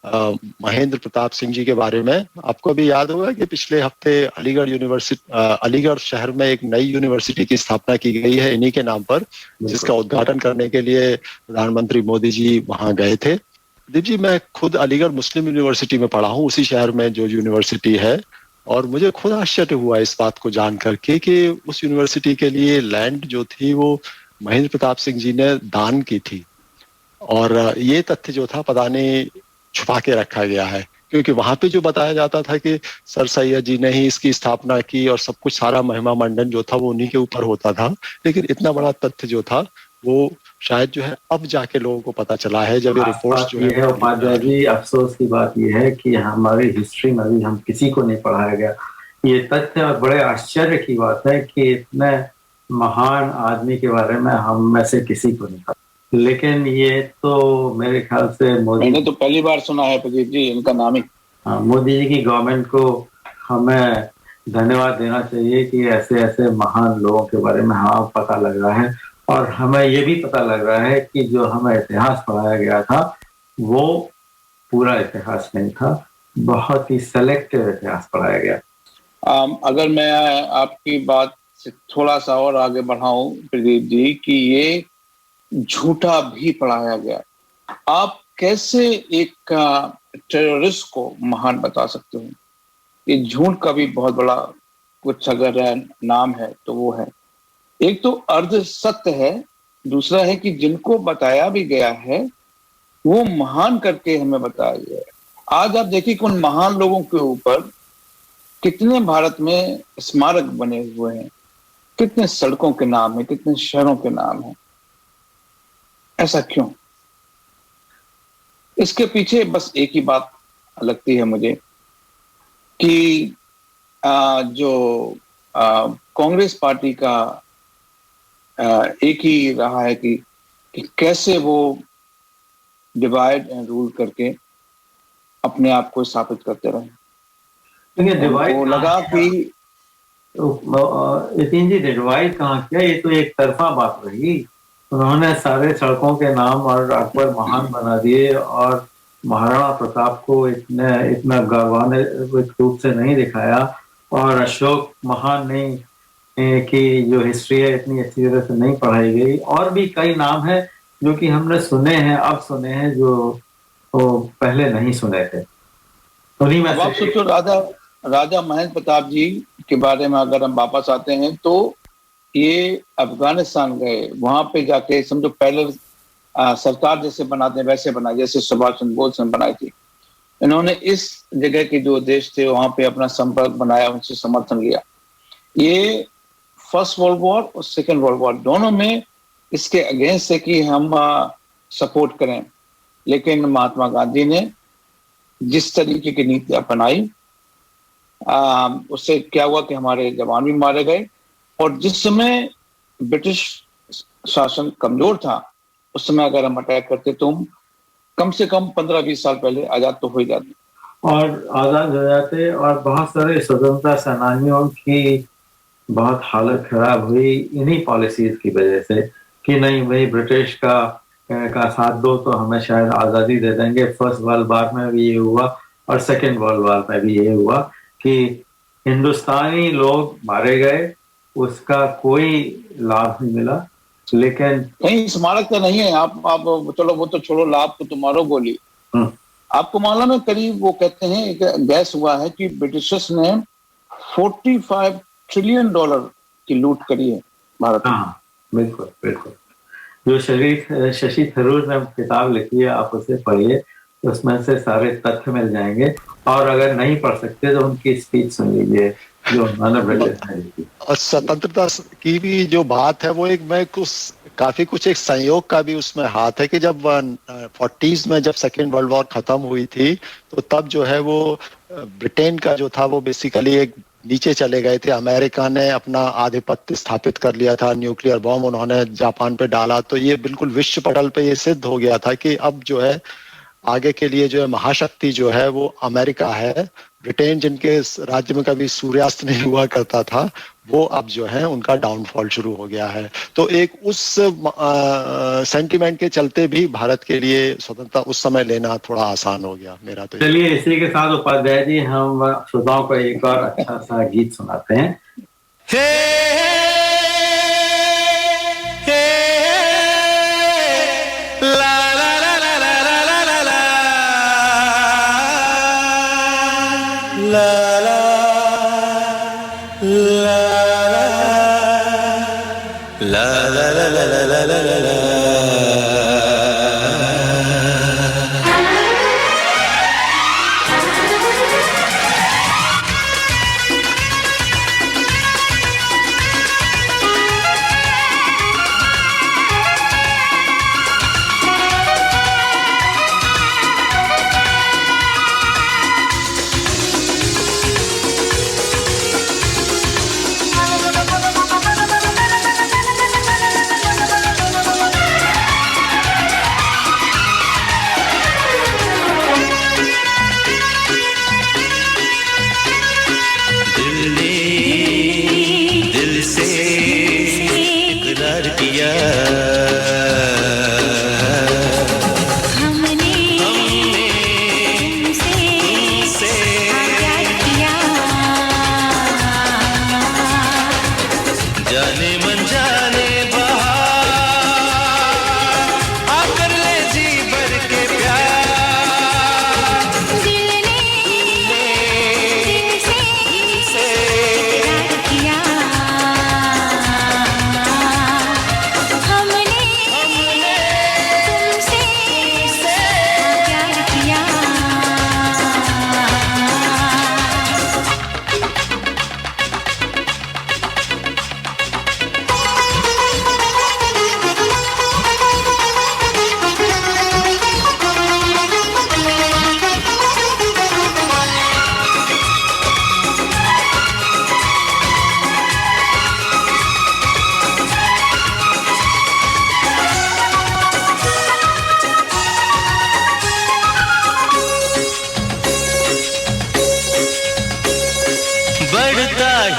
महेंद्र प्रताप सिंह जी के बारे में। आपको भी याद होगा कि पिछले हफ्ते अलीगढ़ शहर में एक नई यूनिवर्सिटी की स्थापना की गई है इन्हीं के नाम पर, जिसका उद्घाटन करने के लिए प्रधानमंत्री मोदी जी वहां गए थे। दीप जी, मैं खुद अलीगढ़ मुस्लिम यूनिवर्सिटी में पढ़ा हूँ, उसी शहर में जो यूनिवर्सिटी है, और मुझे खुद आश्चर्य हुआ इस बात को जान करके कि उस यूनिवर्सिटी के लिए लैंड जो थी वो महेंद्र प्रताप सिंह जी ने दान की थी। और ये तथ्य जो था पता नहीं छुपा के रखा गया है, क्योंकि वहां पे जो बताया जाता था कि सर सैयद जी ने ही इसकी स्थापना की और सब कुछ, सारा महिमा मंडन जो था वो उन्हीं के ऊपर होता था। लेकिन इतना बड़ा तथ्य जो था वो शायद जो है अब जाके लोगों को पता चला है, जब ये रिपोर्ट्स जो है उपाध्याय जी, अफसोस की बात यह है कि हमारी हिस्ट्री में भी हम किसी को नहीं पढ़ाया गया ये तथ्य। और बड़े आश्चर्य की बात है कि इतने महान आदमी के बारे में हम में से किसी को नहीं पता, लेकिन ये तो मेरे ख्याल से मोदी, मैंने तो पहली बार सुना है प्रदीप जी, इनका नाम ही। मोदी जी की गवर्नमेंट को हमें धन्यवाद देना चाहिए कि ऐसे ऐसे महान लोगों के बारे में हमें पता लग रहा है। और हमें ये भी पता लग रहा है कि जो हमें इतिहास पढ़ाया गया था वो पूरा इतिहास नहीं था, बहुत ही सेलेक्टिव इतिहास पढ़ाया गया। अगर मैं आपकी बात से थोड़ा सा और आगे बढ़ाऊं प्रदीप जी, कि ये झूठा भी पढ़ाया गया, आप कैसे एक टेररिस्ट को महान बता सकते हो? ये झूठ का भी बहुत बड़ा कुछ अगर नाम है तो वो है। एक तो अर्ध सत्य है, दूसरा है कि जिनको बताया भी गया है वो महान करके हमें बताया गया है। आज आप देखिए कि उन महान लोगों के ऊपर कितने भारत में स्मारक बने हुए हैं, कितने सड़कों के नाम है, कितने शहरों के नाम है। ऐसा क्यों? इसके पीछे बस एक ही बात लगती है मुझे कि जो कांग्रेस पार्टी का एक ही रहा है कि कैसे वो डिवाइड एंड रूल करके अपने आप को स्थापित करते रहे। डिवाइड लगा कि यतीन जी डिवाइड कहाँ किया, ये तो एक तरफा बात रही। उन्होंने सारे सड़कों के नाम और अकबर महान बना दिए और महाराणा प्रताप को इतना गौरवान्वित रूप से नहीं दिखाया, और अशोक महान नहीं की जो हिस्ट्री है इतनी अच्छी तरह से नहीं पढ़ाई गई। और भी कई नाम है जो कि हमने सुने हैं, अब सुने हैं, जो पहले नहीं सुने थे। उन्हीं में आप सोचो राजा महेंद्र प्रताप जी के बारे में अगर हम वापस आते हैं तो ये अफगानिस्तान गए, वहां पे जाके समझो पहले सरकार जैसे बनाते हैं वैसे बनाई, जैसे सुभाष चंद्र बोस ने बनाई थी। इन्होंने इस जगह के जो देश थे वहां पे अपना संपर्क बनाया, उनसे समर्थन लिया। ये फर्स्ट वर्ल्ड वॉर और सेकेंड वर्ल्ड वॉर दोनों में इसके अगेंस्ट है कि हम सपोर्ट करें, लेकिन महात्मा गांधी ने जिस तरीके की नीति अपनाई उससे क्या हुआ कि हमारे जवान भी मारे गए। और जिस समय ब्रिटिश शासन कमजोर था उस समय अगर हम अटैक करते तो हम कम से कम 15-20 साल पहले आजाद तो हो ही जाते और आजाद हो जाते। और बहुत सारे स्वतंत्रता सेनानियों की बहुत हालत खराब हुई इन्हीं पॉलिसीज की वजह से कि नहीं भाई ब्रिटिश का साथ दो तो हमें शायद आज़ादी दे देंगे। फर्स्ट वर्ल्ड वॉर में भी ये हुआ और सेकेंड वर्ल्ड वॉर में भी ये हुआ कि हिंदुस्तानी लोग मारे गए, उसका कोई लाभ नहीं मिला। लेकिन कहीं स्मारक तो नहीं है। आप चलो वो तो छोड़ो, लाभ तो तुम्हारो गोली। आपको मालूम है करीब वो कहते हैं गैस हुआ है कि ब्रिटिशर्स ने $45 ट्रिलियन की लूट करी है भारत में। हाँ बिल्कुल बिल्कुल। जो शशि थरूर ने किताब लिखी है आप उसे पढ़िए, उसमें से सारे तथ्य मिल जाएंगे। और अगर नहीं पढ़ सकते तो उनकी स्पीच सुन लीजिए जो उन्होंने ब्रिटिश में लिखी। और स्वतंत्रता की भी जो बात है वो काफी कुछ एक संयोग का भी उसमें हाथ है कि जब 40s में जब सेकेंड वर्ल्ड वॉर खत्म हुई थी तो तब जो है वो ब्रिटेन का जो था वो बेसिकली एक नीचे चले गए थे। अमेरिका ने अपना आधिपत्य स्थापित कर लिया था, न्यूक्लियर बॉम्ब उन्होंने जापान पे डाला। तो ये बिल्कुल विश्व पटल पे ये सिद्ध हो गया था कि अब जो है आगे के लिए जो है महाशक्ति जो है वो अमेरिका है। ब्रिटेन जिनके राज्य में कभी सूर्यास्त नहीं हुआ करता था वो अब जो है उनका डाउनफॉल शुरू हो गया है। तो एक उस सेंटिमेंट के चलते भी भारत के लिए स्वतंत्रता उस समय लेना थोड़ा आसान हो गया मेरा तो। चलिए इसी के साथ उपाध्याय जी हम श्रोताओं को एक और अच्छा सा गीत सुनाते हैं।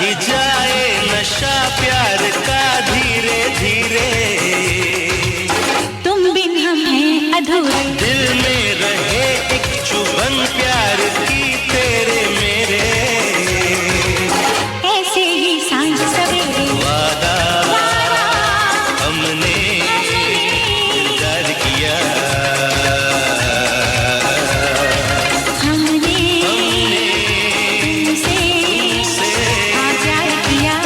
ही जाए नशा प्यार का धीरे धीरे, तुम बिन हम हैं अधूरे, दिल में रहे एक चुभन प्यार की तेरे मेरे, ऐसे ही सांझ सवेरे वादा हमने दिलदार किया, हमने तुमसे हाँ प्यार किया।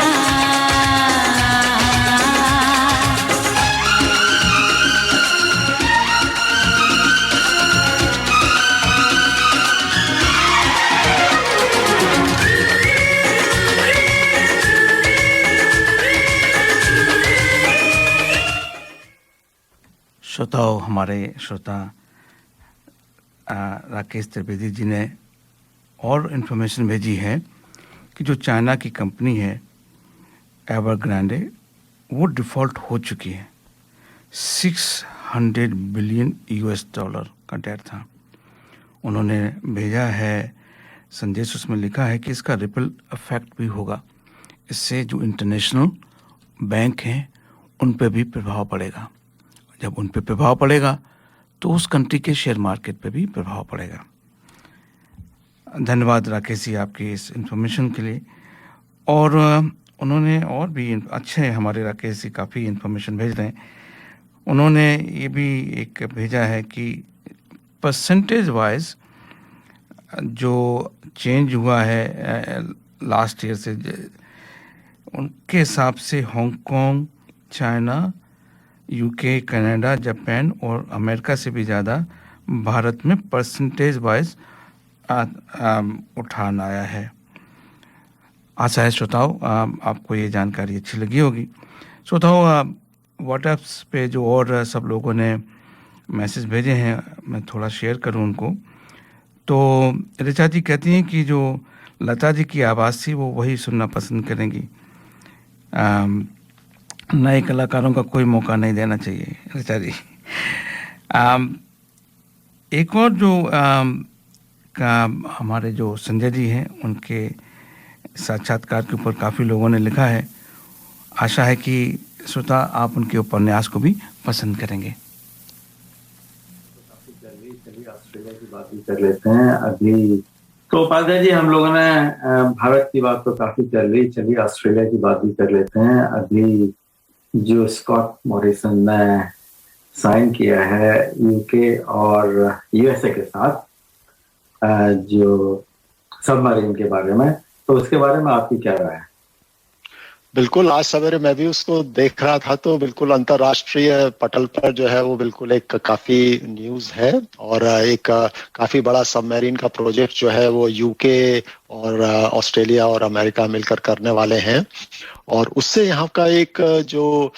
श्रोताओं, हमारे श्रोता राकेश त्रिवेदी जी ने और इन्फॉर्मेशन भेजी है कि जो चाइना की कंपनी है एवरग्रांडे, वो डिफ़ॉल्ट हो चुकी है। 600 बिलियन US डॉलर का डेट था। उन्होंने भेजा है संदेश, उसमें लिखा है कि इसका रिपल इफेक्ट भी होगा। इससे जो इंटरनेशनल बैंक हैं उन पे भी प्रभाव पड़ेगा। जब उन पे प्रभाव पड़ेगा तो उस कंट्री के शेयर मार्केट पे भी प्रभाव पड़ेगा। धन्यवाद राकेश जी आपकी इस इन्फॉर्मेशन के लिए। और उन्होंने और भी अच्छे, हमारे राकेश जी काफ़ी इन्फॉर्मेशन भेज रहे हैं। उन्होंने ये भी एक भेजा है कि परसेंटेज वाइज जो चेंज हुआ है लास्ट ईयर से, उनके हिसाब से Hong Kong, China, UK, Canada, Japan और अमेरिका से भी ज़्यादा भारत में परसेंटेज वाइज उठान आया है। आशा है श्रोताओं आपको ये जानकारी अच्छी लगी होगी। श्रोताओं, व्हाट्सएप पे जो और सब लोगों ने मैसेज भेजे हैं, मैं थोड़ा शेयर करूं उनको। तो ऋचा जी कहती हैं कि जो लता जी की आवाज़ थी वो वही सुनना पसंद करेंगी, नए कलाकारों का कोई मौका नहीं देना चाहिए ऋचा जी। एक और जो हमारे जो संजय जी हैं, उनके साक्षात्कार के ऊपर काफ़ी लोगों ने लिखा है। आशा है कि श्रोता आप उनके उपन्यास को भी पसंद करेंगे। चलिए ऑस्ट्रेलिया की बात भी कर लेते हैं अभी। तो उपाध्याय जी, हम लोगों ने भारत की बात तो काफी चल रही, चलिए ऑस्ट्रेलिया की बात भी कर लेते हैं। अभी जो स्कॉट मॉरिसन ने साइन किया है यूके और यूएसए के साथ जो सबमरीन के बारे में, तो उसके बारे में आपकी क्या राय है? बिल्कुल, आज सवेरे मैं भी उसको देख रहा था, तो बिल्कुल अंतर्राष्ट्रीय पटल पर जो है वो बिल्कुल एक काफी न्यूज है। और एक काफी बड़ा सबमरीन का प्रोजेक्ट जो है वो यूके और ऑस्ट्रेलिया और अमेरिका मिलकर करने वाले हैं। और उससे यहाँ का एक जो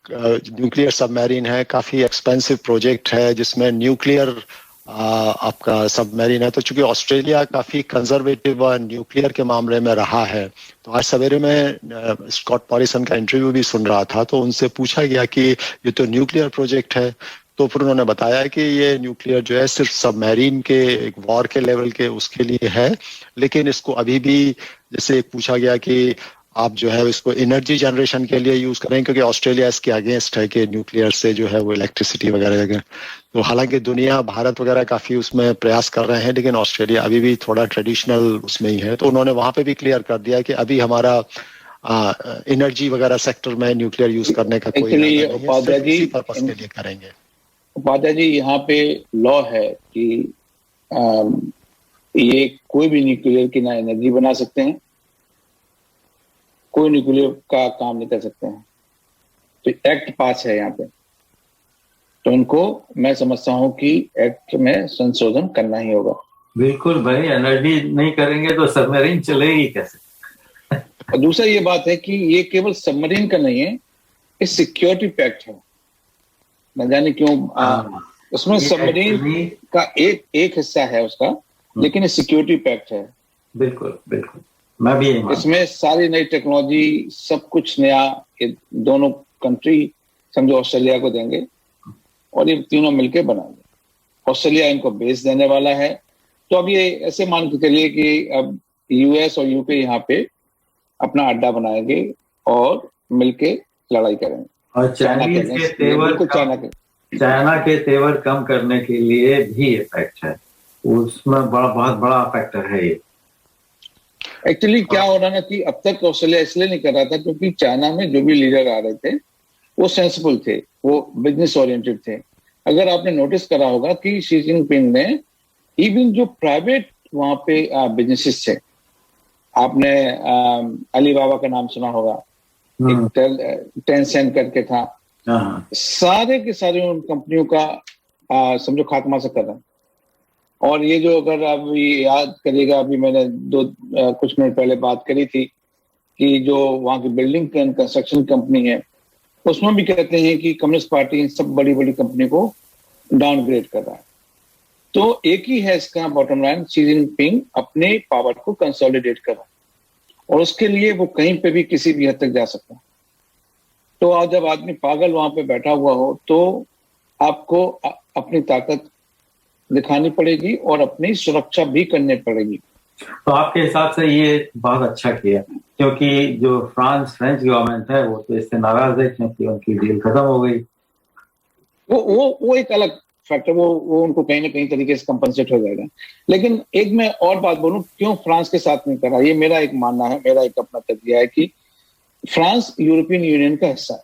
न्यूक्लियर सबमरीन है, काफी एक्सपेंसिव प्रोजेक्ट है, जिसमें न्यूक्लियर आपका सबमरीन है। तो चूंकि ऑस्ट्रेलिया काफी कंजर्वेटिव न्यूक्लियर के मामले में रहा है, तो आज सवेरे में स्कॉट मॉरिसन का इंटरव्यू भी सुन रहा था, तो उनसे पूछा गया कि ये तो न्यूक्लियर प्रोजेक्ट है, तो फिर उन्होंने बताया कि ये न्यूक्लियर जो है सिर्फ सबमरीन के एक वॉर के लेवल के उसके लिए है, लेकिन इसको अभी भी जैसे पूछा गया कि आप जो है इसको एनर्जी जनरेशन के लिए यूज करें, क्योंकि ऑस्ट्रेलिया इसके अगेंस्ट है कि न्यूक्लियर से जो है वो इलेक्ट्रिसिटी वगैरह। तो हालांकि दुनिया, भारत वगैरह काफी उसमें प्रयास कर रहे हैं, लेकिन ऑस्ट्रेलिया अभी भी थोड़ा ट्रेडिशनल उसमें ही है। तो उन्होंने वहां पे भी क्लियर कर दिया कि अभी हमारा एनर्जी वगैरह सेक्टर में न्यूक्लियर यूज करने का कोई पर्पस के लिए करेंगे। उपाध्याय जी, यहाँ पे लॉ है कि ये कोई भी न्यूक्लियर की ना एनर्जी बना सकते हैं, कोई न्यूक्लियर का काम नहीं कर सकते हैं। तो एक्ट पास है यहाँ पे, तो उनको मैं समझता हूँ कि एक्ट में संशोधन करना ही होगा। बिल्कुल भाई, एनर्जी नहीं करेंगे तो सबमरीन चलेगी कैसे? और दूसरा ये बात है कि ये केवल सबमरीन का नहीं है, ये सिक्योरिटी पैक्ट है। न जाने क्यों उसमें सबमरीन का एक हिस्सा है उसका, लेकिन ये सिक्योरिटी पैक्ट है। बिल्कुल बिल्कुल, मैं भी इसमें सारी नई टेक्नोलॉजी, सब कुछ नया, ये दोनों कंट्री समझो ऑस्ट्रेलिया को देंगे और ये तीनों मिलकर बनाएंगे। ऑस्ट्रेलिया इनको बेस देने वाला है। तो अब ये ऐसे मान के चलिए कि अब यूएस और यूके यहाँ पे अपना अड्डा बनाएंगे और मिलके लड़ाई करेंगे। और चाइना के तेवर कम करने के लिए भी इफेक्ट है, उसमें बहुत बड़ा फैक्टर है ये। एक्चुअली क्या हो रहा ना कि अब तक ऑस्ट्रेलिया इसलिए नहीं कर रहा था क्योंकि चाइना में जो भी लीडर आ रहे थे वो सेंसिबल थे, वो बिजनेस ओरिएंटेड थे। अगर आपने नोटिस करा होगा कि शी जिनपिंग ने इवन जो प्राइवेट वहां पे बिजनेसेस थे, आपने अलीबाबा का नाम सुना होगा, एक टेंसेंट करके था, सारे के सारे उन कंपनियों का समझो खात्मा से कर रहे हैं। और ये जो अगर आप याद करिएगा, अभी मैंने कुछ मिनट पहले बात करी थी कि जो वहां की बिल्डिंग एंड कंस्ट्रक्शन कंपनी है उसमें भी कहते हैं कि कम्युनिस्ट पार्टी इन सब बड़ी बड़ी कंपनी को डाउनग्रेड कर रहा है। तो एक ही है इसका बॉटम लाइन, शी जिनपिंग अपने पावर को कंसोलिडेट कर रहा है और उसके लिए वो कहीं पे भी किसी भी हद तक जा सकता है। तो आज जब आदमी पागल वहां पे बैठा हुआ हो तो आपको अपनी ताकत दिखानी पड़ेगी और अपनी सुरक्षा भी करनी पड़ेगी। तो आपके हिसाब से ये बहुत अच्छा किया, क्योंकि जो फ्रेंच गवर्नमेंट है वो तो इससे नाराज है क्योंकि उनकी डील खत्म हो गई। वो एक अलग फैक्टर, वो उनको कहीं ना कहीं तरीके से कंपनसेट हो जाएगा। लेकिन एक मैं और बात बोलूं, क्यों फ्रांस के साथ नहीं करा, ये मेरा एक मानना है, मेरा एक अपना तजरिया है कि फ्रांस यूरोपियन यूनियन का हिस्सा है।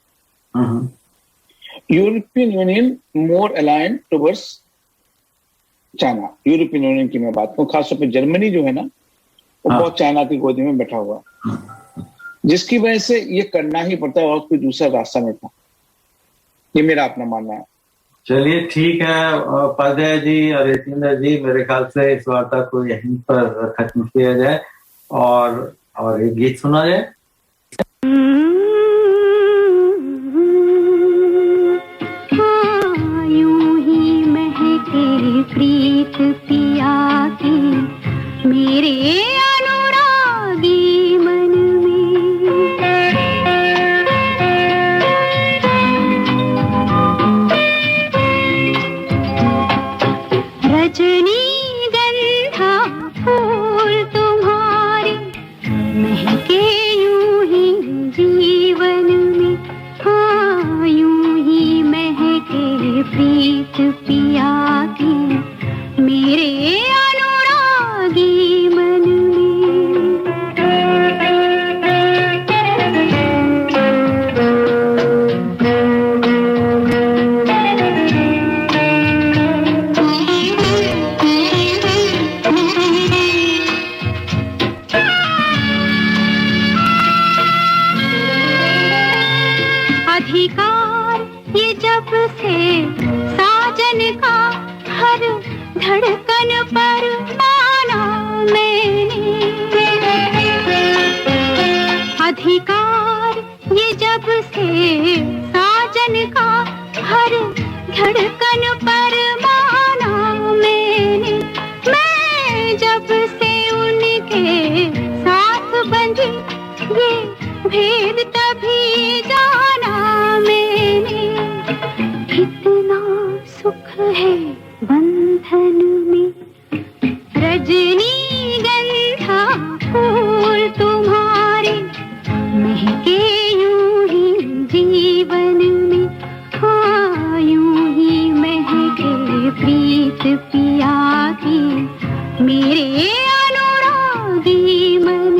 European Union more aligned towards China. European Union की मैं बात करूं, खासतौर पर जर्मनी जो है ना वो बहुत चाइना की गोदी में बैठा हुआ, जिसकी वजह से ये करना ही पड़ता है और कोई दूसरा रास्ता नहीं था। ये मेरा अपना मानना है। चलिए ठीक है उपाध्याय जी और यतीन्द्र जी, मेरे ख्याल से इस वार्ता को यहीं पर खत्म किया जाए और एक गीत सुना जाए। यूं ही महके प्रीत पिया की मेरे अनुरागी मन में, रजनी गंधा फूल तुम्हारे महके यूं ही जीवन में। हाँ यूं ही महके प्रीत पिया की मेरे अनुरागी मन अधिकार ये जब से साजन का हर धड़कन पर माना मैंने। अधिकार ये जब से साजन का हर धड़कन पर माना मैंने। मैं जब से उनके साथ बंधी ये भेद तभी जाना मैंने। कितना सुख है बंधन में, रजनी गंधा फूल तुम्हारे महके यूं ही जीवन में। हाँ यूं ही महके प्रीत पिया की मेरे अनुरागी मन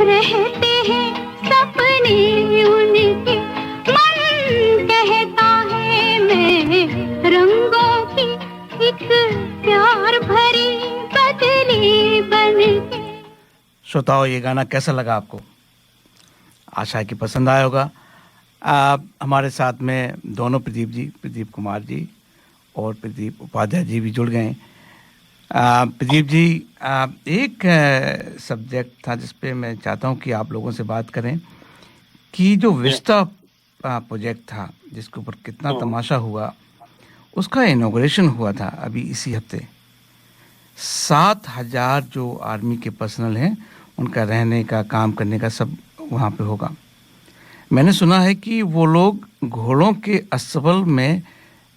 रहते हैं सपने उनके। मन कहता है मैं रंगों की एक प्यार भरी बदली बनके। श्रोताओं, ये गाना कैसा लगा आपको? आशा है कि पसंद आया होगा। हमारे साथ में दोनों प्रदीप कुमार जी और प्रदीप उपाध्याय जी भी जुड़ गए। प्रदीप जी, एक सब्जेक्ट था जिस पे मैं चाहता हूं कि आप लोगों से बात करें कि जो विस्टा प्रोजेक्ट था जिसके ऊपर कितना तमाशा हुआ, उसका इनॉग्रेशन हुआ था अभी इसी हफ्ते। 7,000 जो आर्मी के पर्सनल हैं उनका रहने का, काम करने का सब वहाँ पे होगा। मैंने सुना है कि वो लोग घोड़ों के अस्तबल में,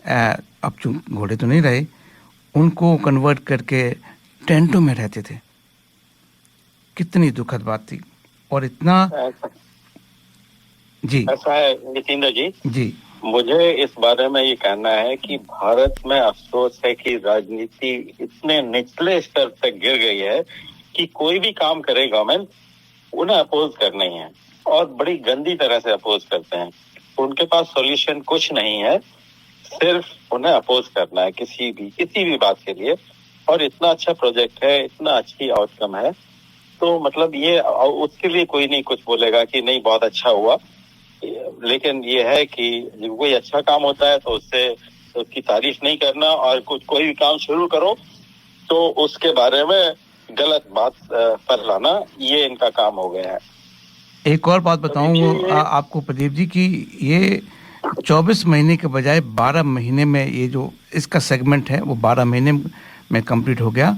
अब चूंकि घोड़े तो नहीं रहे, उनको कन्वर्ट करके टेंटों में रहते थे। कितनी दुखद बात थी। और इतना जी ऐसा है नितिन जी, मुझे इस बारे में ये कहना है कि भारत में अफसोस है कि राजनीति इतने निचले स्तर तक गिर गई है कि कोई भी काम करे गवर्नमेंट, उन्हें अपोज करना ही है और बड़ी गंदी तरह से अपोज करते हैं। उनके पास सॉल्यूशन कुछ नहीं है, सिर्फ उन्हें अपोज करना है किसी भी बात के लिए। और इतना अच्छा प्रोजेक्ट है, इतना अच्छी आउटकम है, तो मतलब ये उसके लिए कोई नहीं कुछ बोलेगा कि नहीं बहुत अच्छा हुआ। लेकिन ये है कि जब कोई अच्छा काम होता है तो उससे उसकी तारीफ नहीं करना, और कोई भी काम शुरू करो तो उसके बारे में गलत बात फैलाना, ये इनका काम हो गया है। एक और बात बताऊं आपको प्रदीप जी कि ये 24 महीने के बजाय 12 महीने में ये जो इसका सेगमेंट है वो 12 महीने में कंप्लीट हो गया।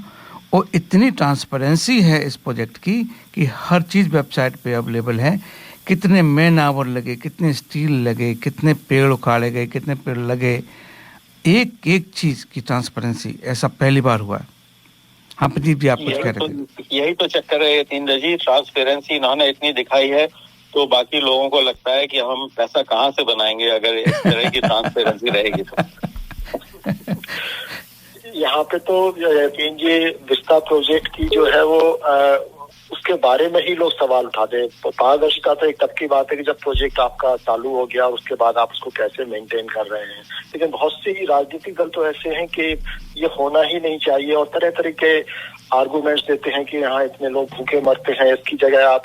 और इतनी ट्रांसपेरेंसी है इस प्रोजेक्ट की कि हर चीज़ वेबसाइट पे अवेलेबल है। कितने मैन आवर लगे, कितने स्टील लगे, कितने पेड़ उखाड़े गए, कितने पेड़ लगे, एक एक चीज़ की ट्रांसपेरेंसी, ऐसा पहली बार हुआ है। हाँ प्रदीप जी, आप कुछ कह रहे थे। यही तो चक्कर है तीन जी, ट्रांसपेरेंसी इन्होंने इतनी दिखाई है तो बाकी लोगों को लगता है कि हम पैसा कहाँ से बनाएंगे अगर इस तरह की ट्रांसपेरेंसी रहेगी तो। यहाँ पे तो यकीन जी विस्टा प्रोजेक्ट की जो है वो उसके बारे में ही लोग सवाल उठाते हैं। पारदर्शिता तो एक तब की बात है कि जब प्रोजेक्ट आपका चालू हो गया उसके बाद आप उसको कैसे मेंटेन कर रहे हैं। लेकिन बहुत से ही राजनीतिक दल तो ऐसे हैं कि ये होना ही नहीं चाहिए और तरह तरह के आर्गुमेंट्स देते हैं कि यहाँ इतने लोग भूखे मरते हैं, इसकी जगह आप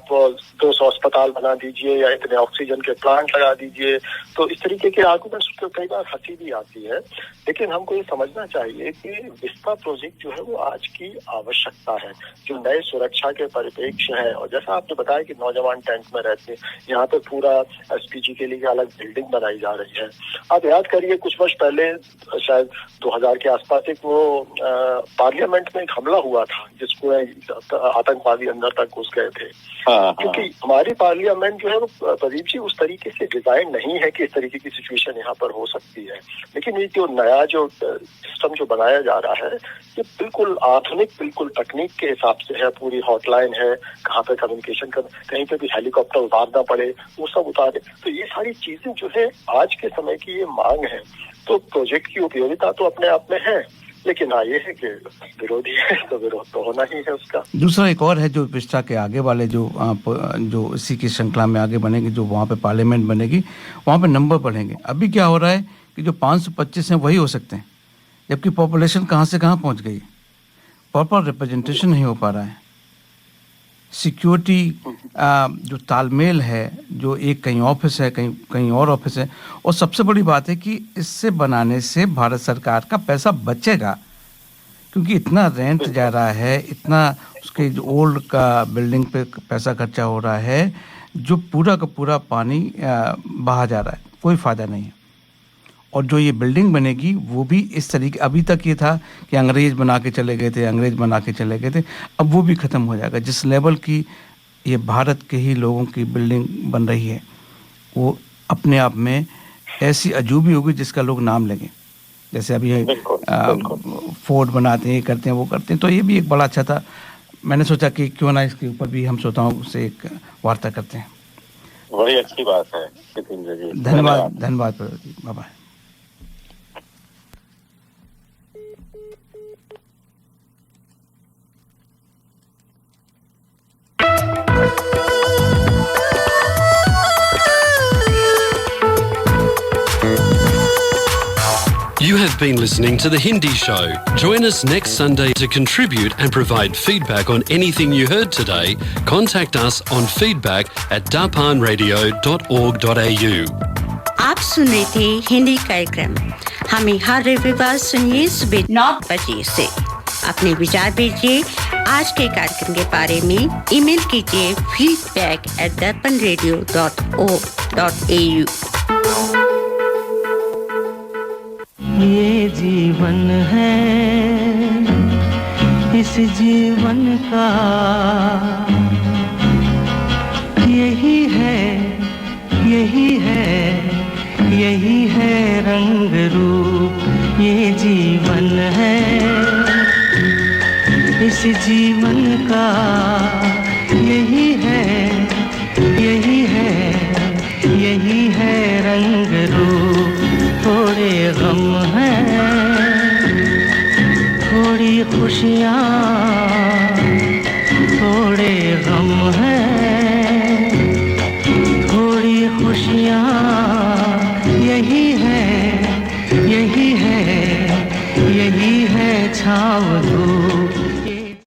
200 अस्पताल बना दीजिए या इतने ऑक्सीजन के प्लांट लगा दीजिए। तो इस तरीके के आर्गुमेंट्स को कई बार हंसी भी आती है। लेकिन हमको ये समझना चाहिए कि विस्टा प्रोजेक्ट जो है वो आज की आवश्यकता है, जो नए सुरक्षा के परिप्रेक्ष्य है। और जैसा आपने बताया कि नौजवान टेंट में रहते हैं, यहाँ पे पूरा एसपीजी के लिए अलग बिल्डिंग बनाई जा रही है। आप याद करिए कुछ वर्ष पहले शायद 2000 के आसपास एक वो पार्लियामेंट में एक हमला हुआ था जिसको आतंकवादी अंदर तक घुस गए थे। क्योंकि हमारी पार्लियामेंट जो है वो प्रदीप जी उस तरीके से डिजाइन नहीं है कि इस तरीके की सिचुएशन यहाँ पर हो सकती है। लेकिन ये जो नया जो सिस्टम जो बनाया जा रहा है ये बिल्कुल आधुनिक, बिल्कुल तकनीक के हिसाब से है। पूरी हॉटलाइन है, कहाँ पे कम्युनिकेशन कर, कहीं पे भी हेलीकॉप्टर उतारना पड़े वो सब उतारे। तो ये सारी चीजें जो है आज के समय की ये मांग है। तो प्रोजेक्ट की उपयोगिता तो अपने आप में है, लेकिन हाँ ये है कि विरोधी है तो विरोध तो होना ही है उसका। दूसरा एक और है जो विस्टा के आगे वाले जो इसी की श्रृंखला में आगे बनेगी, जो वहाँ पे पार्लियामेंट बनेगी, वहाँ पे नंबर बढ़ेंगे। अभी क्या हो रहा है कि जो 525 हैं वही हो सकते हैं, जबकि पॉपुलेशन कहाँ से कहाँ पहुँच गई। प्रॉपर रिप्रेजेंटेशन नहीं हो पा रहा है। सिक्योरिटी जो तालमेल है, जो एक कहीं ऑफिस है, कहीं और ऑफिस है। और सबसे बड़ी बात है कि इससे बनाने से भारत सरकार का पैसा बचेगा, क्योंकि इतना रेंट जा रहा है, इतना उसके जो ओल्ड का बिल्डिंग पे पैसा खर्चा हो रहा है, जो पूरा का पूरा पानी बहा जा रहा है, कोई फ़ायदा नहीं है। और जो ये बिल्डिंग बनेगी वो भी इस तरीके, अभी तक ये था कि अंग्रेज बना के चले गए थे, अब वो भी ख़त्म हो जाएगा। जिस लेवल की ये भारत के ही लोगों की बिल्डिंग बन रही है वो अपने आप में ऐसी अजूबी होगी जिसका लोग नाम लेंगे। जैसे अभी फोर्ट बनाते हैं, करते हैं, वो करते हैं। तो ये भी एक बड़ा अच्छा था। मैंने सोचा कि क्यों ना इसके ऊपर भी हम श्रोताओं से एक वार्ता करते हैं। बड़ी अच्छी बात है। धन्यवाद bye bye. You have been listening to The Hindi Show. Join us next Sunday to contribute and provide feedback on anything you heard today. Contact us on feedback@darpanradio.org.au. आप सुन रहे थे हिंदी कार्यक्रम। हमें हर रविवार सुनिए सुबह 9 बजे से। अपने विचार भेजिए आज के कार्यक्रम के बारे में। ईमेल कीजिए feedback@darpanradio.org.au। ये जीवन है, इस जीवन का यही है, यही है, यही है रंग रूप। ये जीवन है, इस जीवन का यही है, यही है, यही है रंग रूप। थोड़े गम हैं, थोड़ी खुशियाँ, थोड़े गम हैं, थोड़ी खुशियाँ। यही है, यही है, यही है छाँव धूप।